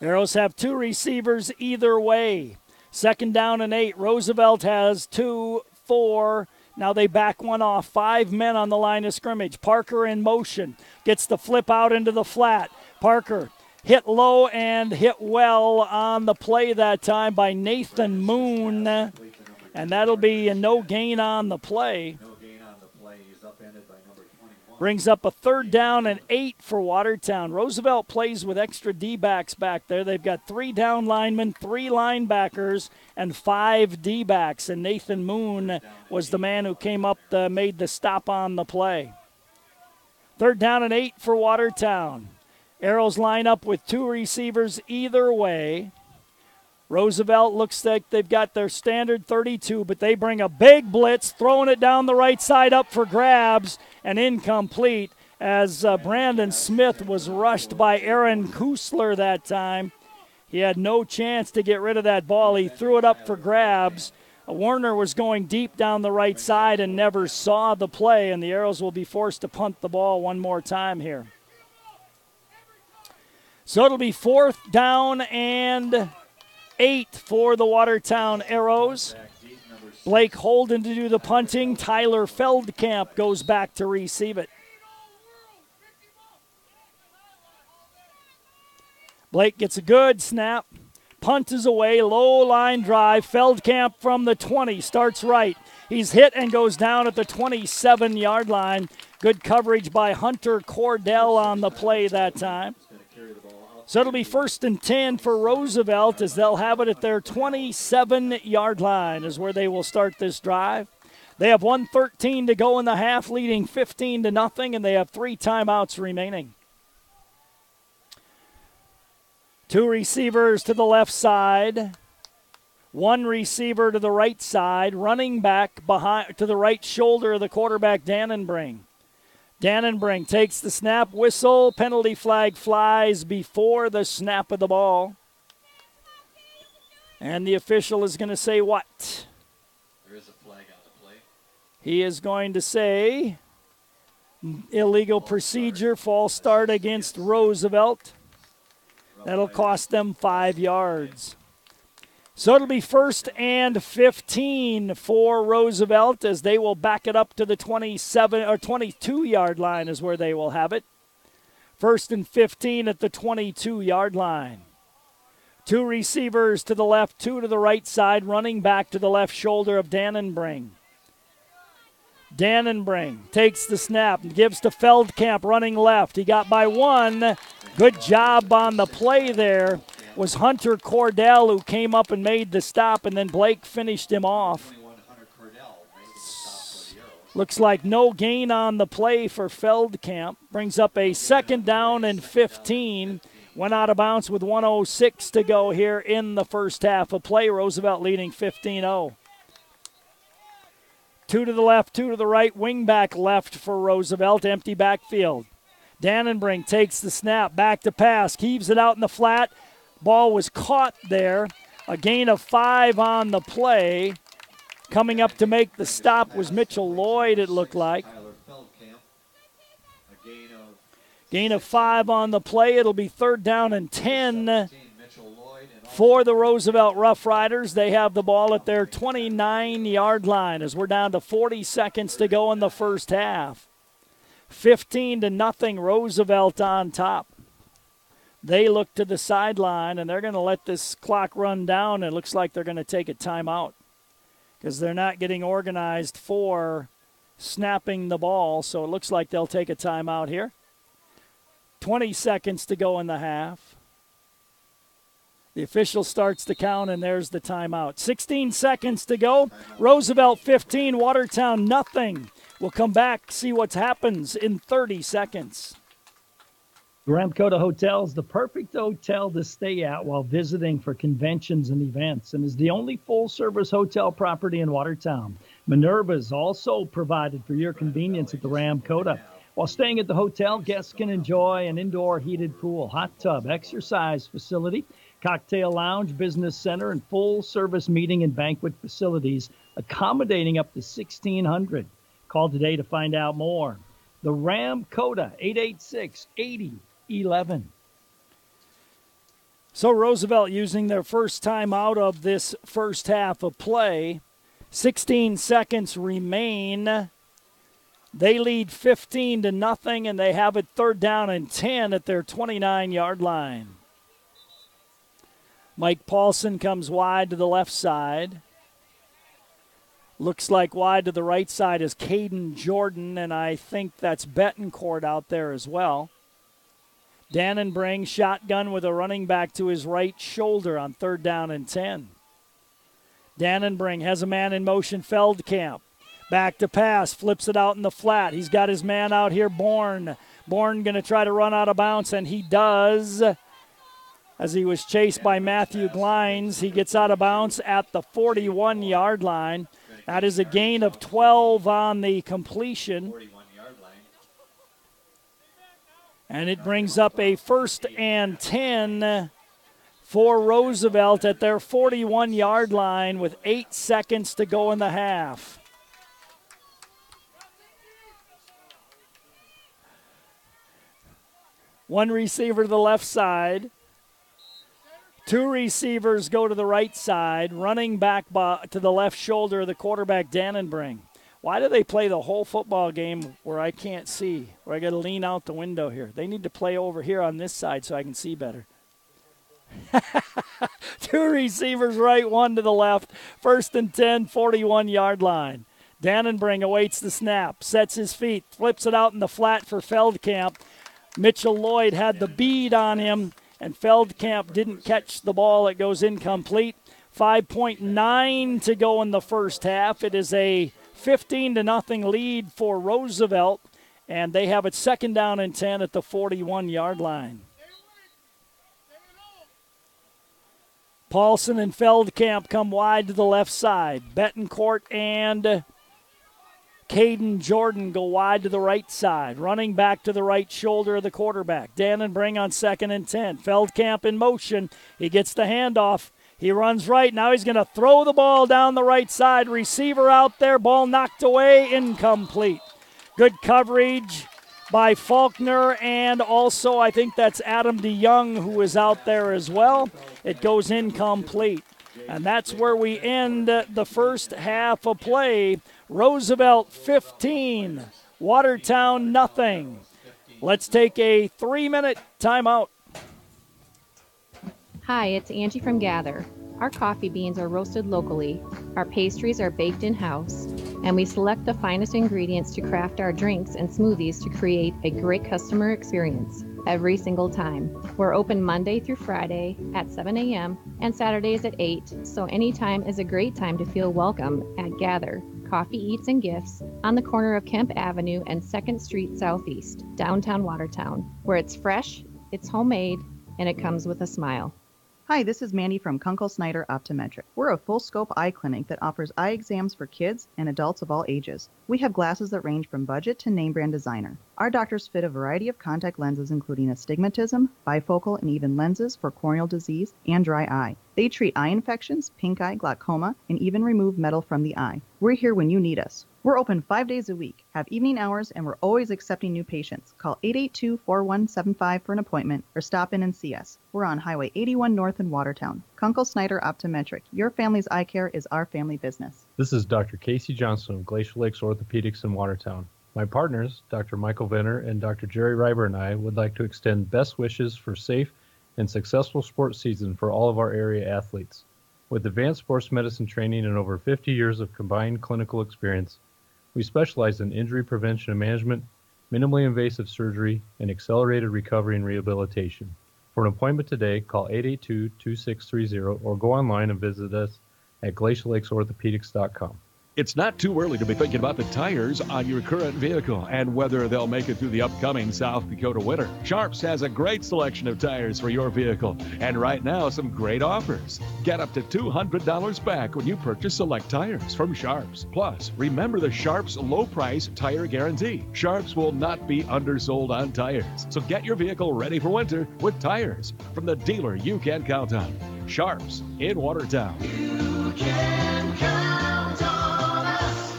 Arrows have 2 receivers either way. 2nd down and 8. Roosevelt has 2, 4. Now they back one off. 5 men on the line of scrimmage. Parker in motion. Gets the flip out into the flat. Parker hit low and hit well on the play that time by Nathan Moon. And that'll be a no gain on the play. Brings up a 3rd down and 8 for Watertown. Roosevelt plays with extra D-backs back there. They've got 3 down linemen, 3 linebackers, and 5 D-backs. And Nathan Moon was the man who came up, made the stop on the play. 3rd down and 8 for Watertown. Arrows line up with 2 receivers either way. Roosevelt looks like they've got their standard 32, but they bring a big blitz, throwing it down the right side up for grabs, and incomplete as Brandon Smith was rushed by Aaron Kusler that time. He had no chance to get rid of that ball. He threw it up for grabs. Warner was going deep down the right side and never saw the play, and the Arrows will be forced to punt the ball one more time here. So it'll be 4th down and 8 for the Watertown Arrows. Blake Holden to do the punting. Tyler Feldkamp goes back to receive it. Blake gets a good snap. Punt is away. Low line drive. Feldkamp from the 20 starts right. He's hit and goes down at the 27-yard line. Good coverage by Hunter Cordell on the play that time. So it'll be 1st and 10 for Roosevelt as they'll have it at their 27-yard line is where they will start this drive. They have 1:13 to go in the half, leading 15-0, and they have 3 timeouts remaining. 2 receivers to the left side. 1 receiver to the right side. Running back behind to the right shoulder of the quarterback, Dannenbring. Dannenbring takes the snap, whistle, penalty flag flies before the snap of the ball. And the official is going to say what? There is a flag on the play. He is going to say illegal procedure, false start against Roosevelt. That'll cost them 5 yards. So it'll be 1st and 15 for Roosevelt as they will back it up to the 27 or 22-yard line is where they will have it. 1st and 15 at the 22-yard line. 2 receivers to the left, 2 to the right side, running back to the left shoulder of Dannenbring. Dannenbring takes the snap and gives to Feldkamp running left. He got by 1. Good job on the play there. Was Hunter Cordell who came up and made the stop, and then Blake finished him off. Looks like no gain on the play for Feldkamp. Brings up a 2nd down and 15. Went out of bounds with 1:06 to go here in the first half of play. Roosevelt leading 15-0. 2 to the left, 2 to the right. Wingback left for Roosevelt. Empty backfield. Dannenbring takes the snap. Back to pass. Heaves it out in the flat. Ball was caught there. A gain of 5 on the play. Coming up to make the stop was Mitchell Lloyd, it looked like. Gain of 5 on the play. It'll be 3rd down and 10 for the Roosevelt Rough Riders. They have the ball at their 29-yard line as we're down to 40 seconds to go in the first half. 15-0 Roosevelt on top. They look to the sideline, and they're going to let this clock run down. It looks like they're going to take a timeout because they're not getting organized for snapping the ball, so it looks like they'll take a timeout here. 20 seconds to go in the half. The official starts to count, and there's the timeout. 16 seconds to go. Roosevelt 15, Watertown nothing. We'll come back, see what happens in 30 seconds. Ramkota Hotel is the perfect hotel to stay at while visiting for conventions and events, and is the only full-service hotel property in Watertown. Minerva is also provided for your convenience at the Ramkota. While staying at the hotel, guests can enjoy an indoor heated pool, hot tub, exercise facility, cocktail lounge, business center, and full-service meeting and banquet facilities, accommodating up to 1,600. Call today to find out more. The Ramkota, 886-8011. So Roosevelt using their first time out of this first half of play. 16 seconds remain. They lead 15-0, and they have it 3rd down and 10 at their 29-yard line. Mike Paulson comes wide to the left side. Looks like wide to the right side is Caden Jordan, and I think that's Betancourt out there as well. Dannenbring shotgun with a running back to his right shoulder on 3rd down and 10. Dannenbring has a man in motion, Feldkamp. Back to pass, flips it out in the flat. He's got his man out here, Bourne. Bourne going to try to run out of bounds, and he does. As he was chased by Matthew Glines, he gets out of bounds at the 41-yard line. That is a gain of 12 on the completion. And it brings up a 1st and 10 for Roosevelt at their 41-yard line with 8 seconds to go in the half. One receiver to the left side. 2 receivers go to the right side. Running back to the left shoulder of the quarterback, Dannenbring. Why do they play the whole football game where I can't see, where I got to lean out the window here? They need to play over here on this side so I can see better. 2 receivers right, 1 to the left. 1st and 10, 41-yard line. Dannenbring awaits the snap, sets his feet, flips it out in the flat for Feldkamp. Mitchell Lloyd had the bead on him, and Feldkamp didn't catch the ball. It goes incomplete. 5.9 to go in the first half. It is a 15-0 lead for Roosevelt, and they have it 2nd down and 10 at the 41-yard line. Paulson and Feldkamp come wide to the left side. Betancourt and Caden Jordan go wide to the right side. Running back to the right shoulder of the quarterback. Dannenbring on 2nd and 10. Feldkamp in motion. He gets the handoff. He runs right. Now he's going to throw the ball down the right side. Receiver out there. Ball knocked away. Incomplete. Good coverage by Faulkner, and also I think that's Adam DeYoung who is out there as well. It goes incomplete. And that's where we end the first half of play. Roosevelt 15, Watertown nothing. Let's take a 3-minute timeout. Hi, it's Angie from Gather. Our coffee beans are roasted locally, our pastries are baked in-house, and we select the finest ingredients to craft our drinks and smoothies to create a great customer experience every single time. We're open Monday through Friday at 7 a.m. and Saturdays at 8, so anytime is a great time to feel welcome at Gather Coffee, Eats, and Gifts on the corner of Kemp Avenue and 2nd Street Southeast, downtown Watertown, where it's fresh, it's homemade, and it comes with a smile. Hi, this is Mandy from Kunkel Snyder Optometric. We're a full-scope eye clinic that offers eye exams for kids and adults of all ages. We have glasses that range from budget to name-brand designer. Our doctors fit a variety of contact lenses including astigmatism, bifocal, and even lenses for corneal disease and dry eye. They treat eye infections, pink eye, glaucoma, and even remove metal from the eye. We're here when you need us. We're open 5 days a week, have evening hours, and we're always accepting new patients. Call 882-4175 for an appointment or stop in and see us. We're on Highway 81 North in Watertown. Kunkel Snyder Optometric. Your family's eye care is our family business. This is Dr. Casey Johnson of Glacier Lakes Orthopedics in Watertown. My partners, Dr. Michael Venner and Dr. Jerry Reiber, and I would like to extend best wishes for safe and successful sports season for all of our area athletes. With advanced sports medicine training and over 50 years of combined clinical experience, we specialize in injury prevention and management, minimally invasive surgery, and accelerated recovery and rehabilitation. For an appointment today, call 882-2630 or go online and visit us at glaciallakes.orthopedics.com. It's not too early to be thinking about the tires on your current vehicle and whether they'll make it through the upcoming South Dakota winter. Sharps has a great selection of tires for your vehicle, and right now some great offers. Get up to $200 back when you purchase select tires from Sharps. Plus, remember the Sharps low price tire guarantee. Sharps will not be undersold on tires, so get your vehicle ready for winter with tires from the dealer you can count on. Sharps in Watertown. You can count on us.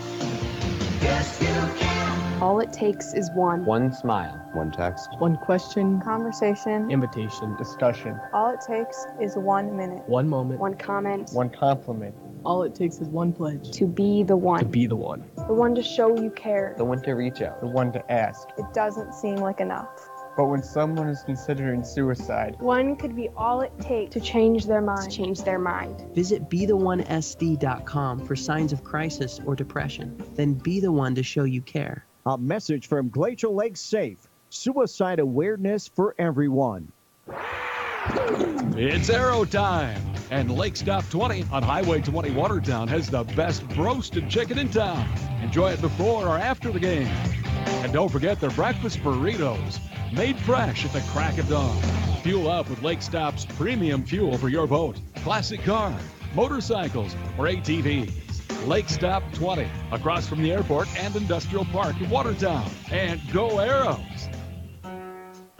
Yes, you can. All it takes is one smile, one text, one question, conversation, invitation, discussion. All it takes is 1 minute, one moment, one comment, one compliment. All it takes is one pledge. To be the one. To be the one. The one to show you care. The one to reach out. The one to ask. It doesn't seem like enough. But when someone is considering suicide, one could be all it takes to change their mind. Visit BeTheOneSD.com for signs of crisis or depression. Then be the one to show you care. A message from Glacial Lake Safe. Suicide awareness for everyone. It's arrow time, and Lake Stop 20 on Highway 20 Watertown has the best roasted chicken in town. Enjoy it before or after the game. And don't forget their breakfast burritos, made fresh at the crack of dawn. Fuel up with Lake Stop's premium fuel for your boat, classic car, motorcycles, or ATVs. Lake Stop 20, across from the airport and industrial park in Watertown. And go Arrows!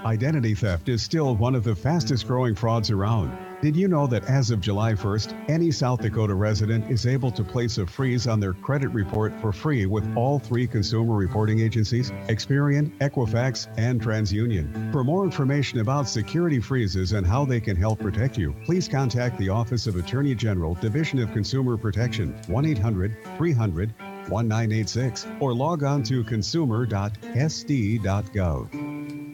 Identity theft is still one of the fastest growing frauds around. Did you know that as of July 1st, any South Dakota resident is able to place a freeze on their credit report for free with all 3 consumer reporting agencies, Experian, Equifax, and TransUnion. For more information about security freezes and how they can help protect you, please contact the Office of Attorney General, Division of Consumer Protection, 1-800-300-1986, or log on to consumer.sd.gov.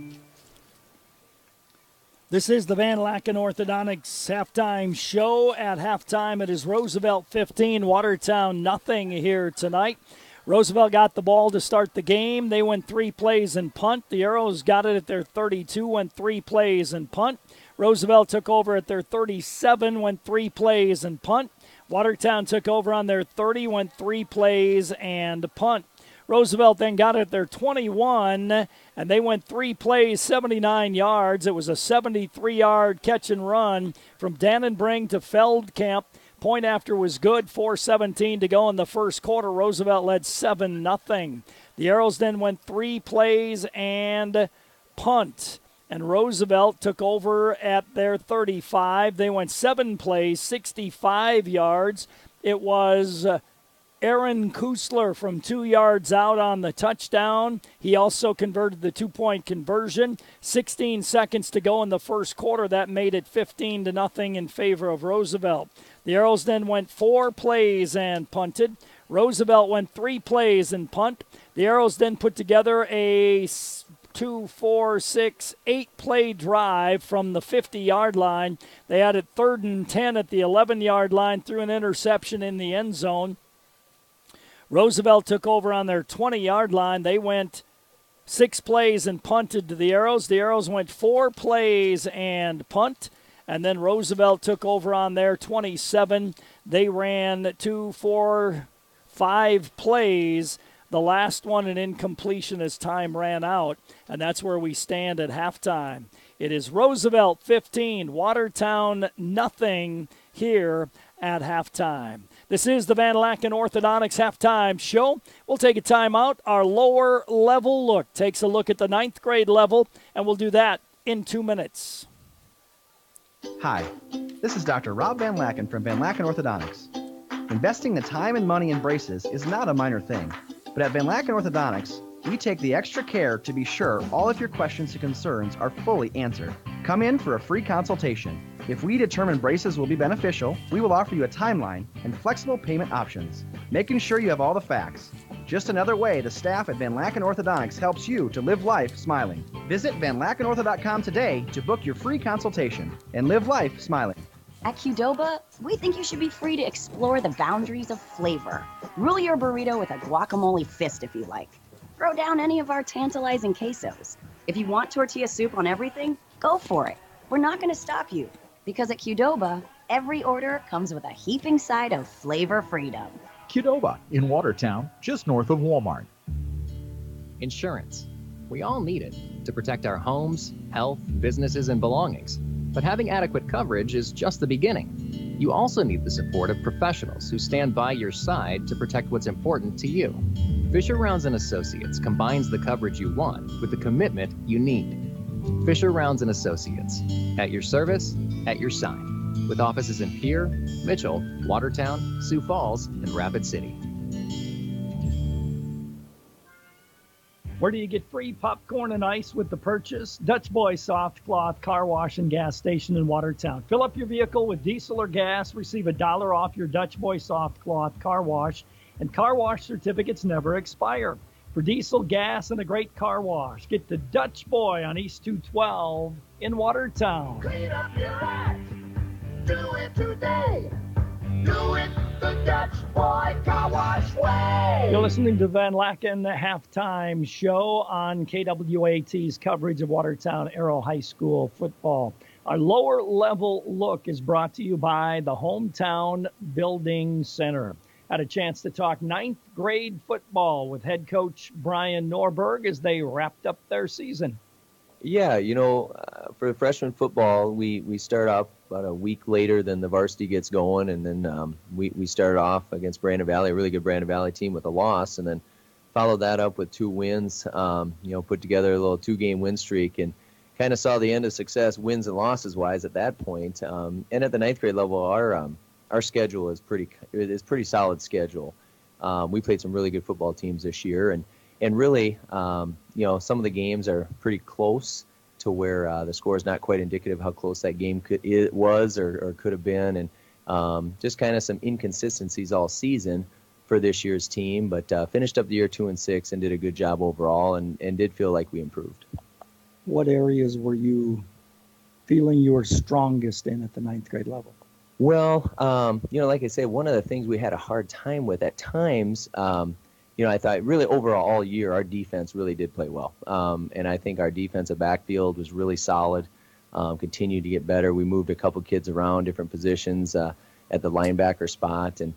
This is the Van Laken Orthodontics halftime show. At halftime, it is Roosevelt 15, Watertown nothing here tonight. Roosevelt got the ball to start the game. They went 3 plays and punt. The Arrows got it at their 32, went 3 plays and punt. Roosevelt took over at their 37, went 3 plays and punt. Watertown took over on their 30, went 3 plays and punt. Roosevelt then got it at their 21, and they went 3 plays, 79 yards. It was a 73-yard catch and run from Dannenbring to Feldkamp. Point after was good, 4:17 to go in the first quarter. Roosevelt led 7-0. The Arrows then went 3 plays and punt, and Roosevelt took over at their 35. They went 7 plays, 65 yards. It was Aaron Kusler from 2 yards out on the touchdown. He also converted the 2-point conversion. 16 seconds to go in the first quarter. That made it 15-0 in favor of Roosevelt. The Arrows then went 4 plays and punted. Roosevelt went 3 plays and punt. The Arrows then put together a 8-play drive from the 50-yard line. They had it 3rd and 10 at the 11-yard line, threw an interception in the end zone. Roosevelt took over on their 20-yard line. They went 6 plays and punted to the Arrows. The Arrows went 4 plays and punt. And then Roosevelt took over on their 27. They ran 2, 4, 5 plays. The last one an incompletion as time ran out. And that's where we stand at halftime. It is Roosevelt 15, Watertown nothing here at halftime. This is the Van Laken Orthodontics halftime show. We'll take a timeout. Our lower level look takes a look at the 9th grade level, and we'll do that in 2 minutes. Hi, this is Dr. Rob Van Laken from Van Laken Orthodontics. Investing the time and money in braces is not a minor thing, but at Van Laken Orthodontics, we take the extra care to be sure all of your questions and concerns are fully answered. Come in for a free consultation. If we determine braces will be beneficial, we will offer you a timeline and flexible payment options, making sure you have all the facts. Just another way the staff at Van Laken Orthodontics helps you to live life smiling. Visit vanlakenortho.com today to book your free consultation and live life smiling. At Qdoba, we think you should be free to explore the boundaries of flavor. Rule your burrito with a guacamole fist if you like. Throw down any of our tantalizing quesos. If you want tortilla soup on everything, go for it. We're not going to stop you, because at Qdoba, every order comes with a heaping side of flavor freedom. Qdoba in Watertown, just north of Walmart. Insurance. We all need it to protect our homes, health, businesses, and belongings. But having adequate coverage is just the beginning. You also need the support of professionals who stand by your side to protect what's important to you. Fisher Rounds & Associates combines the coverage you want with the commitment you need. Fisher Rounds & Associates, at your service, at your side, with offices in Pierre, Mitchell, Watertown, Sioux Falls, and Rapid City. Where do you get free popcorn and ice with the purchase? Dutch Boy Soft Cloth Car Wash and Gas Station in Watertown. Fill up your vehicle with diesel or gas, receive $1 off your Dutch Boy Soft Cloth Car Wash, and car wash certificates never expire. For diesel, gas, and a great car wash, get to Dutch Boy on East 212 in Watertown. Clean up your act. Do it today. Do it the Dutch Boy Car Wash way. You're listening to Van Laken Halftime Show on KWAT's coverage of Watertown Arrow High School football. Our lower level look is brought to you by the Hometown Building Center. Had a chance to talk ninth grade football with head coach Brian Norberg as they wrapped up their season. Yeah, for freshman football, we start off about a week later than the varsity gets going, and then we started off against Brandon Valley, a really good Brandon Valley team, with a loss, and then followed that up with 2 wins, put together a little 2-game win streak, and kind of saw the end of success, wins and losses wise at that point. And at the ninth grade level, our schedule is pretty solid schedule. We played some really good football teams this year, and really, some of the games are pretty close to where the score is not quite indicative of how close that game was or could have been, and just kind of some inconsistencies all season for this year's team, but finished up the year 2-6 and did a good job overall, and did feel like we improved. What areas were you feeling you were strongest in at the ninth grade level? Well, like I say, one of the things we had a hard time with at times, I thought really overall all year our defense really did play well. And I think our defensive backfield was really solid, continued to get better. We moved a couple kids around different positions at the linebacker spot and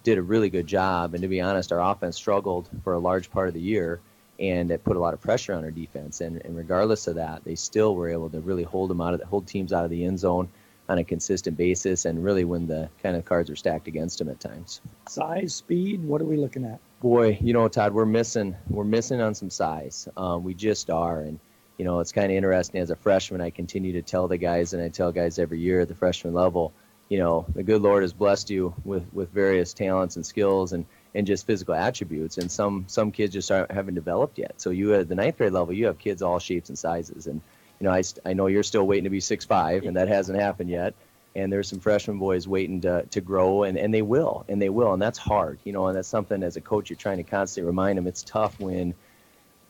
did a really good job. And to be honest, our offense struggled for a large part of the year, and it put a lot of pressure on our defense. And regardless of that, they still were able to really hold teams out of the end zone on a consistent basis, and really when the kind of cards are stacked against them at times. Size, speed, what are we looking at? Boy, Todd, we're missing on some size. We just are, and it's kind of interesting. As a freshman, I continue to tell the guys, and I tell guys every year at the freshman level, the good Lord has blessed you with various talents and skills and just physical attributes, and some kids just haven't developed yet. So you at the ninth grade level, you have kids all shapes and sizes, and I know you're still waiting to be 6'5", and that hasn't happened yet. And there's some freshman boys waiting to grow, and they will, and that's hard, and that's something as a coach you're trying to constantly remind them. It's tough when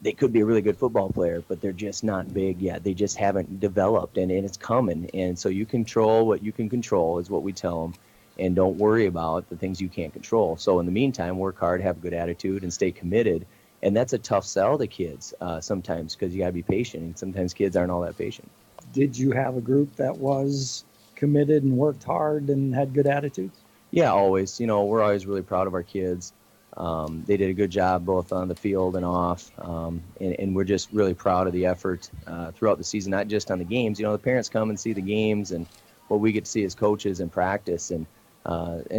they could be a really good football player, but they're just not big yet. They just haven't developed, and it's coming. And so you control what you can control is what we tell them, and don't worry about the things you can't control. So in the meantime, work hard, have a good attitude, and stay committed. And that's a tough sell to kids sometimes, because you got to be patient, and sometimes kids aren't all that patient. Did you have a group that was committed and worked hard and had good attitudes? Yeah, always. We're always really proud of our kids. They did a good job both on the field and off, and we're just really proud of the effort throughout the season, not just on the games. The parents come and see the games and what we get to see as coaches in practice, and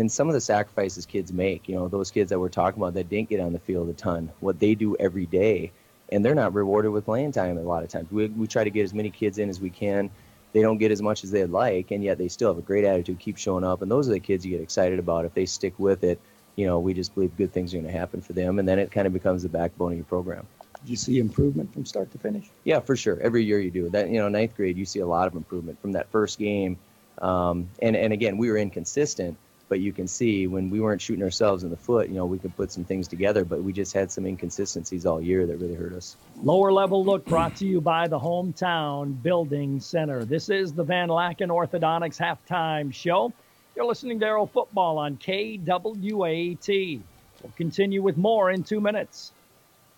some of the sacrifices kids make, those kids that we're talking about that didn't get on the field a ton, what they do every day, and they're not rewarded with playing time a lot of times. We try to get as many kids in as we can. They don't get as much as they'd like, and yet they still have a great attitude, keep showing up, and those are the kids you get excited about. If they stick with it, we just believe good things are going to happen for them, and then it kind of becomes the backbone of your program. Did you see improvement from start to finish? Yeah, for sure. Every year you do. That, ninth grade, you see a lot of improvement from that first game. And again, we were inconsistent, But you can see when we weren't shooting ourselves in the foot, we could put some things together, but we just had some inconsistencies all year that really hurt us. Lower level look brought to you by the Hometown Building Center. This is the Van Laken Orthodontics halftime show. You're listening to Arrow Football on KWAT. We'll continue with more in 2 minutes.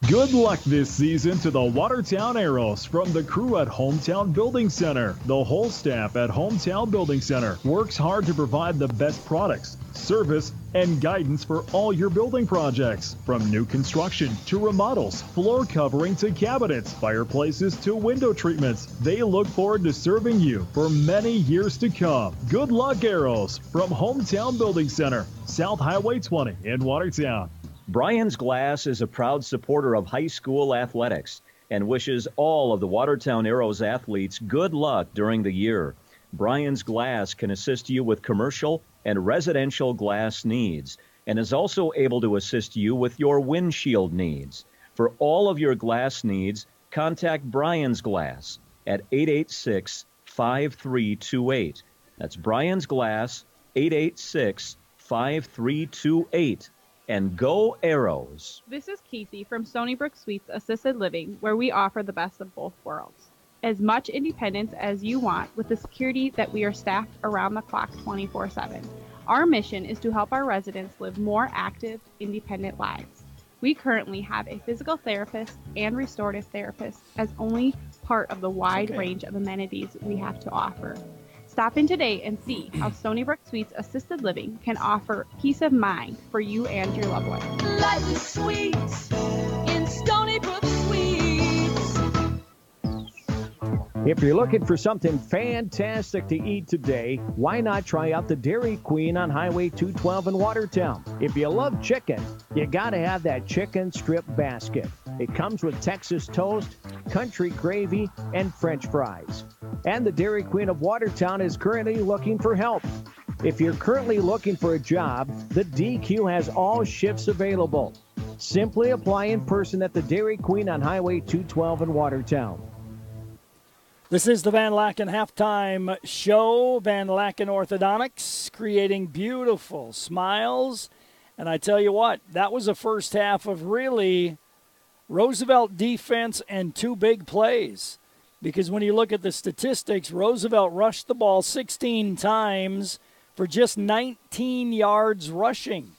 Good luck this season to the Watertown Arrows from the crew at Hometown Building Center. The whole staff at Hometown Building Center works hard to provide the best products, service, and guidance for all your building projects. From new construction to remodels, floor covering to cabinets, fireplaces to window treatments, they look forward to serving you for many years to come. Good luck, Arrows, from Hometown Building Center, South Highway 20 in Watertown. Brian's Glass is a proud supporter of high school athletics and wishes all of the Watertown Arrows athletes good luck during the year. Brian's Glass can assist you with commercial and residential glass needs and is also able to assist you with your windshield needs. For all of your glass needs, contact Brian's Glass at 886-5328. That's Brian's Glass, 886-5328. And go Arrows! This is Casey from Stony Brook Suites Assisted Living, where we offer the best of both worlds. As much independence as you want with the security that we are staffed around the clock 24/7. Our mission is to help our residents live more active, independent lives. We currently have a physical therapist and restorative therapist as only part of the wide range of amenities we have to offer. Stop in today and see how Stony Brook Suites Assisted Living can offer peace of mind for you and your loved one. Life is sweet in Stony Brook Suites. If you're looking for something fantastic to eat today, why not try out the Dairy Queen on Highway 212 in Watertown? If you love chicken, you gotta have that chicken strip basket. It comes with Texas toast, country gravy, and French fries. And the Dairy Queen of Watertown is currently looking for help. If you're currently looking for a job, the DQ has all shifts available. Simply apply in person at the Dairy Queen on Highway 212 in Watertown. This is the Van Laken halftime show. Van Laken Orthodontics, creating beautiful smiles. And I tell you what, that was a first half of really Roosevelt defense and two big plays. Because when you look at the statistics, Roosevelt rushed the ball 16 times for just 19 yards rushing.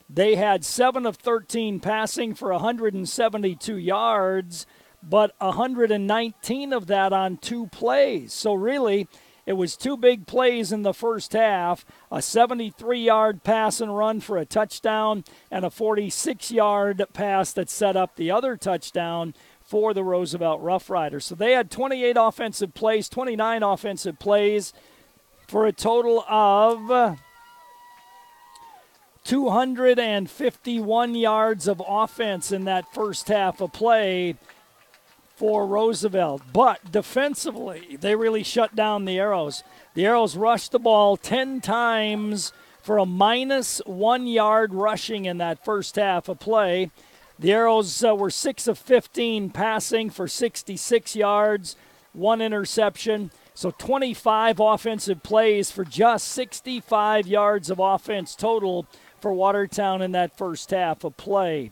They had 7 of 13 passing for 172 yards, but 119 of that on 2 plays. So really, it was 2 big plays in the first half, a 73-yard pass and run for a touchdown and a 46-yard pass that set up the other touchdown for the Roosevelt Rough Riders. So they had 28 offensive plays, 29 offensive plays for a total of 251 yards of offense in that first half of play for Roosevelt. But defensively, they really shut down the Arrows. The Arrows rushed the ball 10 times for a -1 yard rushing in that first half of play. The Arrows were 6 of 15 passing for 66 yards, 1 interception. So 25 offensive plays for just 65 yards of offense total for Watertown in that first half of play.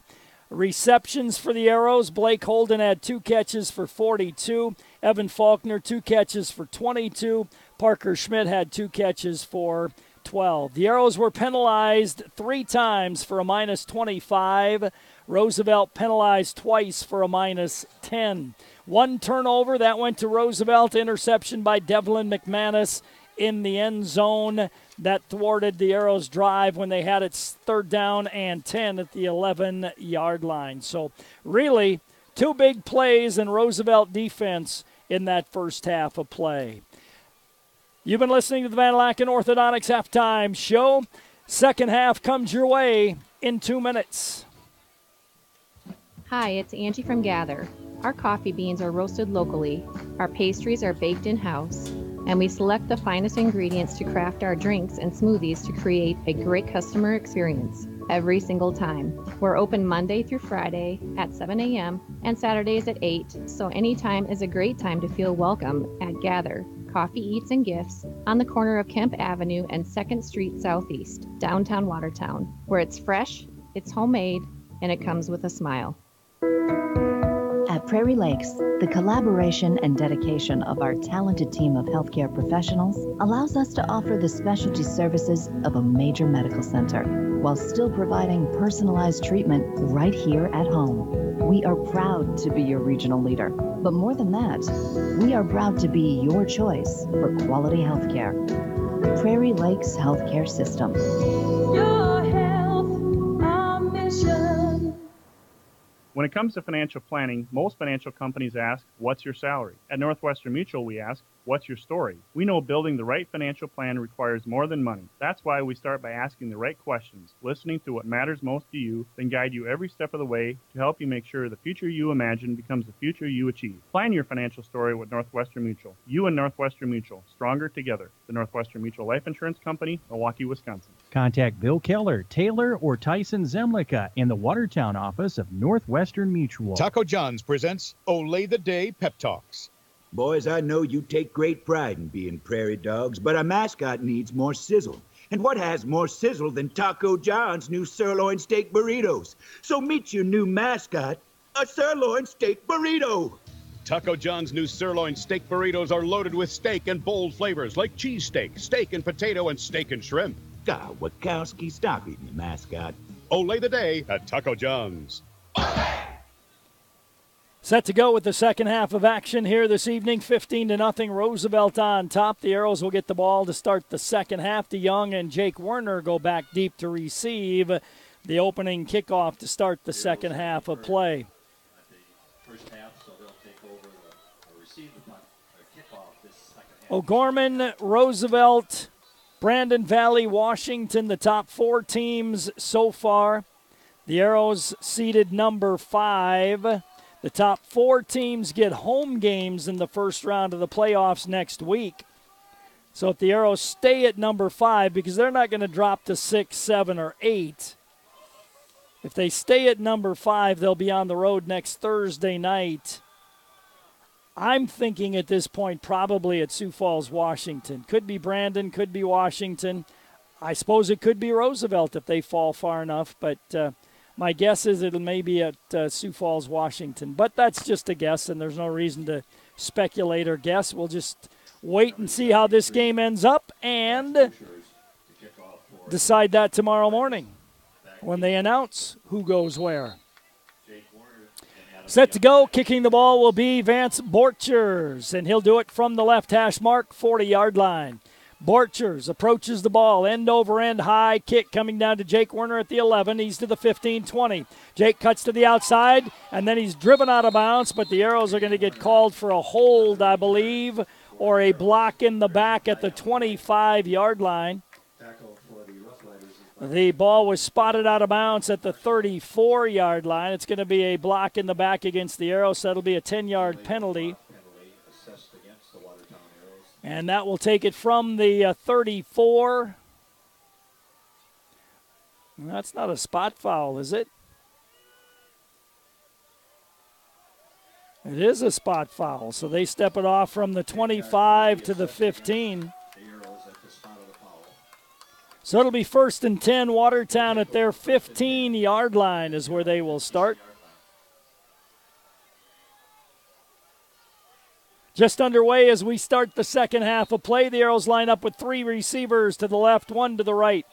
Receptions for the Arrows, Blake Holden had 2 catches for 42. Evan Faulkner, 2 catches for 22. Parker Schmidt had 2 catches for 12. The Arrows were penalized 3 times for a -25. Roosevelt penalized twice for a -10. 1 turnover, that went to Roosevelt. Interception by Devlin McManus in the end zone. That thwarted the Arrows' drive when they had it 3rd down and 10 at the 11-yard line. So really, 2 big plays in Roosevelt defense in that first half of play. You've been listening to the Van Laken Orthodontics halftime show. Second half comes your way in 2 minutes. Hi, it's Angie from Gather. Our coffee beans are roasted locally, our pastries are baked in-house, and we select the finest ingredients to craft our drinks and smoothies to create a great customer experience every single time. We're open Monday through Friday at 7 a.m. and Saturdays at 8, so anytime is a great time to feel welcome at Gather Coffee Eats and Gifts on the corner of Kemp Avenue and 2nd Street Southeast, downtown Watertown, where it's fresh, it's homemade, and it comes with a smile. At Prairie Lakes, the collaboration and dedication of our talented team of healthcare professionals allows us to offer the specialty services of a major medical center while still providing personalized treatment right here at home. We are proud to be your regional leader, but more than that, we are proud to be your choice for quality healthcare. Prairie Lakes Healthcare System. Your health, our mission. When it comes to financial planning, most financial companies ask, what's your salary? At Northwestern Mutual, we ask, what's your story? We know building the right financial plan requires more than money. That's why we start by asking the right questions, listening to what matters most to you, then guide you every step of the way to help you make sure the future you imagine becomes the future you achieve. Plan your financial story with Northwestern Mutual. You and Northwestern Mutual, stronger together. The Northwestern Mutual Life Insurance Company, Milwaukee, Wisconsin. Contact Bill Keller, Taylor, or Tyson Zemlicka in the Watertown office of Northwestern Mutual. Taco John's presents Olay the Day Pep Talks. Boys, I know you take great pride in being prairie dogs, but our mascot needs more sizzle. And what has more sizzle than Taco John's new sirloin steak burritos? So meet your new mascot, a sirloin steak burrito. Taco John's new sirloin steak burritos are loaded with steak and bold flavors like cheesesteak, steak and potato, and steak and shrimp. God, Wachowski, stop eating the mascot. Olay the Day at Taco John's. Set to go with the second half of action here this evening. 15-0, Roosevelt on top. The Arrows will get the ball to start the second half. DeYoung and Jake Werner go back deep to receive the opening kickoff to start the second half of play. O'Gorman, Roosevelt, Brandon Valley, Washington, the top four teams so far. The Arrows seeded number 5. The top four teams get home games in the first round of the playoffs next week. So if the Arrows stay at number 5, because they're not going to drop to 6, 7, or 8. If they stay at number 5, they'll be on the road next Thursday night. I'm thinking at this point probably at Sioux Falls, Washington. Could be Brandon, could be Washington. I suppose it could be Roosevelt if they fall far enough, but my guess is it'll maybe at Sioux Falls, Washington. But that's just a guess, and there's no reason to speculate or guess. We'll just wait and see how this game ends up and decide that tomorrow morning when they announce who goes where. Set to go, kicking the ball will be Vance Borchers, and he'll do it from the left hash mark, 40-yard line. Borchers approaches the ball, end over end, high kick coming down to Jake Werner at the 11. He's to the 15-20. Jake cuts to the outside, and then he's driven out of bounds, but the Arrows are going to get called for a hold, I believe, or a block in the back at the 25-yard line. The ball was spotted out of bounds at the 34-yard line. It's going to be a block in the back against the Arrows, so that'll be a 10-yard penalty. And that will take it from the 34. That's not a spot foul, is it? It is a spot foul, so they step it off from the 25 to the 15. So it'll be 1st and 10. Watertown at their 15-yard line is where they will start. Just underway as we start the second half of play. The Arrows line up with 3 receivers to the left, 1 to the right.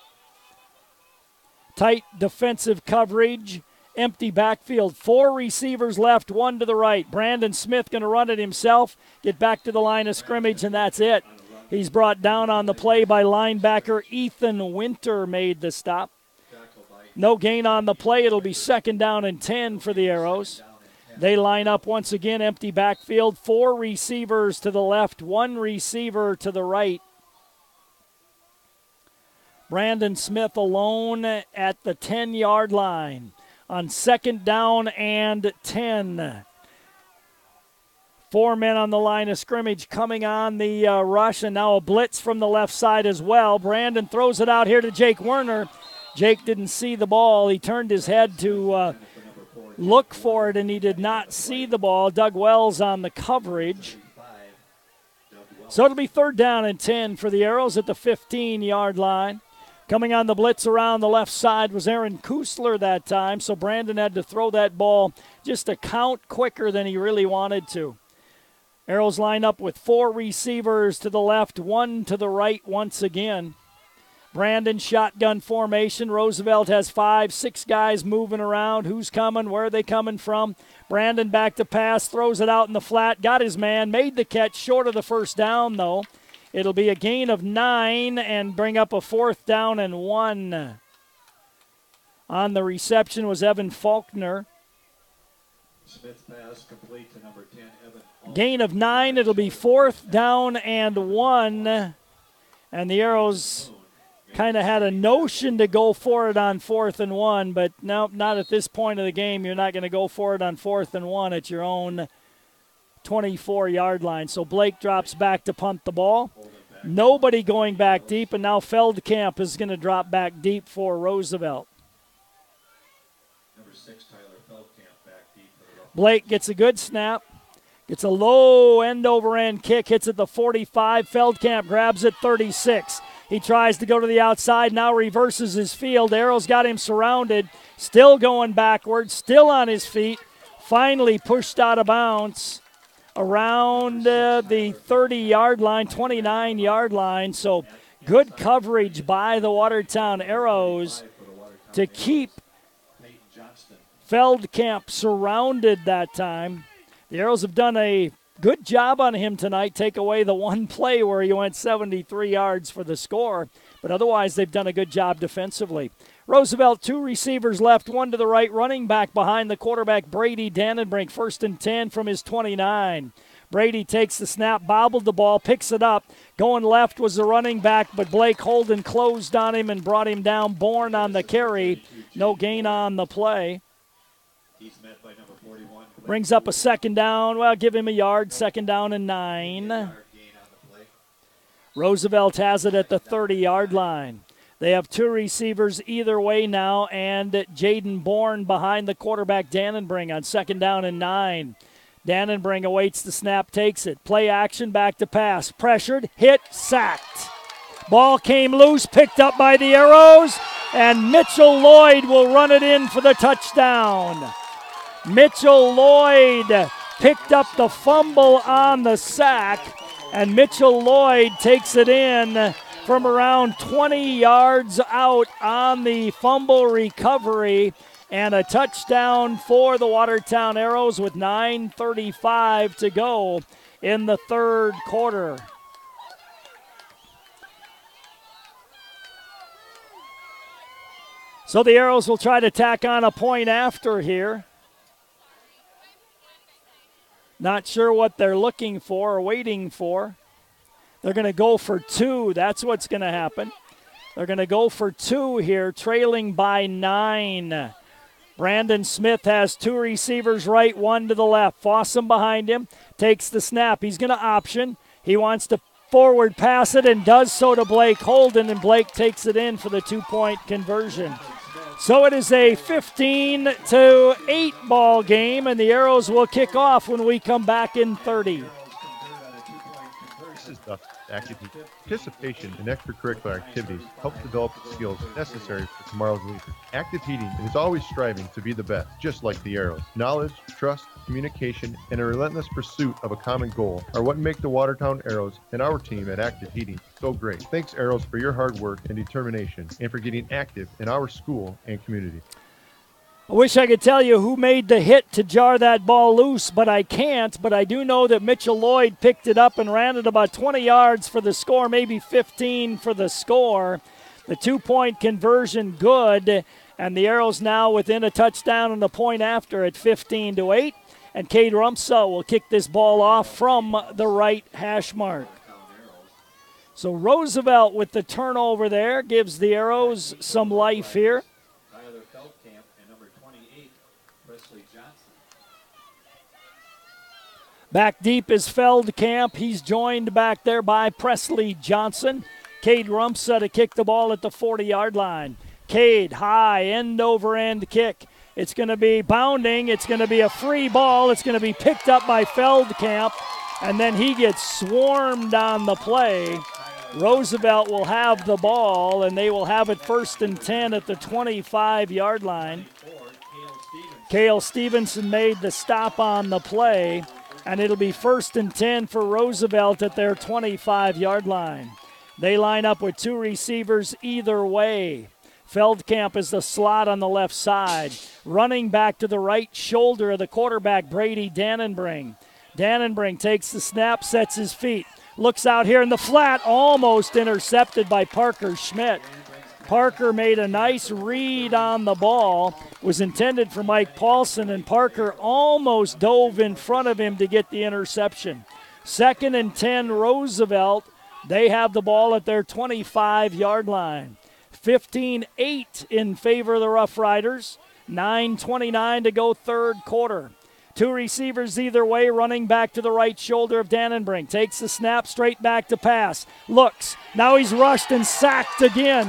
Tight defensive coverage, empty backfield. 4 receivers left, 1 to the right. Brandon Smith going to run it himself, get back to the line of scrimmage, and that's it. He's brought down on the play by linebacker Ethan Winter, made the stop. No gain on the play. It'll be 2nd down and 10 for the Arrows. They line up once again, empty backfield. 4 receivers to the left, 1 receiver to the right. Brandon Smith alone at the 10-yard line on 2nd down and 10. 4 men on the line of scrimmage coming on the rush, and now a blitz from the left side as well. Brandon throws it out here to Jake Werner. Jake didn't see the ball. He turned his head to look for it, and he did not see the ball. Doug Wells on the coverage. So it'll be 3rd down and 10 for the Arrows at the 15-yard line. Coming on the blitz around the left side was Aaron Kusler that time, so Brandon had to throw that ball just a count quicker than he really wanted to. Arrows line up with 4 receivers to the left, 1 to the right once again. Brandon shotgun formation. Roosevelt has 5, 6 guys moving around. Who's coming? Where are they coming from? Brandon back to pass, throws it out in the flat, got his man, made the catch short of the first down though. It'll be a gain of 9 and bring up a 4th down and 1. On the reception was Evan Faulkner. Smith's pass complete to number 10, Evan. Gain of 9, it'll be 4th down and 1. And the Arrows kind of had a notion to go for it on 4th and 1, but no, not at this point of the game. You're not going to go for it on 4th and 1 at your own 24-yard line. So Blake drops back to punt the ball. Nobody going back deep, and now Feldkamp is going to drop back deep for Roosevelt. Number 6, Tyler Feldkamp back deep. Blake gets a good snap. Gets a low end-over-end kick, hits at the 45. Feldkamp grabs it 36. He tries to go to the outside, now reverses his field. Arrows got him surrounded, still going backwards, still on his feet. Finally pushed out of bounds around the 30-yard line, 29-yard line. So good coverage by the Watertown Arrows to keep Feldkamp surrounded that time. The Arrows have done a good job on him tonight. Take away the one play where he went 73 yards for the score, but otherwise they've done a good job defensively. Roosevelt, 2 receivers left, 1 to the right, running back behind the quarterback Brady Dannenbrink, 1st and 10 from his 29. Brady takes the snap, bobbled the ball, picks it up. Going left was the running back, but Blake Holden closed on him and brought him down. Bourne on the carry. No gain on the play. He's met by number 41. Brings up a 2nd down. Well, give him a yard. 2nd down and 9. Roosevelt has it at the 30-yard line. They have 2 receivers either way now, and Jaden Bourne behind the quarterback Dannenbrink on 2nd down and 9. Dannenbrink awaits the snap, takes it. Play action, back to pass. Pressured, hit, sacked. Ball came loose, picked up by the Arrows, and Mitchell Lloyd will run it in for the touchdown. Mitchell Lloyd picked up the fumble on the sack, and Mitchell Lloyd takes it in from around 20 yards out on the fumble recovery, and a touchdown for the Watertown Arrows with 9:35 to go in the 3rd quarter. So the Arrows will try to tack on a point after here. Not sure what they're looking for or waiting for. They're going to go for 2. That's what's going to happen. They're going to go for 2 here, trailing by 9. Brandon Smith has 2 receivers right, 1 to the left. Fossum behind him, takes the snap. He's going to option. He wants to forward pass it and does so to Blake Holden, and Blake takes it in for the 2-point conversion. So it is a 15-8 ball game, and the Arrows will kick off when we come back in 30. This is the activity. Participation in extracurricular activities helps develop the skills necessary for tomorrow's leader. Active Heating is always striving to be the best, just like the Arrows. Knowledge, trust, communication, and a relentless pursuit of a common goal are what make the Watertown Arrows and our team at Active Heating so great. Thanks, Arrows, for your hard work and determination, and for getting active in our school and community. I wish I could tell you who made the hit to jar that ball loose, but I can't. But I do know that Mitchell Lloyd picked it up and ran it about 20 yards for the score, maybe 15 for the score. The 2-point conversion good, and the Arrows now within a touchdown and a point after at 15-8. And Cade Rumsell will kick this ball off from the right hash mark. So Roosevelt with the turnover there gives the Arrows some life here. Back deep is Feldkamp. He's joined back there by Presley Johnson. Cade Rumsa to kick the ball at the 40-yard line. Cade, high, end-over-end kick. It's going to be bounding. It's going to be a free ball. It's going to be picked up by Feldkamp. and then he gets swarmed on the play. Roosevelt will have the ball, and they will have it 1st and 10 at the 25-yard line. Cale Stevenson made the stop on the play, and it'll be 1st and 10 for Roosevelt at their 25-yard line. They line up with 2 receivers either way. Feldkamp is the slot on the left side. Running back to the right shoulder of the quarterback, Brady Dannenbring. Dannenbring takes the snap, sets his feet. Looks out here in the flat, almost intercepted by Parker Schmidt. Parker made a nice read on the ball. Was intended for Mike Paulson, and Parker almost dove in front of him to get the interception. 2nd and 10, Roosevelt. They have the ball at their 25-yard line. 15-8 in favor of the Rough Riders. 9:29 to go, 3rd quarter. 2 receivers either way, running back to the right shoulder of Dannenbring. Takes the snap, straight back to pass. Looks. Now he's rushed and sacked again.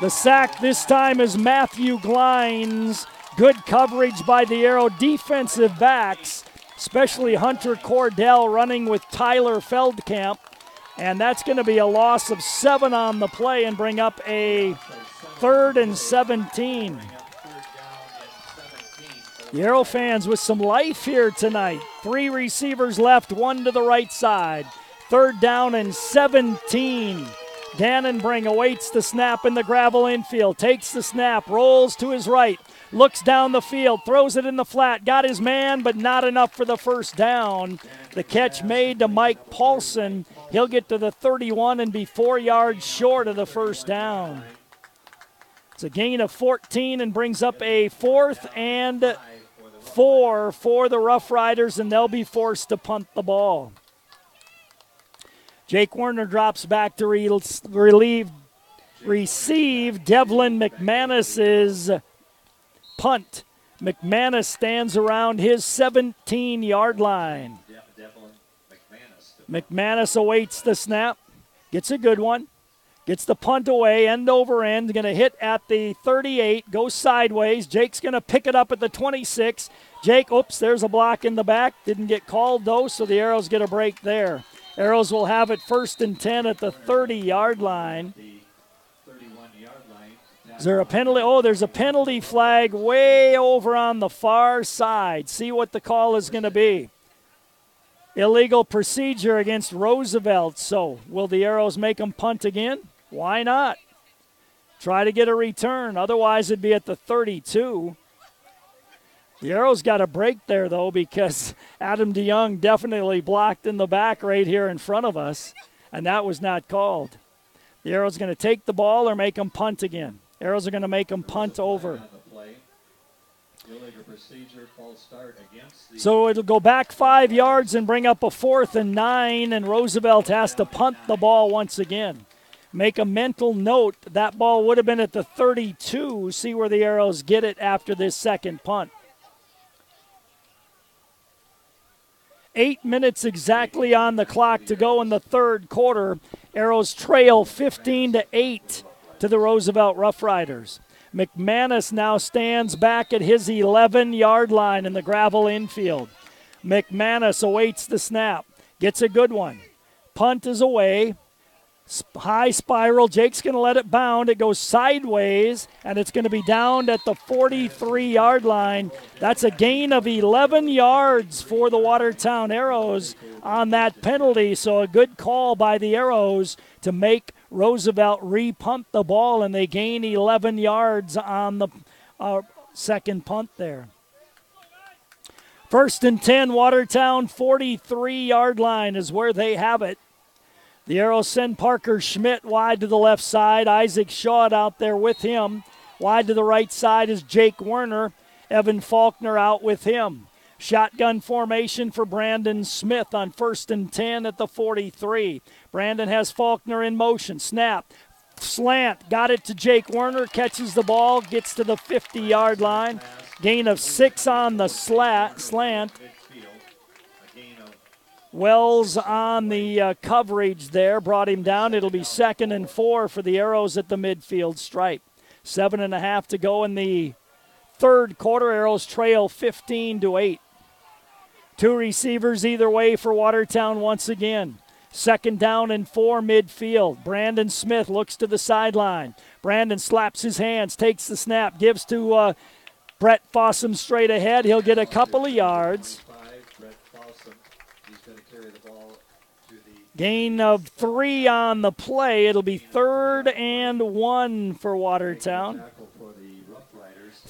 The sack this time is Matthew Glines. Good coverage by the Arrow defensive backs, especially Hunter Cordell running with Tyler Feldkamp. And that's going to be a loss of 7 on the play and bring up a 3rd and 17. The Arrow fans with some life here tonight. 3 receivers left, 1 to the right side. 3rd down and 17. Dannenbring awaits the snap in the gravel infield. Takes the snap, rolls to his right. Looks down the field, throws it in the flat. Got his man, but not enough for the 1st down. The catch made to Mike Paulson. He'll get to the 31 and be 4 yards short of the 1st down. It's a gain of 14 and brings up a 4th and 4 for the Rough Riders, and they'll be forced to punt the ball. Jake Werner drops back to receive Devlin McManus's punt. McManus stands around his 17-yard line. McManus awaits the snap, gets a good one, gets the punt away, end over end, going to hit at the 38, goes sideways. Jake's going to pick it up at the 26. Jake, oops, there's a block in the back. Didn't get called, though, so the Arrows get a break there. Arrows will have it 1st and 10 at the 30-yard line. Is there a penalty? Oh, there's a penalty flag way over on the far side. See what the call is going to be. Illegal procedure against Roosevelt. So will the Arrows make them punt again? Why not? Try to get a return. Otherwise, it'd be at the 32. The Arrows got a break there, though, because Adam DeYoung definitely blocked in the back right here in front of us, and that was not called. The Arrows going to take the ball or make them punt again. Arrows are going to make them punt over. So it'll go back 5 yards and bring up a 4th and 9, and Roosevelt has to punt the ball once again. Make a mental note, that ball would have been at the 32. See where the Arrows get it after this 2nd punt. 8 minutes exactly on the clock to go in the 3rd quarter. Arrows trail 15-8 to the Roosevelt Rough Riders. McManus now stands back at his 11-yard line in the gravel infield. McManus awaits the snap, gets a good one. Punt is away. High spiral. Jake's going to let it bound. It goes sideways, and it's going to be down at the 43-yard line. That's a gain of 11 yards for the Watertown Arrows on that penalty. So a good call by the Arrows to make Roosevelt re-punt the ball, and they gain 11 yards on the 2nd punt there. 1st and 10, Watertown, 43-yard line is where they have it. The Arrows send Parker Schmidt wide to the left side. Isaac Shaw out there with him. Wide to the right side is Jake Werner. Evan Faulkner out with him. Shotgun formation for Brandon Smith on 1st and 10 at the 43. Brandon has Faulkner in motion. Snap. Slant. Got it to Jake Werner. Catches the ball. Gets to the 50-yard line. Gain of 6 on the slant. Wells on the coverage there. Brought him down. It'll be 2nd and 4 for the Arrows at the midfield stripe. 7.5 to go in the 3rd quarter. Arrows trail 15-8. Two receivers either way for Watertown once again. 2nd down and 4 midfield. Brandon Smith looks to the sideline. Brandon slaps his hands, takes the snap, gives to Brett Fossum straight ahead. He'll get a couple of yards. Gain of 3 on the play. It'll be 3rd and 1 for Watertown.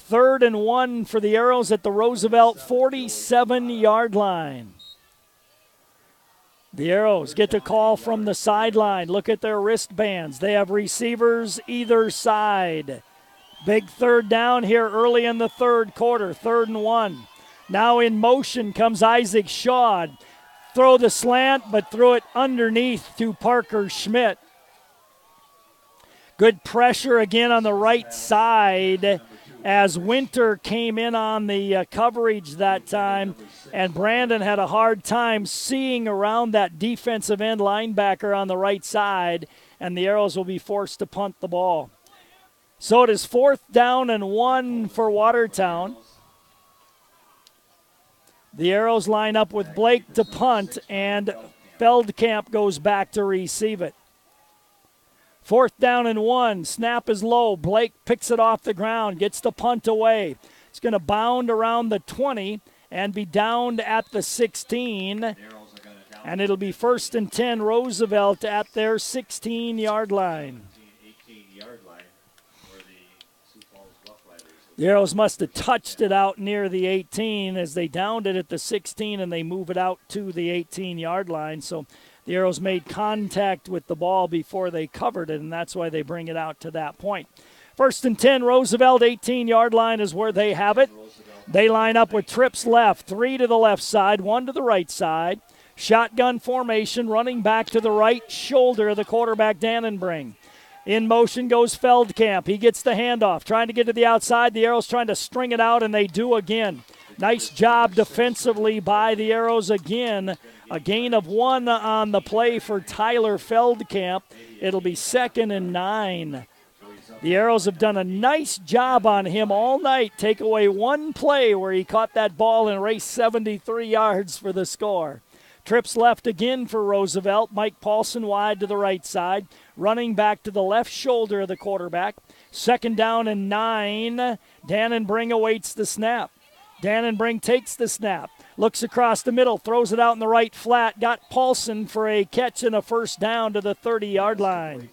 3rd and 1 for the Arrows at the Roosevelt 47-yard line. The Arrows get the call from the sideline. Look at their wristbands. They have receivers either side. Big 3rd down here early in the 3rd quarter, 3rd and 1. Now in motion comes Isaac Shaw. Throw the slant, but threw it underneath to Parker Schmidt. Good pressure again on the right side as Winter came in on the coverage that time, and Brandon had a hard time seeing around that defensive end linebacker on the right side, and the Arrows will be forced to punt the ball. So it is 4th down and 1 for Watertown. The Arrows line up with Blake to punt, and Feldkamp goes back to receive it. 4th down and 1. Snap is low. Blake picks it off the ground, gets the punt away. It's going to bound around the 20 and be downed at the 16. And it'll be 1st and 10 Roosevelt at their 16-yard line. The Arrows must have touched it out near the 18 as they downed it at the 16 and they move it out to the 18-yard line. So the Arrows made contact with the ball before they covered it, and that's why they bring it out to that point. 1st and 10, Roosevelt, 18-yard line is where they have it. They line up with trips left, 3 to the left side, 1 to the right side. Shotgun formation, running back to the right shoulder of the quarterback, Dannenbring. In motion goes Feldkamp. He gets the handoff, trying to get to the outside. The Arrows trying to string it out, and they do again. Nice job defensively by the Arrows again. A gain of 1 on the play for Tyler Feldkamp. It'll be 2nd and 9. The Arrows have done a nice job on him all night. Take away 1 play where he caught that ball and raced 73 yards for the score. Trips left again for Roosevelt. Mike Paulson wide to the right side. Running back to the left shoulder of the quarterback. 2nd down and 9. Dannenbring awaits the snap. Dannenbring takes the snap. Looks across the middle. Throws it out in the right flat. Got Paulson for a catch and a 1st down to the 30-yard line.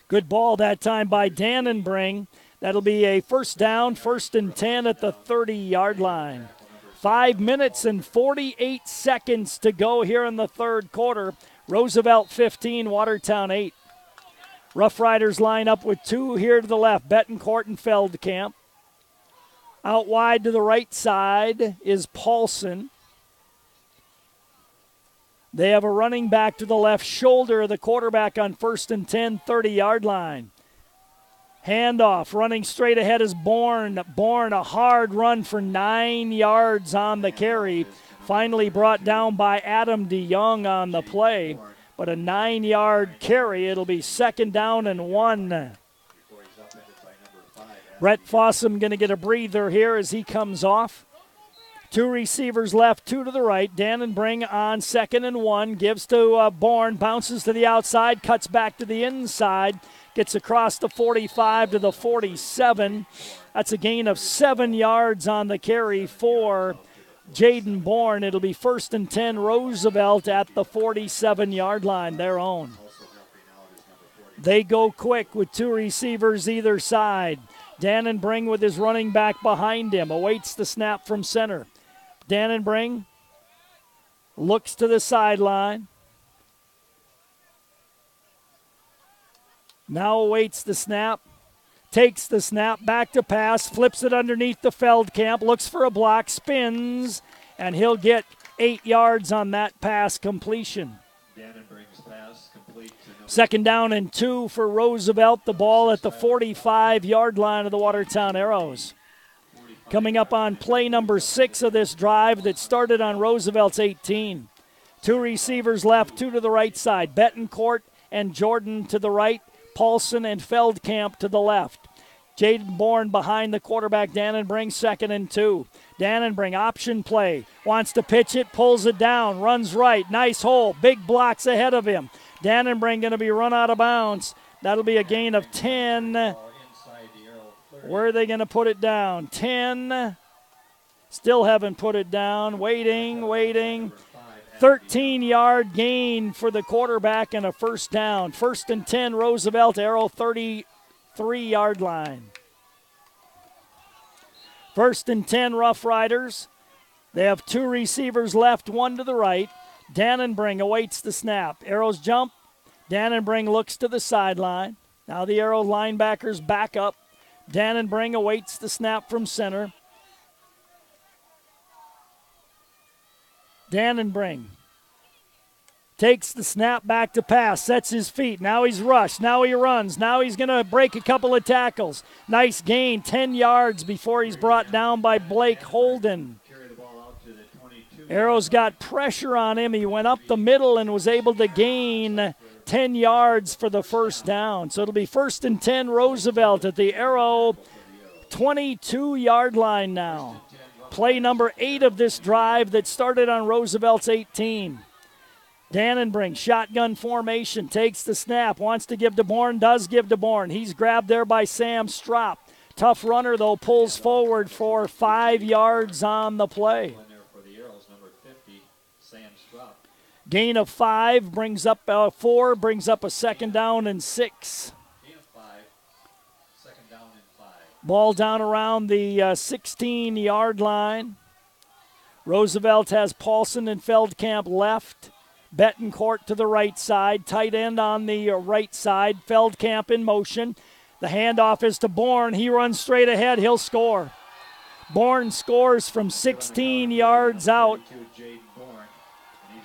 Good ball that time by Dannenbring. That'll be a 1st down, 1st and 10 at the 30-yard line. 5 minutes and 48 seconds to go here in the 3rd quarter. Roosevelt 15, Watertown 8. Rough Riders line up with 2 here to the left, Betancourt and Feldkamp. Out wide to the right side is Paulson. They have a running back to the left shoulder of the quarterback on 1st and 10, 30-yard line. Handoff, running straight ahead is Bourne. Bourne, a hard run for 9 yards on the carry. Finally brought down by Adam DeYoung on the play. But a 9-yard carry. It'll be 2nd down and 1. Brett Fossum going to get a breather here as he comes off. 2 receivers left, 2 to the right. Dannenbring on 2nd and 1. Gives to Bourne, bounces to the outside, cuts back to the inside. Gets across the 45 to the 47. That's a gain of 7 yards on the carry for Jaden Bourne. It'll be 1st and 10 Roosevelt at the 47-yard line, their own. They go quick with 2 receivers either side. Dannenbring with his running back behind him. Awaits the snap from center. Dannenbring looks to the sideline. Now awaits the snap, takes the snap, back to pass, flips it underneath the Feldkamp, looks for a block, spins, and he'll get 8 yards on that pass completion. 2nd down and 2 for Roosevelt, the ball at the 45-yard line of the Watertown Arrows. Coming up on play number 6 of this drive that started on Roosevelt's 18. 2 receivers left, 2 to the right side, Betancourt and Jordan to the right. Paulson and Feldkamp to the left. Jaden Bourne behind the quarterback, Dannenbring, 2nd and 2. Dannenbring, option play, wants to pitch it, pulls it down, runs right, nice hole, big blocks ahead of him. Dannenbring going to be run out of bounds. That'll be a gain of 10. Where are they going to put it down? 10. Still haven't put it down. Waiting. 13-yard gain for the quarterback and a first down. 1st and 10, Roosevelt, Arrow 33-yard line. 1st and 10, Rough Riders. They have 2 receivers left, 1 to the right. Dannenbring awaits the snap. Arrows jump. Dannenbring looks to the sideline. Now the Arrow linebackers back up. Dannenbring awaits the snap from center. Dannenbring takes the snap back to pass, sets his feet. Now he's rushed. Now he runs. Now he's going to break a couple of tackles. Nice gain, 10 yards before he's brought down by Blake Holden. Arrow's got pressure on him. He went up the middle and was able to gain 10 yards for the first down. So it'll be 1st and 10, Roosevelt at the Arrow 22-yard line now. Play number 8 of this drive that started on Roosevelt's 18. Dannenbring, shotgun formation, takes the snap, wants to give to Bourne, does give to Bourne. He's grabbed there by Sam Strop. Tough runner, though, pulls forward for 5 yards on the play. Gain of 5 brings up 4, brings up a 2nd down and 6. Ball down around the 16-yard line. Roosevelt has Paulson and Feldkamp left. Betancourt to the right side. Tight end on the right side. Feldkamp in motion. The handoff is to Bourne. He runs straight ahead. He'll score. Bourne scores from 16 yards out.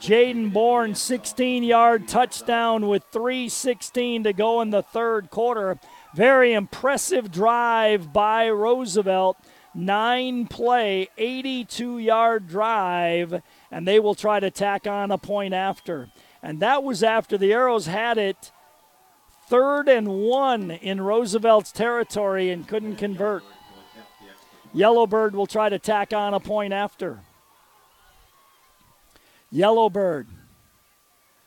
Jaden Bourne, 16-yard touchdown with 3:16 to go in the third quarter. Very impressive drive by Roosevelt. 9-play, 82-yard drive, and they will try to tack on a point after. And that was after the Arrows had it 3rd and 1 in Roosevelt's territory and couldn't convert. Yellowbird will try to tack on a point after. Yellowbird.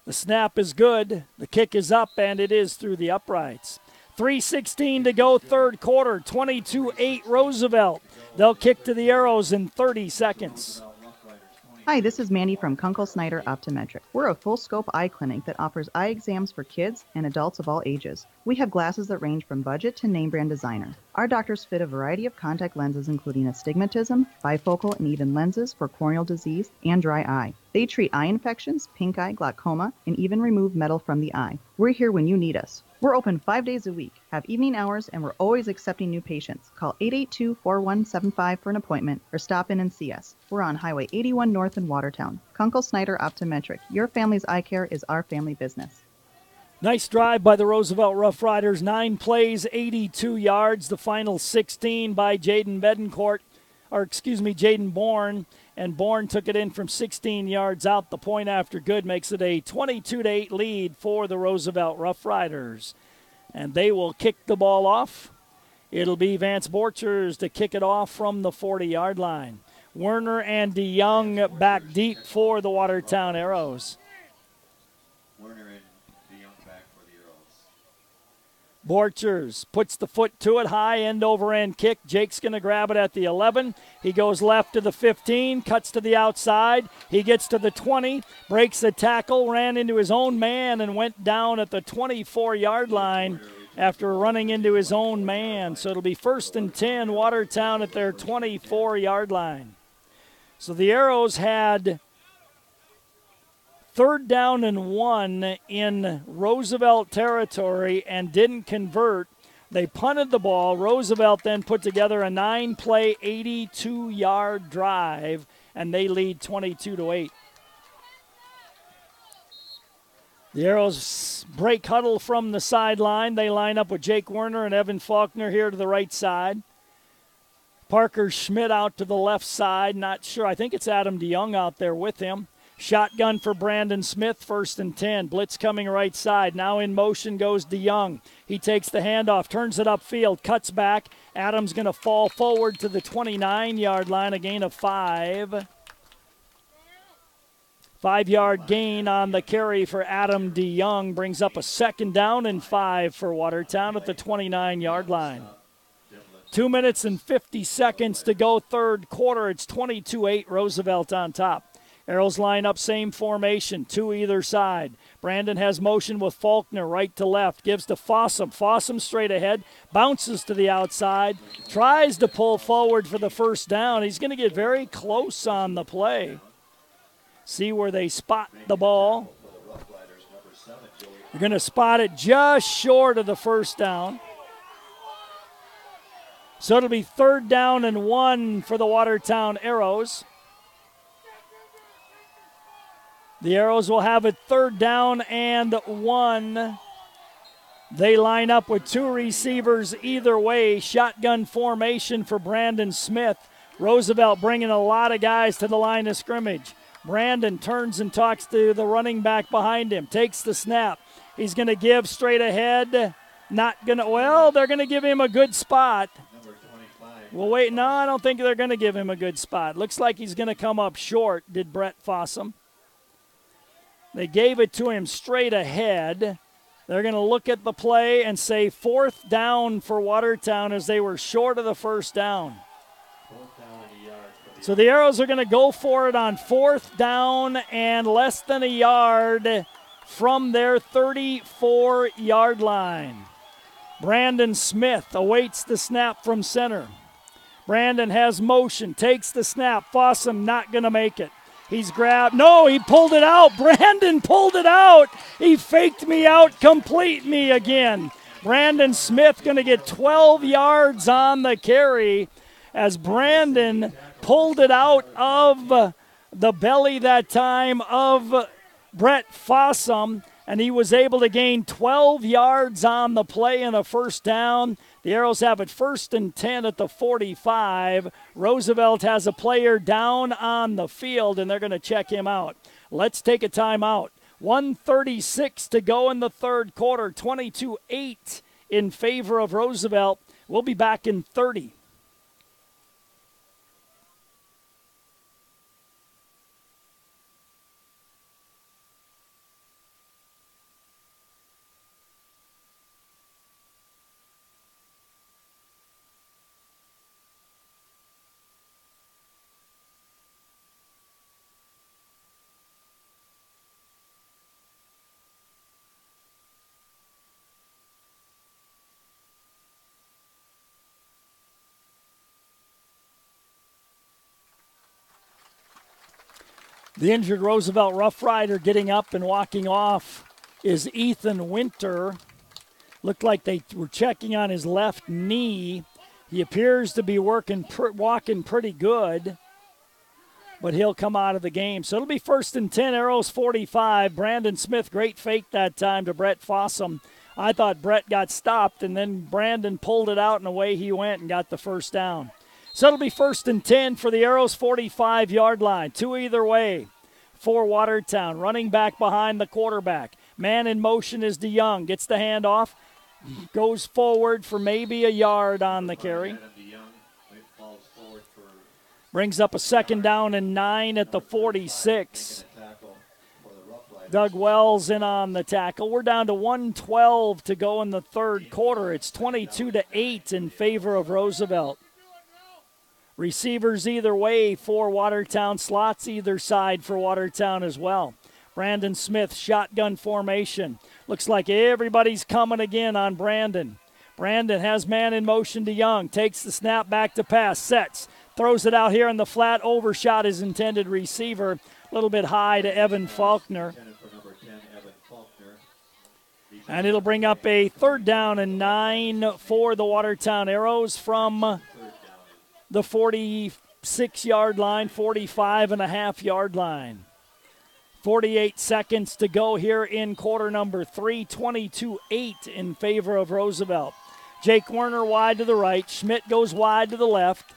The snap is good. The kick is up, and it is through the uprights. 3:16 to go, third quarter. 22-8 Roosevelt. They'll kick to the Arrows in 30 seconds. Hi, this is Mandy from Kunkel Snyder Optometric. We're a full-scope eye clinic that offers eye exams for kids and adults of all ages. We have glasses that range from budget to name-brand designer. Our doctors fit a variety of contact lenses including astigmatism, bifocal, and even lenses for corneal disease and dry eye. They treat eye infections, pink eye, glaucoma, and even remove metal from the eye. We're here when you need us. We're open 5 days a week, have evening hours, and we're always accepting new patients. Call 882-4175 for an appointment or stop in and see us. We're on Highway 81 North in Watertown. Kunkel Snyder Optometric. Your family's eye care is our family business. Nice drive by the Roosevelt Rough Riders. 9 plays, 82 yards. The final 16 by Jaden Bourne. And Bourne took it in from 16 yards out. The point after good makes it a 22-8 lead for the Roosevelt Rough Riders. And they will kick the ball off. It'll be Vance Borchers to kick it off from the 40-yard line. Werner and DeYoung back deep for the Watertown Arrows. Borchers puts the foot to it, high end-over-end kick. Jake's going to grab it at the 11. He goes left to the 15, cuts to the outside. He gets to the 20, breaks the tackle, ran into his own man, and went down at the 24-yard line after running into his own man. So it'll be 1st and 10, Watertown at their 24-yard line. So the Arrows had 3rd down and 1 in Roosevelt territory and didn't convert. They punted the ball. Roosevelt then put together a 9-play, 82-yard drive, and they lead 22-8. The Arrows break huddle from the sideline. They line up with Jake Werner and Evan Faulkner here to the right side. Parker Schmidt out to the left side. Not sure. I think it's Adam DeYoung out there with him. Shotgun for Brandon Smith, 1st and 10. Blitz coming right side. Now in motion goes DeYoung. He takes the handoff, turns it upfield, cuts back. Adams going to fall forward to the 29-yard line, a gain of 5. 5-yard gain on the carry for Adam DeYoung brings up a 2nd down and 5 for Watertown at the 29-yard line. 2 minutes and 50 seconds to go, 3rd quarter. It's 22-8, Roosevelt on top. Arrows line up, same formation, 2 either side. Brandon has motion with Faulkner right to left, gives to Fossum. Fossum straight ahead, bounces to the outside, tries to pull forward for the 1st down. He's going to get very close on the play. See where they spot the ball. They're going to spot it just short of the 1st down. So it'll be 3rd down and 1 for the Watertown Arrows. The Arrows will have it 3rd down and 1. They line up with 2 receivers either way. Shotgun formation for Brandon Smith. Roosevelt bringing a lot of guys to the line of scrimmage. Brandon turns and talks to the running back behind him. Takes the snap. He's going to give straight ahead. Not going to, well, they're going to give him a good spot. Well, wait, no, I don't think they're going to give him a good spot. Looks like he's going to come up short, did Brett Fossum. They gave it to him straight ahead. They're going to look at the play and say 4th down for Watertown as they were short of the 1st down. So the Arrows are going to go for it on 4th down and less than a yard from their 34-yard line. Brandon Smith awaits the snap from center. Brandon has motion, takes the snap. Fossum not going to make it. He's grabbed. No, he pulled it out. Brandon pulled it out. He faked me out, complete me again. Brandon Smith going to get 12 yards on the carry as Brandon pulled it out of the belly that time of Brett Fossum, and he was able to gain 12 yards on the play and a 1st down. The Arrows have it 1st and 10 at the 45. Roosevelt has a player down on the field, and they're going to check him out. Let's take a timeout. 1:36 to go in the 3rd quarter, 22-8 in favor of Roosevelt. We'll be back in 30. The injured Roosevelt Rough Rider getting up and walking off is Ethan Winter. Looked like they were checking on his left knee. He appears to be walking pretty good, but he'll come out of the game. So it'll be 1st and 10, Arrows 45. Brandon Smith, great fake that time to Brett Fossum. I thought Brett got stopped, and then Brandon pulled it out, and away he went and got the 1st down. So it'll be 1st and 10 for the Arrows 45-yard line. 2 either way for Watertown. Running back behind the quarterback. Man in motion is DeYoung. Gets the handoff. Goes forward for maybe a yard on the carry. Brings up a 2nd down and 9 at the 46. Doug Wells in on the tackle. We're down to 1:12 to go in the 3rd quarter. It's 22-8 in favor of Roosevelt. Receivers either way for Watertown. Slots either side for Watertown as well. Brandon Smith, shotgun formation. Looks like everybody's coming again on Brandon. Brandon has man in motion to Young. Takes the snap back to pass. Sets. Throws it out here in the flat. Overshot his intended receiver. A little bit high to Evan Faulkner. And it'll bring up a 3rd down and 9 for the Watertown Arrows from the 46-yard line, 45.5-yard line. 48 seconds to go here in quarter number 3, 22-8 in favor of Roosevelt. Jake Werner wide to the right. Schmidt goes wide to the left.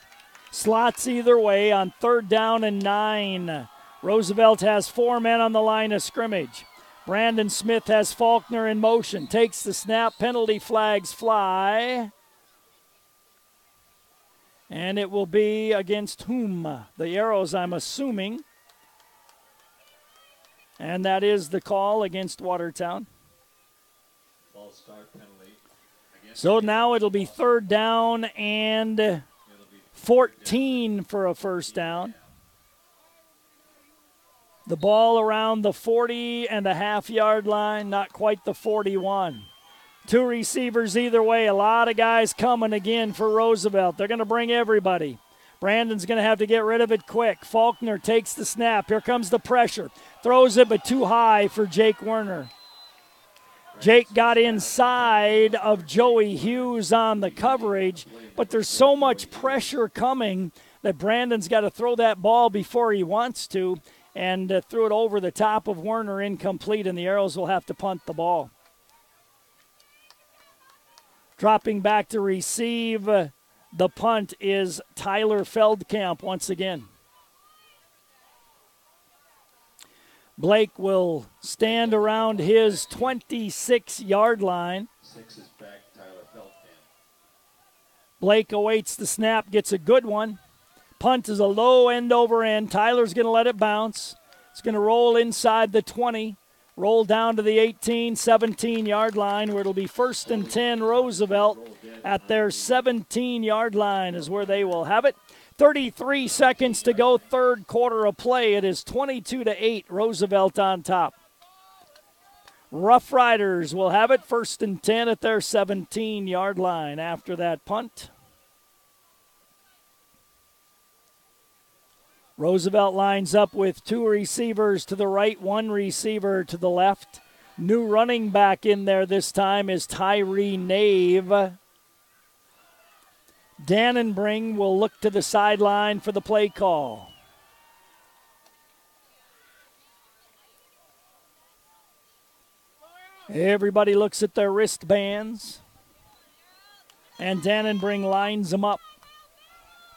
Slots either way on 3rd down and 9 Roosevelt has 4 men on the line of scrimmage. Brandon Smith has Faulkner in motion. Takes the snap. Penalty flags fly. And it will be against whom? The Arrows, I'm assuming. And that is the call against Watertown. False start penalty. So now it'll be 3rd down and 14 for a first down. The ball around the 40.5-yard line, not quite the 41. 2 receivers either way. A lot of guys coming again for Roosevelt. They're going to bring everybody. Brandon's going to have to get rid of it quick. Faulkner takes the snap. Here comes the pressure. Throws it, but too high for Jake Werner. Jake got inside of Joey Hughes on the coverage, but there's so much pressure coming that Brandon's got to throw that ball before he wants to, and threw it over the top of Werner, incomplete, and the Arrows will have to punt the ball. Dropping back to receive the punt is Tyler Feldkamp once again. Blake will stand around his 26-yard line. 6 is back, Tyler Feldkamp. Blake awaits the snap, gets a good one. Punt is a low end over end. Tyler's going to let it bounce. It's going to roll inside the 20, roll down to the 18, 17-yard line, where it'll be 1st and 10 Roosevelt at their 17-yard line is where they will have it. 33 seconds to go, 3rd quarter of play. It is 22-8, Roosevelt on top. Rough Riders will have it, 1st and 10 at their 17-yard line after that punt. Roosevelt lines up with 2 receivers to the right, 1 receiver to the left. New running back in there this time is Tyree Nave. Dannenbring will look to the sideline for the play call. Everybody looks at their wristbands. And Dannenbring lines them up.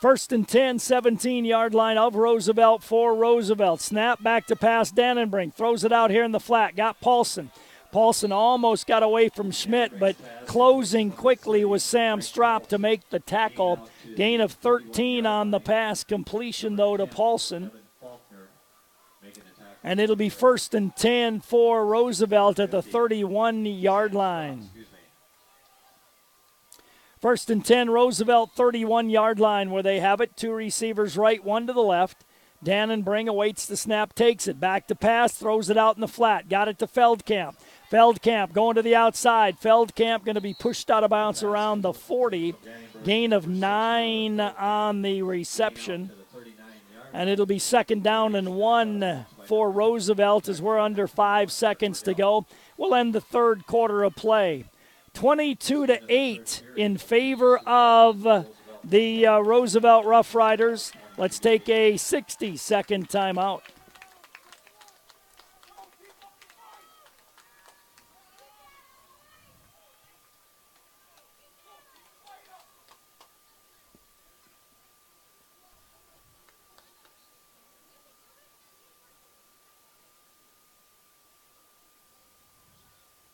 1st and 10, 17-yard line of Roosevelt for Roosevelt. Snap back to pass Dannenbring. Throws it out here in the flat. Got Paulson. Paulson almost got away from Schmidt, but closing quickly was Sam Strop to make the tackle. Gain of 13 on the pass. Completion, though, to Paulson. And it'll be 1st and 10 for Roosevelt at the 31-yard line. 1st and 10, Roosevelt, 31-yard line where they have it. 2 receivers right, 1 to the left. Dannenbring awaits the snap, takes it. Back to pass, throws it out in the flat. Got it to Feldkamp. Feldkamp going to the outside. Feldkamp going to be pushed out of bounds around the 40. Gain of 9 on the reception. And it'll be 2nd down and 1 for Roosevelt as we're under 5 seconds to go. We'll end the 3rd quarter of play. 22-8 in favor of the Roosevelt Rough Riders. Let's take a 60-second timeout.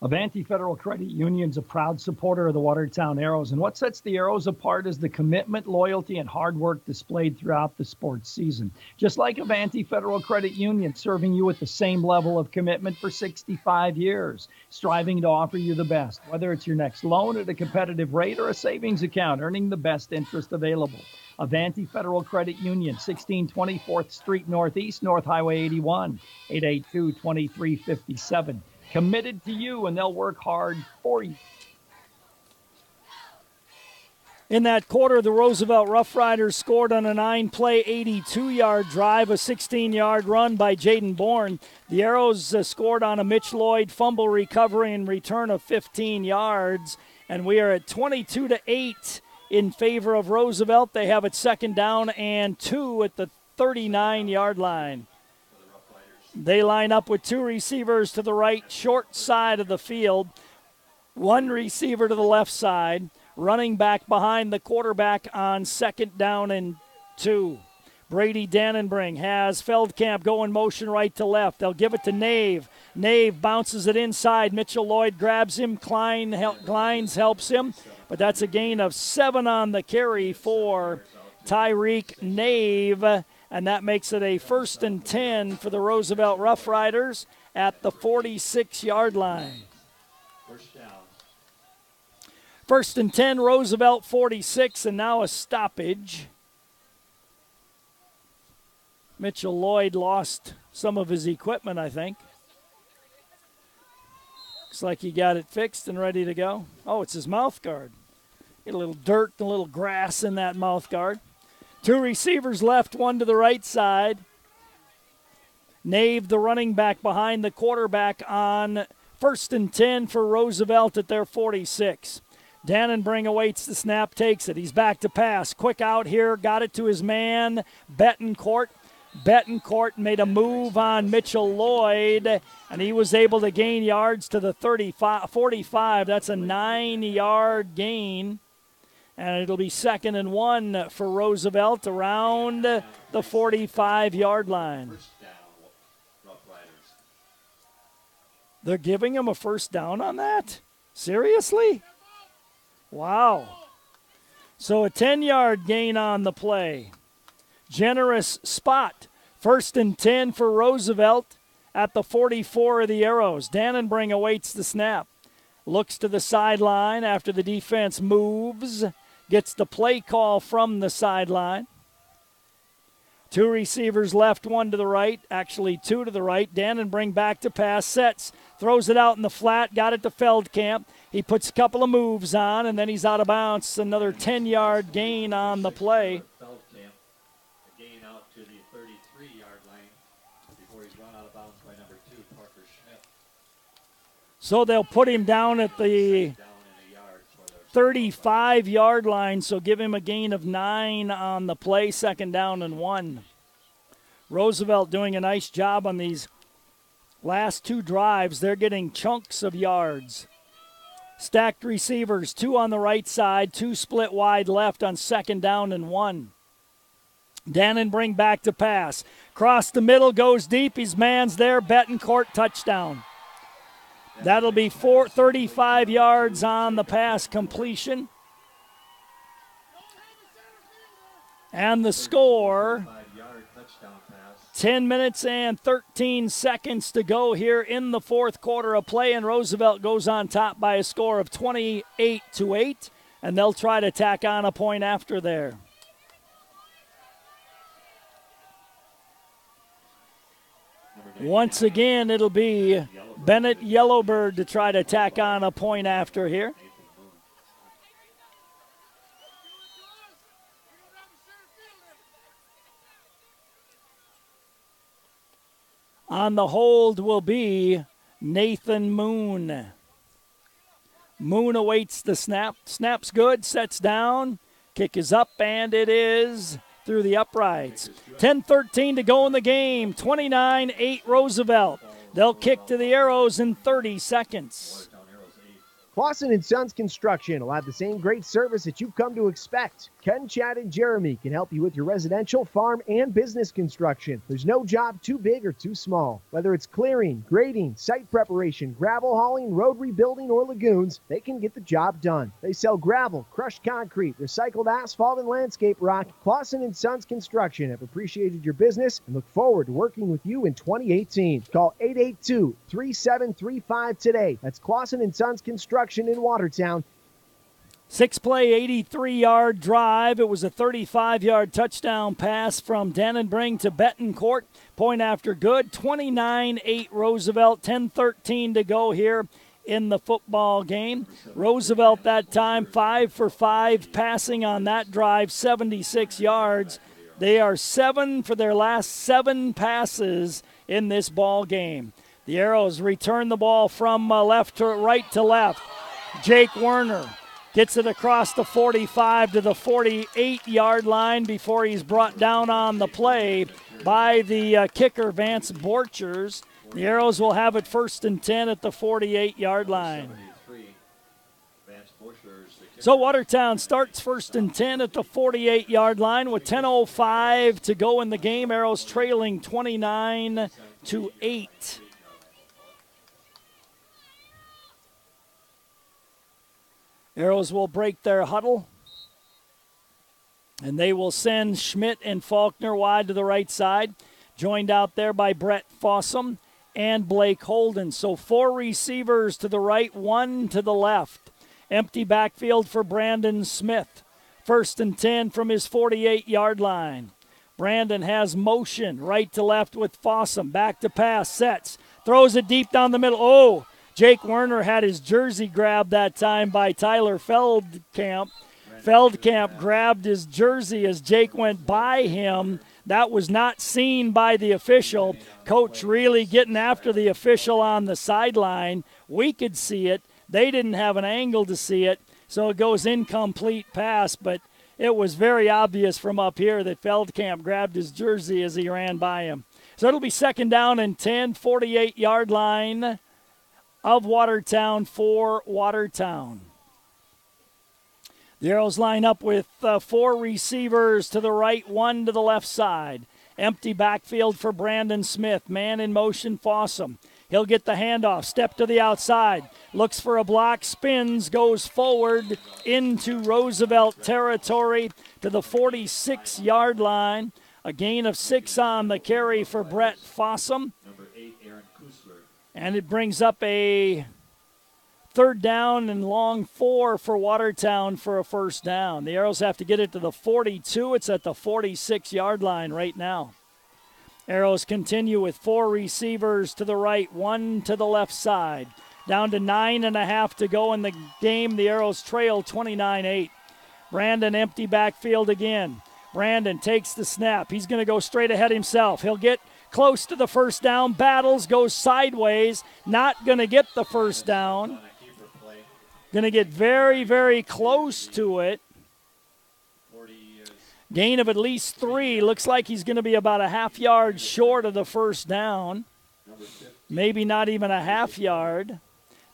Avanti Federal Credit Union's a proud supporter of the Watertown Arrows, and what sets the Arrows apart is the commitment, loyalty, and hard work displayed throughout the sports season. Just like Avanti Federal Credit Union, serving you with the same level of commitment for 65 years, striving to offer you the best, whether it's your next loan at a competitive rate or a savings account, earning the best interest available. Avanti Federal Credit Union, 1620 4th Street Northeast, North Highway 81, 882-2357. Committed to you, and they'll work hard for you. In that quarter, the Roosevelt Rough Riders scored on a 9-play, 82-yard drive, a 16-yard run by Jaden Bourne. The Arrows scored on a Mitch Lloyd fumble recovery and return of 15 yards, and we are at 22-8 in favor of Roosevelt. They have it 2nd down and 2 at the 39-yard line. They line up with 2 receivers to the right, short side of the field, 1 receiver to the left side, running back behind the quarterback on 2nd down and 2. Brady Dannenbring has Feldkamp go in motion right to left. They'll give it to Nave. Nave bounces it inside. Mitchell Lloyd grabs him. Glines helps him. But that's a gain of 7 on the carry for Tyreek Nave. And that makes it a 1st and 10 for the Roosevelt Rough Riders at the 46-yard line. 1st and 10, Roosevelt 46, and now a stoppage. Mitchell Lloyd lost some of his equipment, I think. Looks like he got it fixed and ready to go. Oh, it's his mouth guard. Get a little dirt and a little grass in that mouth guard. 2 receivers left, 1 to the right side. Nave, the running back, behind the quarterback on 1st and 10 for Roosevelt at their 46. Dannenbring awaits the snap, takes it. He's back to pass. Quick out here, got it to his man, Betancourt. Betancourt made a move on Mitchell Lloyd, and he was able to gain yards to the 45. That's a 9-yard gain, and it'll be 2nd and 1 for Roosevelt around the 45-yard line. They're giving him a 1st down on that? Seriously? Wow. So a 10-yard gain on the play. Generous spot. 1st and 10 for Roosevelt at the 44 of the Arrows. Dannenbring awaits the snap. Looks to the sideline after the defense moves. Gets the play call from the sideline. 2 receivers left, 1 to the right. Actually, 2 to the right. Dannenbring back to pass. Sets. Throws it out in the flat. Got it to Feldkamp. He puts a couple of moves on, and then he's out of bounds. Another 10-yard gain on the play. So they'll put him down at the 35-yard line, so give him a gain of 9 on the play, 2nd down and 1. Roosevelt doing a nice job on these last 2 drives. They're getting chunks of yards. Stacked receivers, 2 on the right side, 2 split wide left on 2nd down and 1. Dannenbring back to pass. Cross the middle, goes deep. His man's there. Betancourt, touchdown. That'll be 35 yards on the pass completion. And the score, 10 minutes and 13 seconds to go here in the 4th quarter of play, and Roosevelt goes on top by a score of 28-8, and they'll try to tack on a point after there. Once again, it'll be Bennett Yellowbird to try to tack on a point after here. On the hold will be Nathan Moon. Moon awaits the snap. Snap's good, sets down. Kick is up, and it is through the uprights. 10-13 to go in the game. 29-8 Roosevelt. They'll kick to the Arrows in 30 seconds. Clausen & Sons Construction will have the same great service that you've come to expect. Ken, Chad, and Jeremy can help you with your residential, farm, and business construction. There's no job too big or too small. Whether it's clearing, grading, site preparation, gravel hauling, road rebuilding, or lagoons, they can get the job done. They sell gravel, crushed concrete, recycled asphalt, and landscape rock. Clausen & Sons Construction have appreciated your business and look forward to working with you in 2018. Call 882-3735 today. That's Clausen & Sons Construction in Watertown. 6-play, 83-yard drive. It was a 35-yard touchdown pass from Dannenbring to Betancourt. Point after good. 29-8 Roosevelt. 10-13 to go here in the football game. Roosevelt that time 5 for 5 passing on that drive, 76 yards. They are 7 for their last 7 passes in this ball game. The Arrows return the ball from left to right to left. Jake Werner gets it across the 45 to the 48-yard line before he's brought down on the play by the kicker, Vance Borchers. The Arrows will have it 1st and 10 at the 48-yard line. So Watertown starts 1st and 10 at the 48-yard line with 10:05 to go in the game. Arrows trailing 29-8. Arrows will break their huddle, and they will send Schmidt and Faulkner wide to the right side, joined out there by Brett Fossum and Blake Holden. So 4 receivers to the right, 1 to the left. Empty backfield for Brandon Smith. 1st and 10 from his 48-yard line. Brandon has motion right to left with Fossum. Back to pass, sets, throws it deep down the middle. Oh, Jake Werner had his jersey grabbed that time by Tyler Feldkamp. Feldkamp grabbed his jersey as Jake went by him. That was not seen by the official. Coach really getting after the official on the sideline. We could see it. They didn't have an angle to see it, so it goes incomplete pass, but it was very obvious from up here that Feldkamp grabbed his jersey as he ran by him. So it'll be 2nd down and 10, 48-yard line of Watertown for Watertown. The Arrows line up with 4 receivers to the right, 1 to the left side. Empty backfield for Brandon Smith. Man in motion, Fossum. He'll get the handoff, step to the outside, looks for a block, spins, goes forward into Roosevelt territory to the 46-yard line. A gain of 6 on the carry for Brett Fossum. And it brings up a 3rd down and long 4 for Watertown for a 1st down. The Arrows have to get it to the 42. It's at the 46-yard line right now. Arrows continue with 4 receivers to the right, 1 to the left side. Down to 9.5 to go in the game. The Arrows trail 29-8. Brandon empty backfield again. Brandon takes the snap. He's going to go straight ahead himself. He'll get close to the 1st down. Battles, goes sideways. Not going to get the 1st down. Going to get very, very close to it. Gain of at least 3. Looks like he's going to be about a half yard short of the 1st down. Maybe not even a half yard.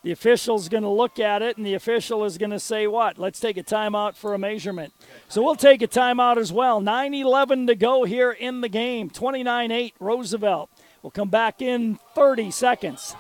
The official's going to look at it, and the official is going to say what? Let's take a timeout for a measurement. So we'll take a timeout as well. 9:11 to go here in the game. 29-8 Roosevelt. We'll come back in 30 seconds.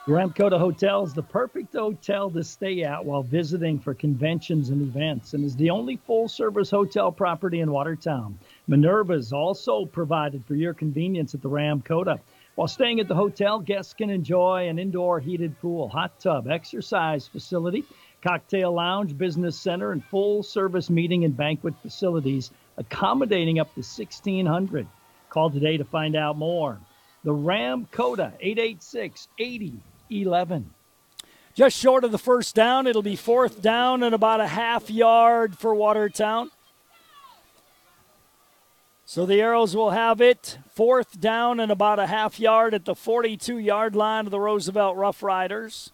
Ramcoda Hotel is the perfect hotel to stay at while visiting for conventions and events, and is the only full-service hotel property in Watertown. Minerva is also provided for your convenience at the Ramcoda. While staying at the hotel, guests can enjoy an indoor heated pool, hot tub, exercise facility, cocktail lounge, business center, and full-service meeting and banquet facilities, accommodating up to 1,600. Call today to find out more. The Ramcoda, 886-8011. Just short of the 1st down. It'll be 4th down and about a half yard for Watertown. So the Arrows will have it 4th down and about a half yard at the 42-yard line of the Roosevelt Rough Riders.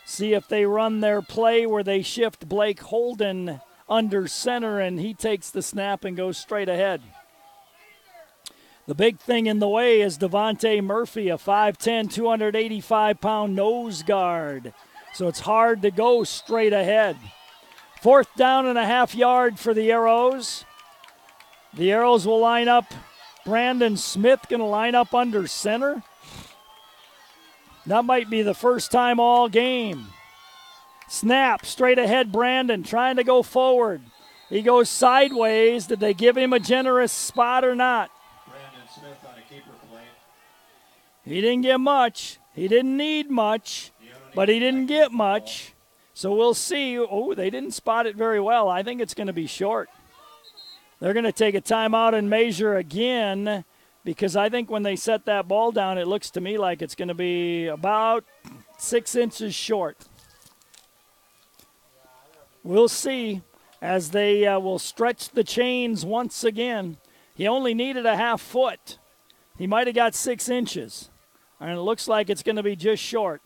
See if they run their play where they shift Blake Holden under center, and he takes the snap and goes straight ahead. The big thing in the way is Devontae Murphy, a 5'10", 285-pound nose guard. So it's hard to go straight ahead. 4th down and a half yard for the Arrows. The Arrows will line up. Brandon Smith going to line up under center. That might be the first time all game. Snap, straight ahead Brandon, trying to go forward. He goes sideways. Did they give him a generous spot or not? Brandon Smith on a keeper play. He didn't get much. He didn't need much, but he didn't get much. So we'll see. Oh, they didn't spot it very well. I think it's going to be short. They're going to take a timeout and measure again, because I think when they set that ball down, it looks to me like it's going to be about 6 inches short. We'll see as they will stretch the chains once again. He only needed a half foot. He might have got 6 inches. And it looks like it's going to be just short.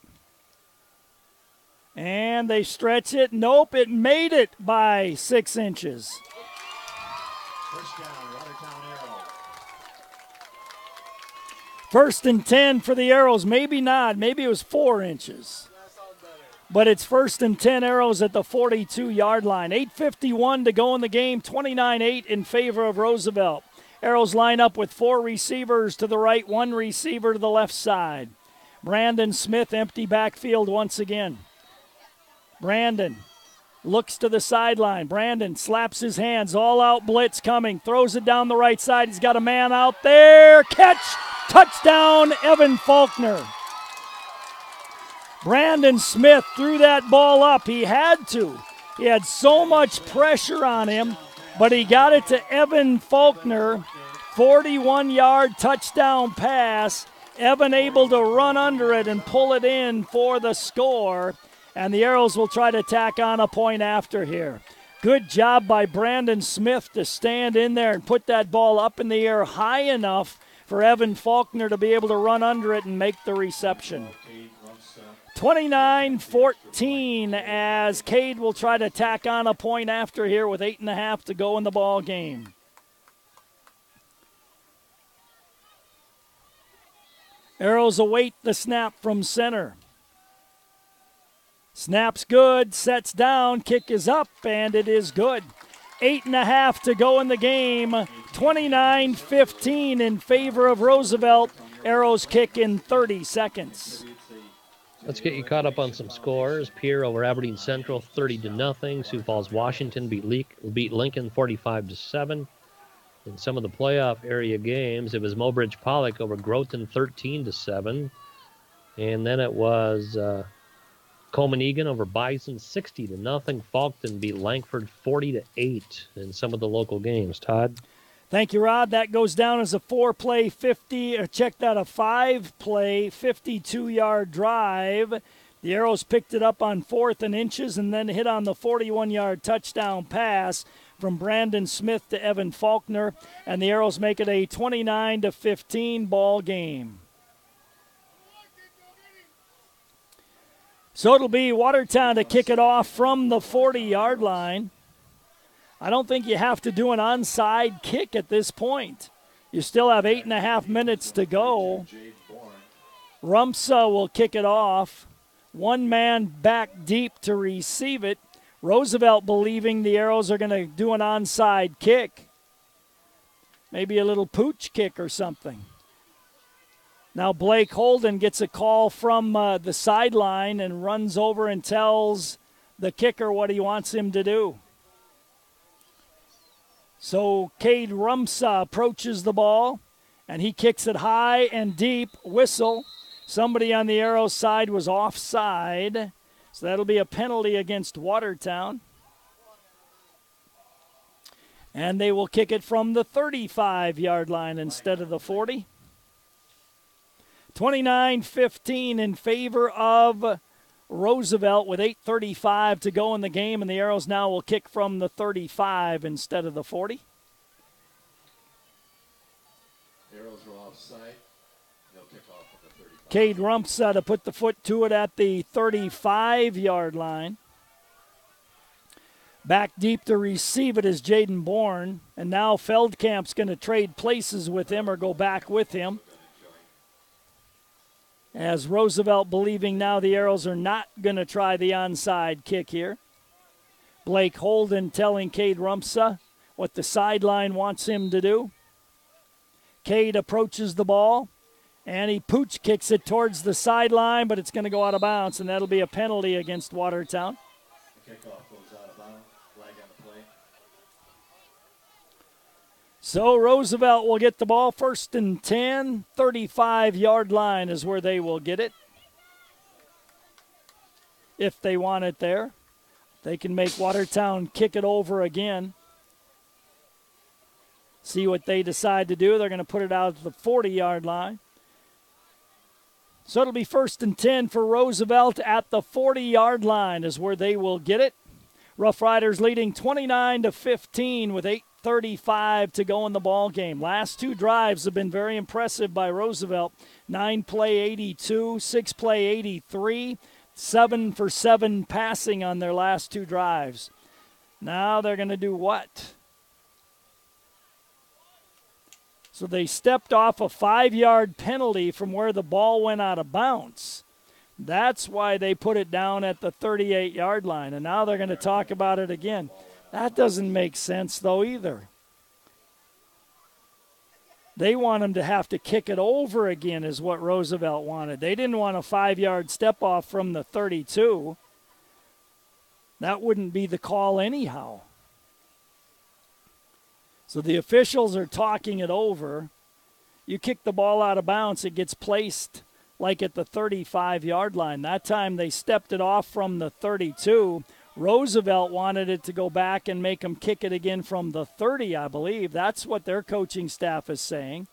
And they stretch it. Nope, it made it by 6 inches. First down, Watertown Arrows. 1st and 10 for the Arrows. Maybe not. Maybe it was 4 inches. but it's 1st and 10 Arrows at the 42-yard line. 8:51 to go in the game, 29-8 in favor of Roosevelt. Arrows line up with 4 receivers to the right, 1 receiver to the left side. Brandon Smith, empty backfield once again. Brandon looks to the sideline. Brandon slaps his hands, all-out blitz coming, throws it down the right side. He's got a man out there. Catch, touchdown, Evan Faulkner. Brandon Smith threw that ball up. He had to. He had so much pressure on him, but he got it to Evan Faulkner. 41-yard touchdown pass. Evan able to run under it and pull it in for the score. And the Arrows will try to tack on a point after here. Good job by Brandon Smith to stand in there and put that ball up in the air high enough for Evan Faulkner to be able to run under it and make the reception. 29-14 as Cade will try to tack on a point after here with 8.5 to go in the ball game. Arrows await the snap from center. Snap's good, sets down, kick is up, and it is good. 8.5 to go in the game. 29-15 in favor of Roosevelt. Arrows kick in 30 seconds. Let's get you caught up on some scores. Pierre over Aberdeen Central, 30-0. Sioux Falls, Washington beat Lincoln 45-7. In some of the playoff area games, it was Mobridge Pollock over Groton 13-7. And then it was Coleman Egan over Bison 60-0. Falkton beat Langford 40-8 in some of the local games. Todd? Thank you, Rod. That goes down as a 4-play 5-play 52-yard drive. The Arrows picked it up on 4th and inches and then hit on the 41-yard touchdown pass from Brandon Smith to Evan Faulkner, and the Arrows make it a 29-15 ball game. So it'll be Watertown to kick it off from the 40-yard line. I don't think you have to do an onside kick at this point. You still have 8.5 minutes to go. Rumsa will kick it off. One man back deep to receive it. Roosevelt believing the Arrows are going to do an onside kick. Maybe a little pooch kick or something. Now Blake Holden gets a call from the sideline and runs over and tells the kicker what he wants him to do. So Cade Rumsa approaches the ball, and he kicks it high and deep. Whistle. Somebody on the Arrows side was offside, so that'll be a penalty against Watertown. And they will kick it from the 35-yard line instead of the 40. 29-15 in favor of Roosevelt with 8:35 to go in the game, and the Arrows now will kick from the 35 instead of the 40. Arrows are offside. They'll kick off at the 35. Cade Rumsa to put the foot to it at the 35-yard line. Back deep to receive it is Jaden Bourne, and now Feldkamp's going to trade places with him or go back with him. As Roosevelt believing now the Arrows are not going to try the onside kick here. Blake Holden telling Cade Rumsa what the sideline wants him to do. Cade approaches the ball, and he pooch kicks it towards the sideline, but it's going to go out of bounds, and that'll be a penalty against Watertown. The kickoff goes out of bounds. Flag on the play. So Roosevelt will get the ball 1st and 10. 35-yard line is where they will get it. If they want it there. They can make Watertown kick it over again. See what they decide to do. They're going to put it out at the 40-yard line. So it'll be 1st and 10 for Roosevelt at the 40-yard line is where they will get it. Rough Riders leading 29-15 with 8:35 to go in the ball game. Last two drives have been very impressive by Roosevelt. 9-play 82, 6-play 83, 7 for 7 passing on their last two drives. Now they're going to do what? So they stepped off a 5-yard penalty from where the ball went out of bounds. That's why they put it down at the 38-yard line, and now they're going to talk about it again. That doesn't make sense, though, either. They want him to have to kick it over again is what Roosevelt wanted. They didn't want a 5-yard step off from the 32. That wouldn't be the call anyhow. So the officials are talking it over. You kick the ball out of bounds, it gets placed like at the 35-yard line. That time they stepped it off from the 32. Roosevelt wanted it to go back and make them kick it again from the 30, I believe. That's what their coaching staff is saying.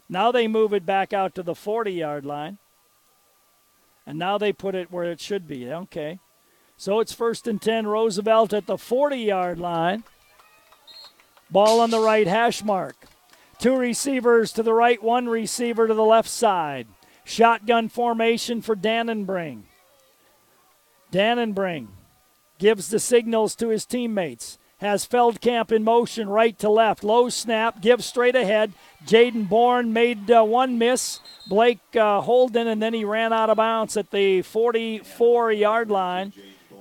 Now they move it back out to the 40-yard line. And now they put it where it should be. Okay. So it's 1st and 10, Roosevelt at the 40-yard line. Ball on the right hash mark. 2 receivers to the right, 1 receiver to the left side. Shotgun formation for Dannenbring. Dannenbring gives the signals to his teammates. Has Feldkamp in motion right to left. Low snap, gives straight ahead. Jaden Bourne made one miss. Blake Holden, and then he ran out of bounds at the 44-yard line.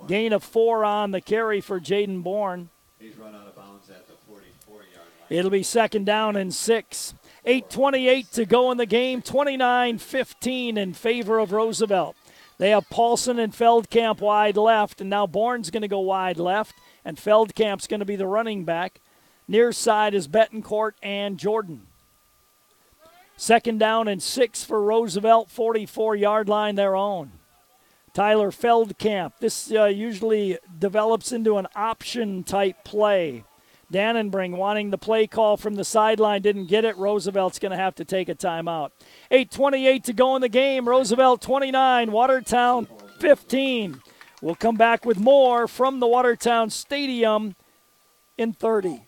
Gain of 4 on the carry for Jaden Bourne. He's run out of bounds at the 44-yard line. It'll be 2nd down and 6. 8:28 to go in the game, 29-15 in favor of Roosevelt. They have Paulson and Feldkamp wide left, and now Bourne's going to go wide left, and Feldkamp's going to be the running back. Near side is Betancourt and Jordan. 2nd down and 6 for Roosevelt, 44-yard line their own. Tyler Feldkamp. This usually develops into an option-type play. Dannenbring wanting the play call from the sideline, didn't get it. Roosevelt's going to have to take a timeout. 8:28 to go in the game. Roosevelt 29, Watertown 15. We'll come back with more from the Watertown Stadium in 30.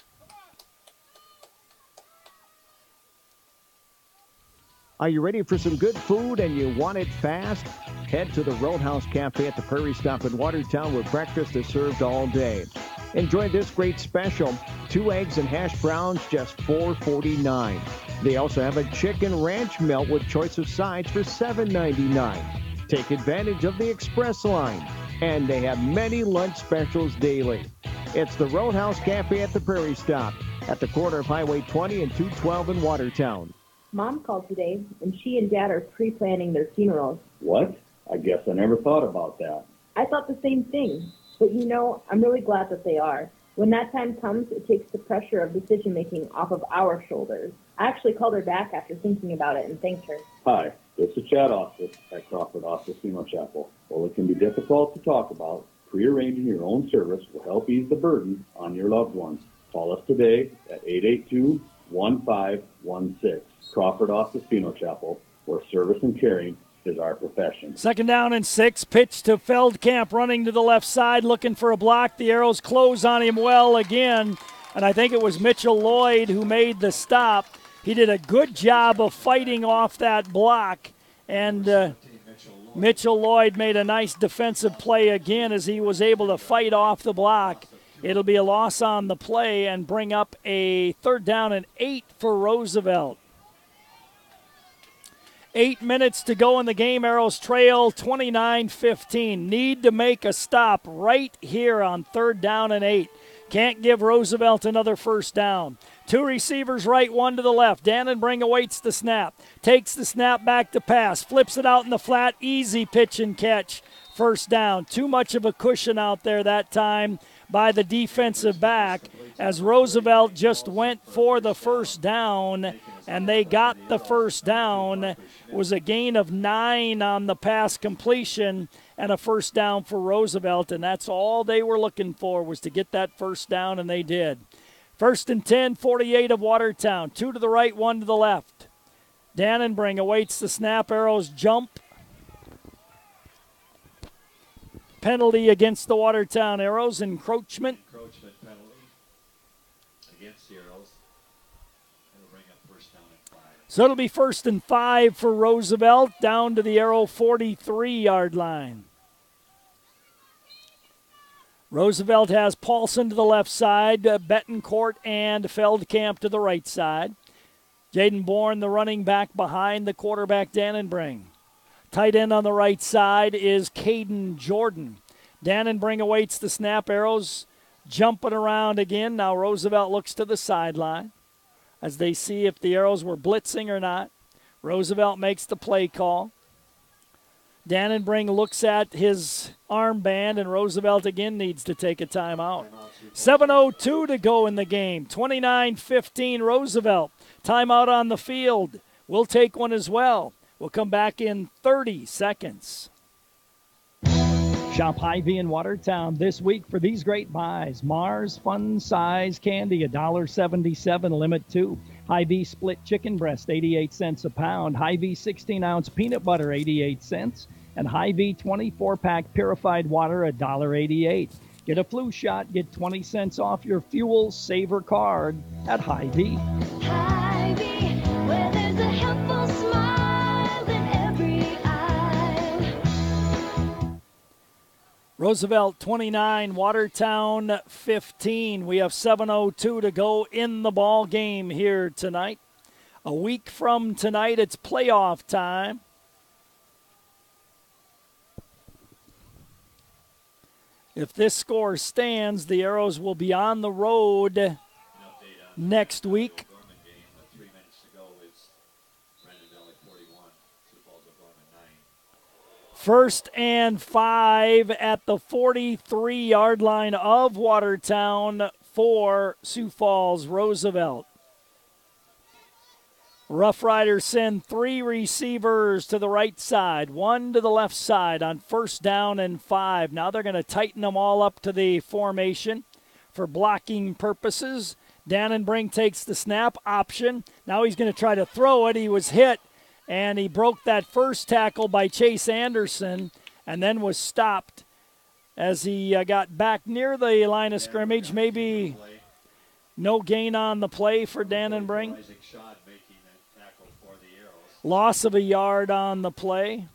Are you ready for some good food and you want it fast? Head to the Roadhouse Cafe at the Prairie Stop in Watertown where breakfast is served all day. Enjoy this great special, 2 eggs and hash browns, just $4.49. They also have a chicken ranch melt with choice of sides for $7.99. Take advantage of the express line. And they have many lunch specials daily. It's the Roadhouse Cafe at the Prairie Stop at the corner of Highway 20 and 212 in Watertown. Mom called today, and she and Dad are pre-planning their funerals. What? I guess I never thought about that. I thought the same thing. But you know, I'm really glad that they are. When that time comes, it takes the pressure of decision-making off of our shoulders. I actually called her back after thinking about it and thanked her. Hi, this is Chad Office at Crawford Office Funeral Chapel. While it can be difficult to talk about, pre-arranging your own service will help ease the burden on your loved ones. Call us today at 882-1516. Crawford Office Funeral Chapel, where service and caring is our profession. 2nd down and 6. Pitch to Feldkamp, running to the left side, looking for a block. The Arrows close on him well again, and I think it was Mitchell Lloyd who made the stop. He did a good job of fighting off that block, and Mitchell Lloyd made a nice defensive play again as he was able to fight off the block. It'll be a loss on the play and bring up a 3rd down and 8 for Roosevelt. 8 minutes to go in the game. Arrows trail 29-15. Need to make a stop right here on 3rd down and 8. Can't give Roosevelt another 1st down. 2 receivers right, 1 to the left. Dannenbring awaits the snap. Takes the snap back to pass. Flips it out in the flat. Easy pitch and catch. 1st down. Too much of a cushion out there that time by the defensive back as Roosevelt just went for the 1st down, and they got the 1st down. It was a gain of 9 on the pass completion and a 1st down for Roosevelt, and that's all they were looking for was to get that 1st down, and they did. 1st and 10, 48 of Watertown. 2 to the right, 1 to the left. Dannenbring awaits the snap. Arrows jump. Penalty against the Watertown Arrows. Encroachment. Encroachment penalty against the Arrows. It'll bring up 1st down and 5. So it'll be 1st and 5 for Roosevelt down to the Arrow 43-yard line. Roosevelt has Paulson to the left side, Betancourt and Feldkamp to the right side. Jaden Bourne, the running back behind the quarterback Dannenbring. Tight end on the right side is Caden Jordan. Dannenbring awaits the snap. Arrows jumping around again. Now Roosevelt looks to the sideline as they see if the Arrows were blitzing or not. Roosevelt makes the play call. Dannenbring looks at his armband, and Roosevelt again needs to take a timeout. 7:02 to go in the game. 29-15 Roosevelt. Timeout on the field. We'll take one as well. We'll come back in 30 seconds. Shop Hy-Vee in Watertown this week for these great buys. Mars Fun Size Candy, $1.77, limit 2. Hy-Vee Split Chicken Breast, 88 cents a pound. Hy-Vee 16-ounce Peanut Butter, 88 cents. And Hy-Vee 24-pack Purified Water, $1.88. Get a flu shot, get 20 cents off your Fuel Saver card at Hy-Vee. Hy-Vee, where there's a helpful smile in every eye. Roosevelt 29, Watertown 15. We have 7:02 to go in the ball game here tonight. A week from tonight, it's playoff time. If this score stands, the Arrows will be on the road next week. First and 5 at the 43-yard line of Watertown for Sioux Falls Roosevelt. Rough Riders send 3 receivers to the right side, 1 to the left side on first down and 5. Now they're going to tighten them all up to the formation for blocking purposes. Dannenbring takes the snap option. Now he's going to try to throw it. He was hit, and he broke that first tackle by Chase Anderson and then was stopped as he got back near the line of scrimmage. Maybe no gain on the play for Dannenbring. Loss of a yard on the play.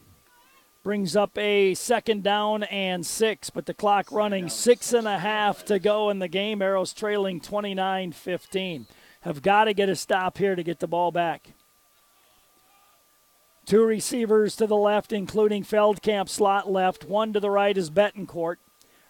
Brings up a second down and 6, but the clock running 6.5 to go in the game. Arrows trailing 29-15. Have got to get a stop here to get the ball back. 2 receivers to the left, including Feldkamp, slot left. 1 to the right is Betancourt.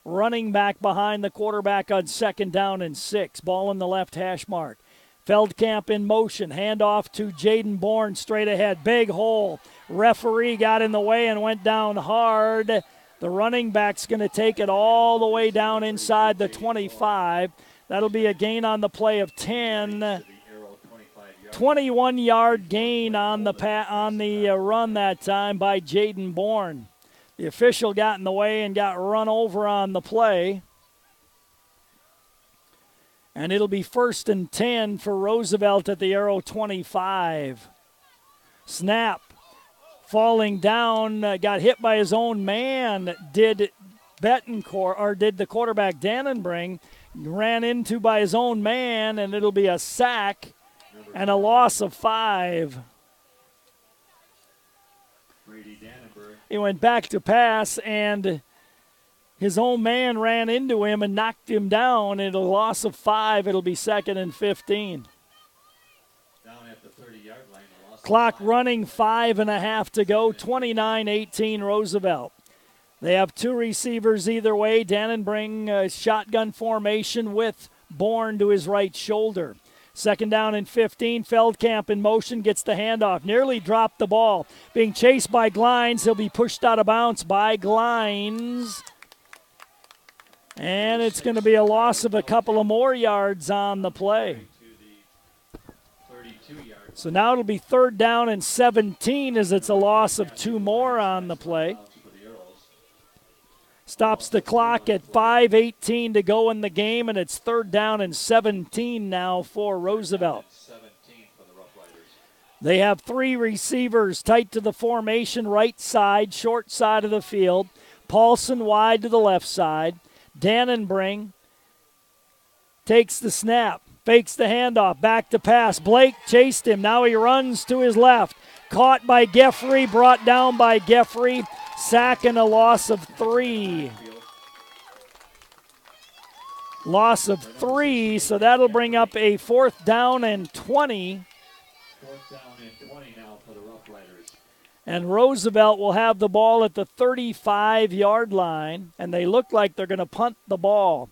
Running back behind the quarterback on second down and 6. Ball in the left hash mark. Feldkamp in motion. Handoff to Jaden Bourne straight ahead. Big hole. Referee got in the way and went down hard. The running back's going to take it all the way down inside the 25. That'll be a gain on the play of 10. 21-yard gain on the run that time by Jaden Bourne. The official got in the way and got run over on the play. And it'll be 1st and 10 for Roosevelt at the Arrow 25. Snap. Falling down, got hit by his own man, did Betancourt, or did the quarterback Dannenbring. Ran into by his own man, and it'll be a sack and a loss of 5. He went back to pass, and his own man ran into him and knocked him down. It'll loss of 5. It'll be 2nd and 15. Down at the 30-yard line. Clock running 5.5 to go. 29-18 Roosevelt. They have 2 receivers either way. Dannenbring shotgun formation with Bourne to his right shoulder. 2nd down and 15. Feldkamp in motion, gets the handoff. Nearly dropped the ball. Being chased by Glines. He'll be pushed out of bounds by Glines. And it's going to be a loss of a couple of more yards on the play. So now it'll be 3rd down and 17 as it's a loss of 2 more on the play. Stops the clock at 5:18 to go in the game, and it's 3rd down and 17 now for Roosevelt. They have 3 receivers tight to the formation, right side, short side of the field. Paulson wide to the left side. Dannenbring takes the snap, fakes the handoff, back to pass. Blake chased him. Now he runs to his left. Caught by Geffrey, brought down by Geffrey. Sack and a loss of 3. Loss of 3, so that'll bring up a 4th down and 20. 4th down and 20 now for the Rough Riders. And Roosevelt will have the ball at the 35-yard line, and they look like they're going to punt the ball.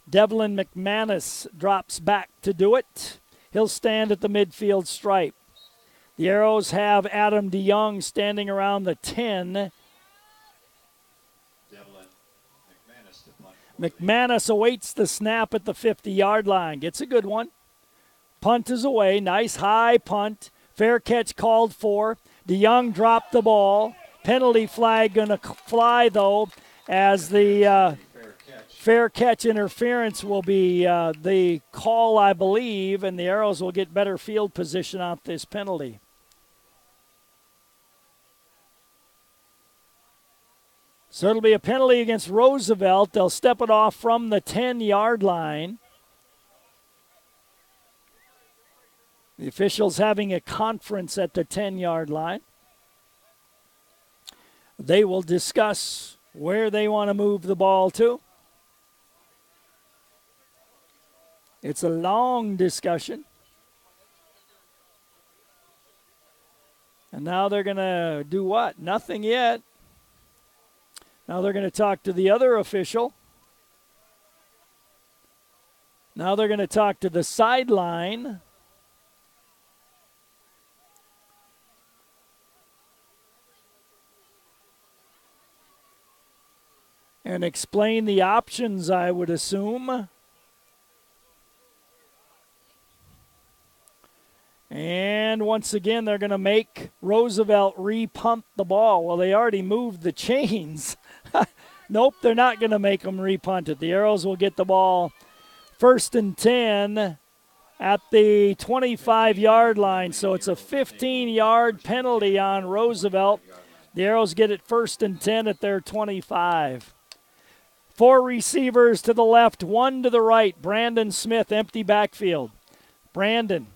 Devlin McManus drops back to do it. He'll stand at the midfield stripe. The Arrows have Adam DeYoung standing around the 10. McManus awaits the snap at the 50-yard line. Gets a good one. Punt is away. Nice high punt. Fair catch called for. DeYoung dropped the ball. Penalty flag going to fly, though, as the fair catch interference will be the call, I believe, and the Arrows will get better field position off this penalty. So it'll be a penalty against Roosevelt. They'll step it off from the 10-yard line. The officials having a conference at the 10-yard line. They will discuss where they want to move the ball to. It's a long discussion. And now they're going to do what? Nothing yet. Now they're going to talk to the other official. Now they're going to talk to the sideline. And explain the options, I would assume. And once again, they're going to make Roosevelt re-punt the ball. Well, they already moved the chains. Nope, they're not going to make them re-punt it. The Arrows will get the ball 1st and 10 at the 25-yard line. So it's a 15-yard penalty on Roosevelt. The Arrows get it 1st and 10 at their 25. 4 receivers to the left, 1 to the right. Brandon Smith, empty backfield. Brandon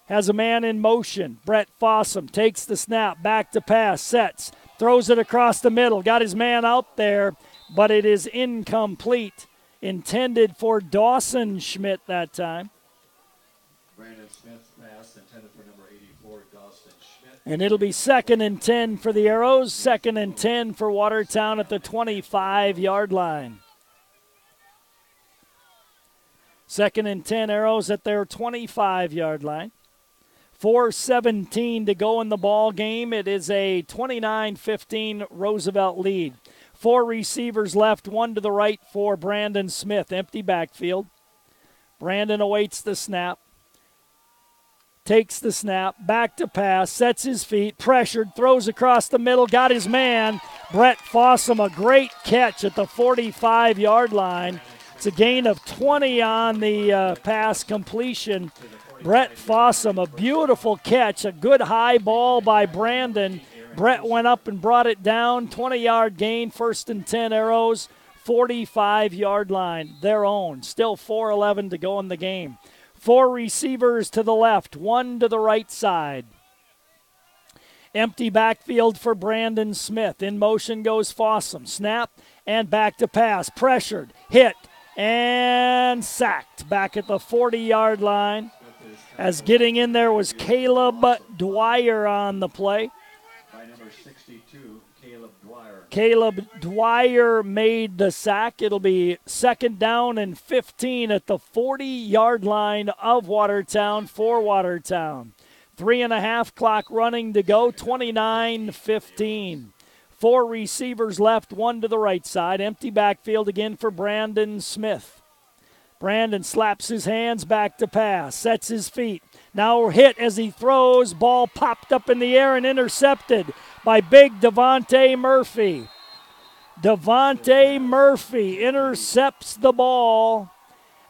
has a man in motion. Brett Fossum takes the snap, back to pass, sets, throws it across the middle. Got his man out there, but it is incomplete. Intended for Dawson Schmidt that time. Brandon Smith's pass intended for number 84, Dawson Schmidt. And it'll be 2nd and 10 for the Arrows, 2nd and 10 for Watertown at the 25-yard line. 2nd and 10 Arrows at their 25-yard line. 4:17 to go in the ball game. It is a 29-15 Roosevelt lead. 4 receivers left, 1 to the right for Brandon Smith. Empty backfield. Brandon awaits the snap. Takes the snap, back to pass, sets his feet, pressured, throws across the middle, got his man. Brett Fossum, a great catch at the 45-yard line. It's a gain of 20 on the pass completion. Brett Fossum, a beautiful catch, a good high ball by Brandon. Brett went up and brought it down, 20-yard gain, 1st and 10 Arrows, 45-yard line, their own. Still 4:11 to go in the game. 4 receivers to the left, 1 to the right side. Empty backfield for Brandon Smith. In motion goes Fossum. Snap and back to pass. Pressured, hit, and sacked back at the 40-yard line. As getting in there was Caleb Dwyer on the play. By number 62, Caleb Dwyer. Caleb Dwyer made the sack. It'll be 2nd down and 15 at the 40-yard line of Watertown for Watertown. 3.5 clock running to go, 29-15. 4 receivers left, 1 to the right side. Empty backfield again for Brandon Smith. Brandon slaps his hands, back to pass, sets his feet. Now hit as he throws. Ball popped up in the air and intercepted by big Devontae Murphy. Devontae Murphy intercepts the ball.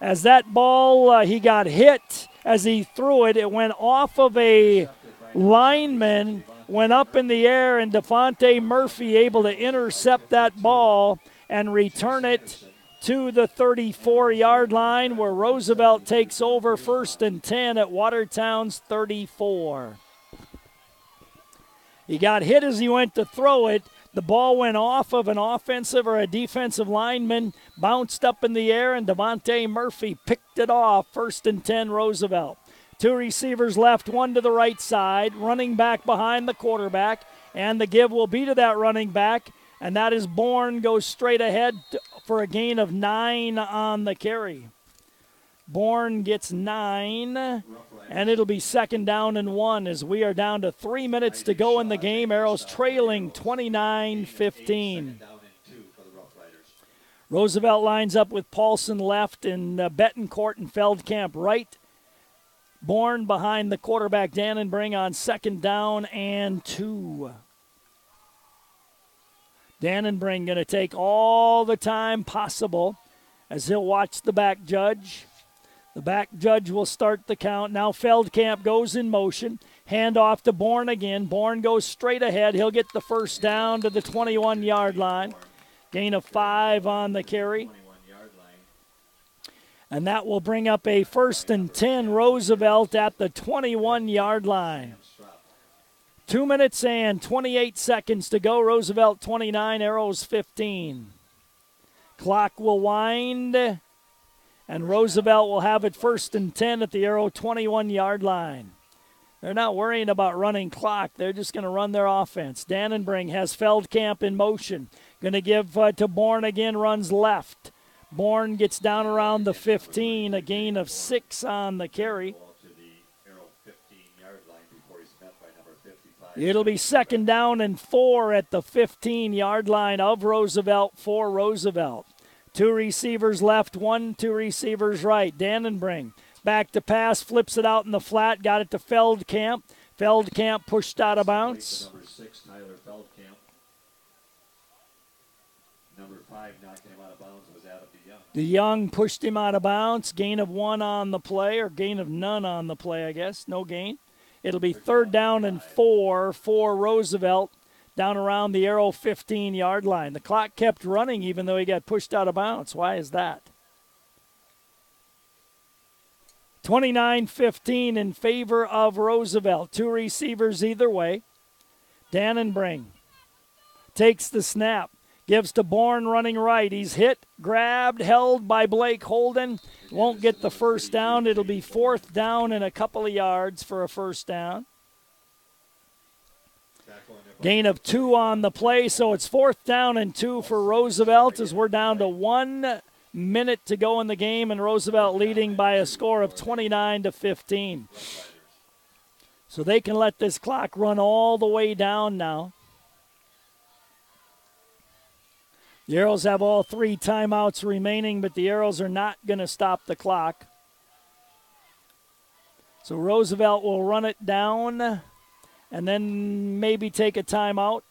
As that ball, he got hit as he threw it. It went off of a lineman, went up in the air, and Devontae Murphy able to intercept that ball and return it to the 34-yard line, where Roosevelt takes over 1st and 10 at Watertown's 34. He got hit as he went to throw it. The ball went off of an offensive or a defensive lineman, bounced up in the air, and Devontae Murphy picked it off. 1st and 10 Roosevelt. 2 receivers left, 1 to the right side, running back behind the quarterback. And the give will be to that running back, and that is Bourne, goes straight ahead for a gain of 9 on the carry. Bourne gets 9, and it'll be 2nd down and 1 as we are down to 3 minutes to go in the game. Arrows trailing 29-15. Roosevelt lines up with Paulson left and Betancourt and Feldkamp right. Bourne behind the quarterback Dannenbring on 2nd down and 2. Dannenbring going to take all the time possible as he'll watch the back judge. The back judge will start the count. Now Feldkamp goes in motion. Hand off to Bourne again. Bourne goes straight ahead. He'll get the first down to the 21-yard line. Gain of 5 on the carry. And that will bring up a 1st and 10, Roosevelt at the 21-yard line. 2 minutes and 28 seconds to go. Roosevelt 29, Arrows 15. Clock will wind, and Roosevelt will have it 1st and 10 at the Arrow 21-yard line. They're not worrying about running clock. They're just going to run their offense. Dannenbring has Feldkamp in motion. Going to give to Bourne again, runs left. Bourne gets down around the 15, a gain of 6 on the carry. It'll be 2nd down and 4 at the 15-yard line of Roosevelt for Roosevelt. 2 receivers left, 2 receivers right. Dannenbring back to pass, flips it out in the flat, got it to Feldkamp. Feldkamp pushed out of bounds. Number 6, Tyler Feldkamp. Number 5 knocking him out of bounds was Adam DeYoung. DeYoung pushed him out of bounds. Gain of 1 on the play, or gain of none on the play, I guess. No gain. It'll be 3rd down and 4 for Roosevelt down around the Arrow 15-yard line. The clock kept running even though he got pushed out of bounds. Why is that? 29-15 in favor of Roosevelt. 2 receivers either way. Dannenbring takes the snap. Gives to Bourne running right. He's hit, grabbed, held by Blake Holden. Won't get the first down. It'll be 4th down and a couple of yards for a first down. Gain of 2 on the play, so it's 4th down and 2 for Roosevelt as we're down to 1 minute to go in the game and Roosevelt leading by a score of 29-15. So they can let this clock run all the way down now. The Arrows have all 3 timeouts remaining, but the Arrows are not going to stop the clock. So Roosevelt will run it down and then maybe take a timeout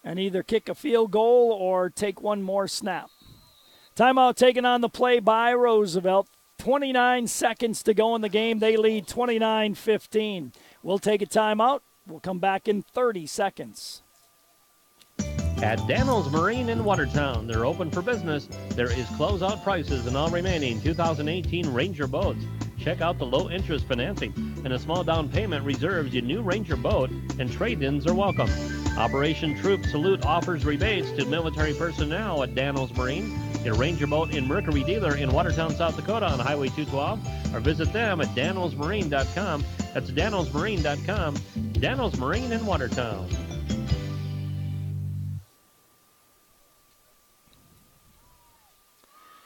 and either kick a field goal or take one more snap. Timeout taken on the play by Roosevelt. 29 seconds to go in the game. They lead 29-15. We'll take a timeout. We'll come back in 30 seconds. At Daniels Marine in Watertown, they're open for business. There is closeout prices on all remaining 2018 Ranger boats. Check out the low-interest financing, and a small down payment reserves your new Ranger boat, and trade-ins are welcome. Operation Troop Salute offers rebates to military personnel at Daniels Marine. Get a Ranger boat in Mercury Dealer in Watertown, South Dakota on Highway 212, or visit them at danielsmarine.com. That's danielsmarine.com. Daniels Marine in Watertown.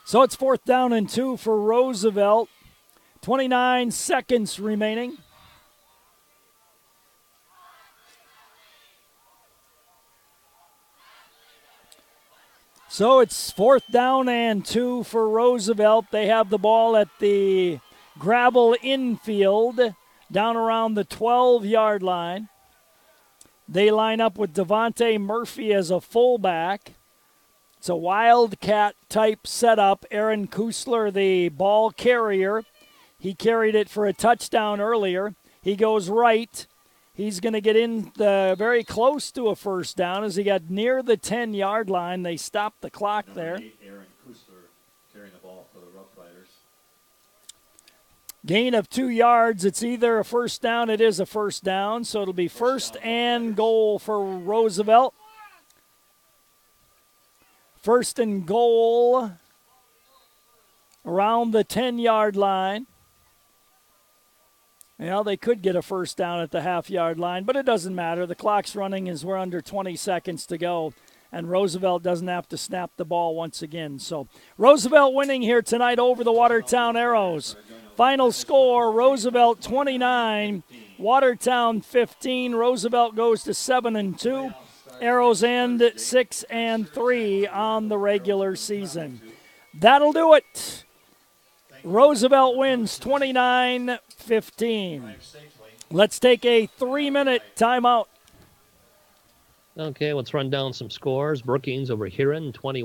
So it's 4th down and 2 for Roosevelt. 29 seconds remaining. So it's 4th down and 2 for Roosevelt. They have the ball at the gravel infield down around the 12-yard line. They line up with Devontae Murphy as a fullback. It's a wildcat-type setup. Aaron Kusler, the ball carrier. He carried it for a touchdown earlier. He goes right. He's going to get in very close to a first down as he got near the 10-yard line. They stopped the clock there. 8, Aaron Kusler carrying the ball for the Rough Riders. Gain of 2 yards. It's either a first down. It is a first down. So it'll be first and goal for Roosevelt. 1st and goal around the 10-yard line. Well, they could get a first down at the half-yard line, but it doesn't matter. The clock's running as we're under 20 seconds to go, and Roosevelt doesn't have to snap the ball once again. So Roosevelt winning here tonight over the Watertown Arrows. Final score, Roosevelt 29, Watertown 15. Roosevelt goes to 7-2. Arrows end 6-3 on the regular season. That'll do it. Roosevelt wins 29-15. Let's take a 3-minute timeout. Okay, let's run down some scores. Brookings over Huron, 21.